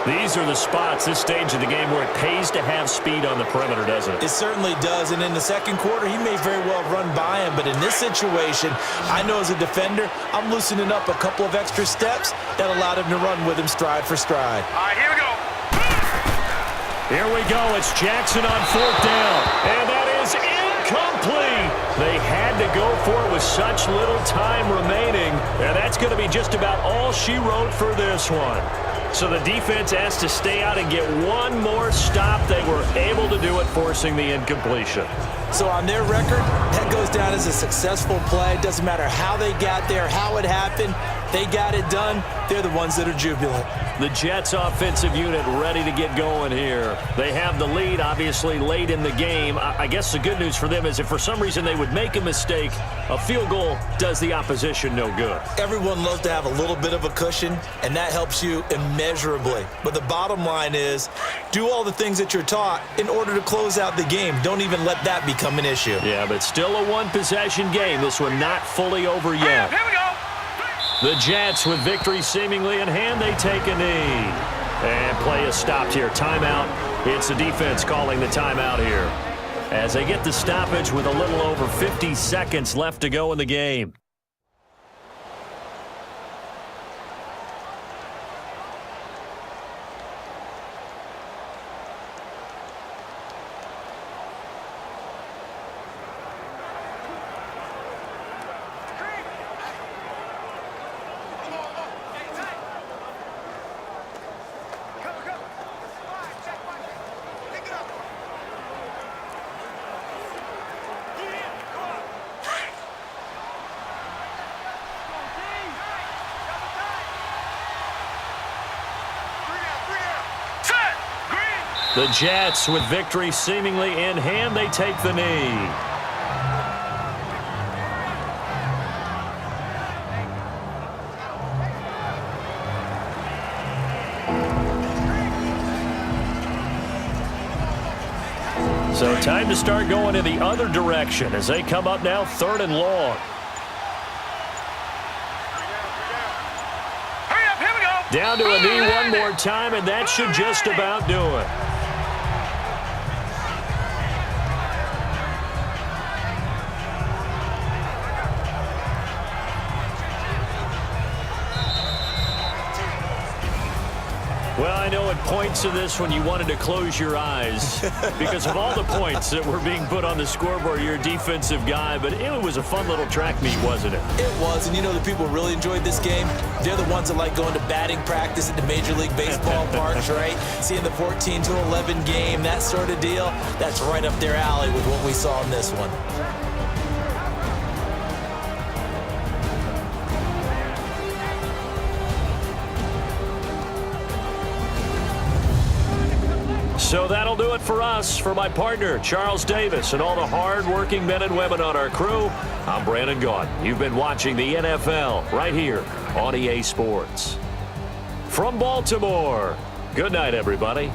These are the spots, this stage of the game, where it pays to have speed on the perimeter, doesn't it? It certainly does, and in the 2nd quarter, he may very well run by him, but in this situation, I know as a defender, I'm loosening up a couple of extra steps that allowed him to run with him stride for stride. All right, here we go. Here we go. It's Jackson on 4th down. And that is incomplete. They had to go for it with such little time remaining. And that's going to be just about all she wrote for this one. So the defense has to stay out and get one more stop. They were able to do it, forcing the incompletion. So on their record, that goes down as a successful play. Doesn't matter how they got there, how it happened. They got it done. They're the ones that are jubilant. The Jets offensive unit ready to get going here. They have the lead, obviously, late in the game. I guess the good news for them is if for some reason they would make a mistake, a field goal does the opposition no good. Everyone loves to have a little bit of a cushion, and that helps you immeasurably. But the bottom line is, do all the things that you're taught in order to close out the game. Don't even let that become an issue. Yeah, but still a one-possession game. This one not fully over yet. Here we go. The Jets, with victory seemingly in hand, they take a knee. And play is stopped here. Timeout. It's the defense calling the timeout here, as they get the stoppage with a little over 50 seconds left to go in the game. The Jets, with victory seemingly in hand, they take the knee. So time to start going in the other direction as they come up now 3rd and long. Hurry up, here we go. Down to a knee one more time, and that should just about do it. Well, I know at points in this when you wanted to close your eyes because of all the points that were being put on the scoreboard. You're a defensive guy, but it was a fun little track meet, wasn't it? It was, and you know the people who really enjoyed this game? They're the ones that like going to batting practice at the Major League Baseball parks, right? Seeing the 14-11 game, that sort of deal, that's right up their alley with what we saw in this one. So that'll do it for us. For my partner, Charles Davis, and all the hard-working men and women on our crew, I'm Brandon Gaudin. You've been watching the NFL right here on EA Sports. From Baltimore, good night, everybody.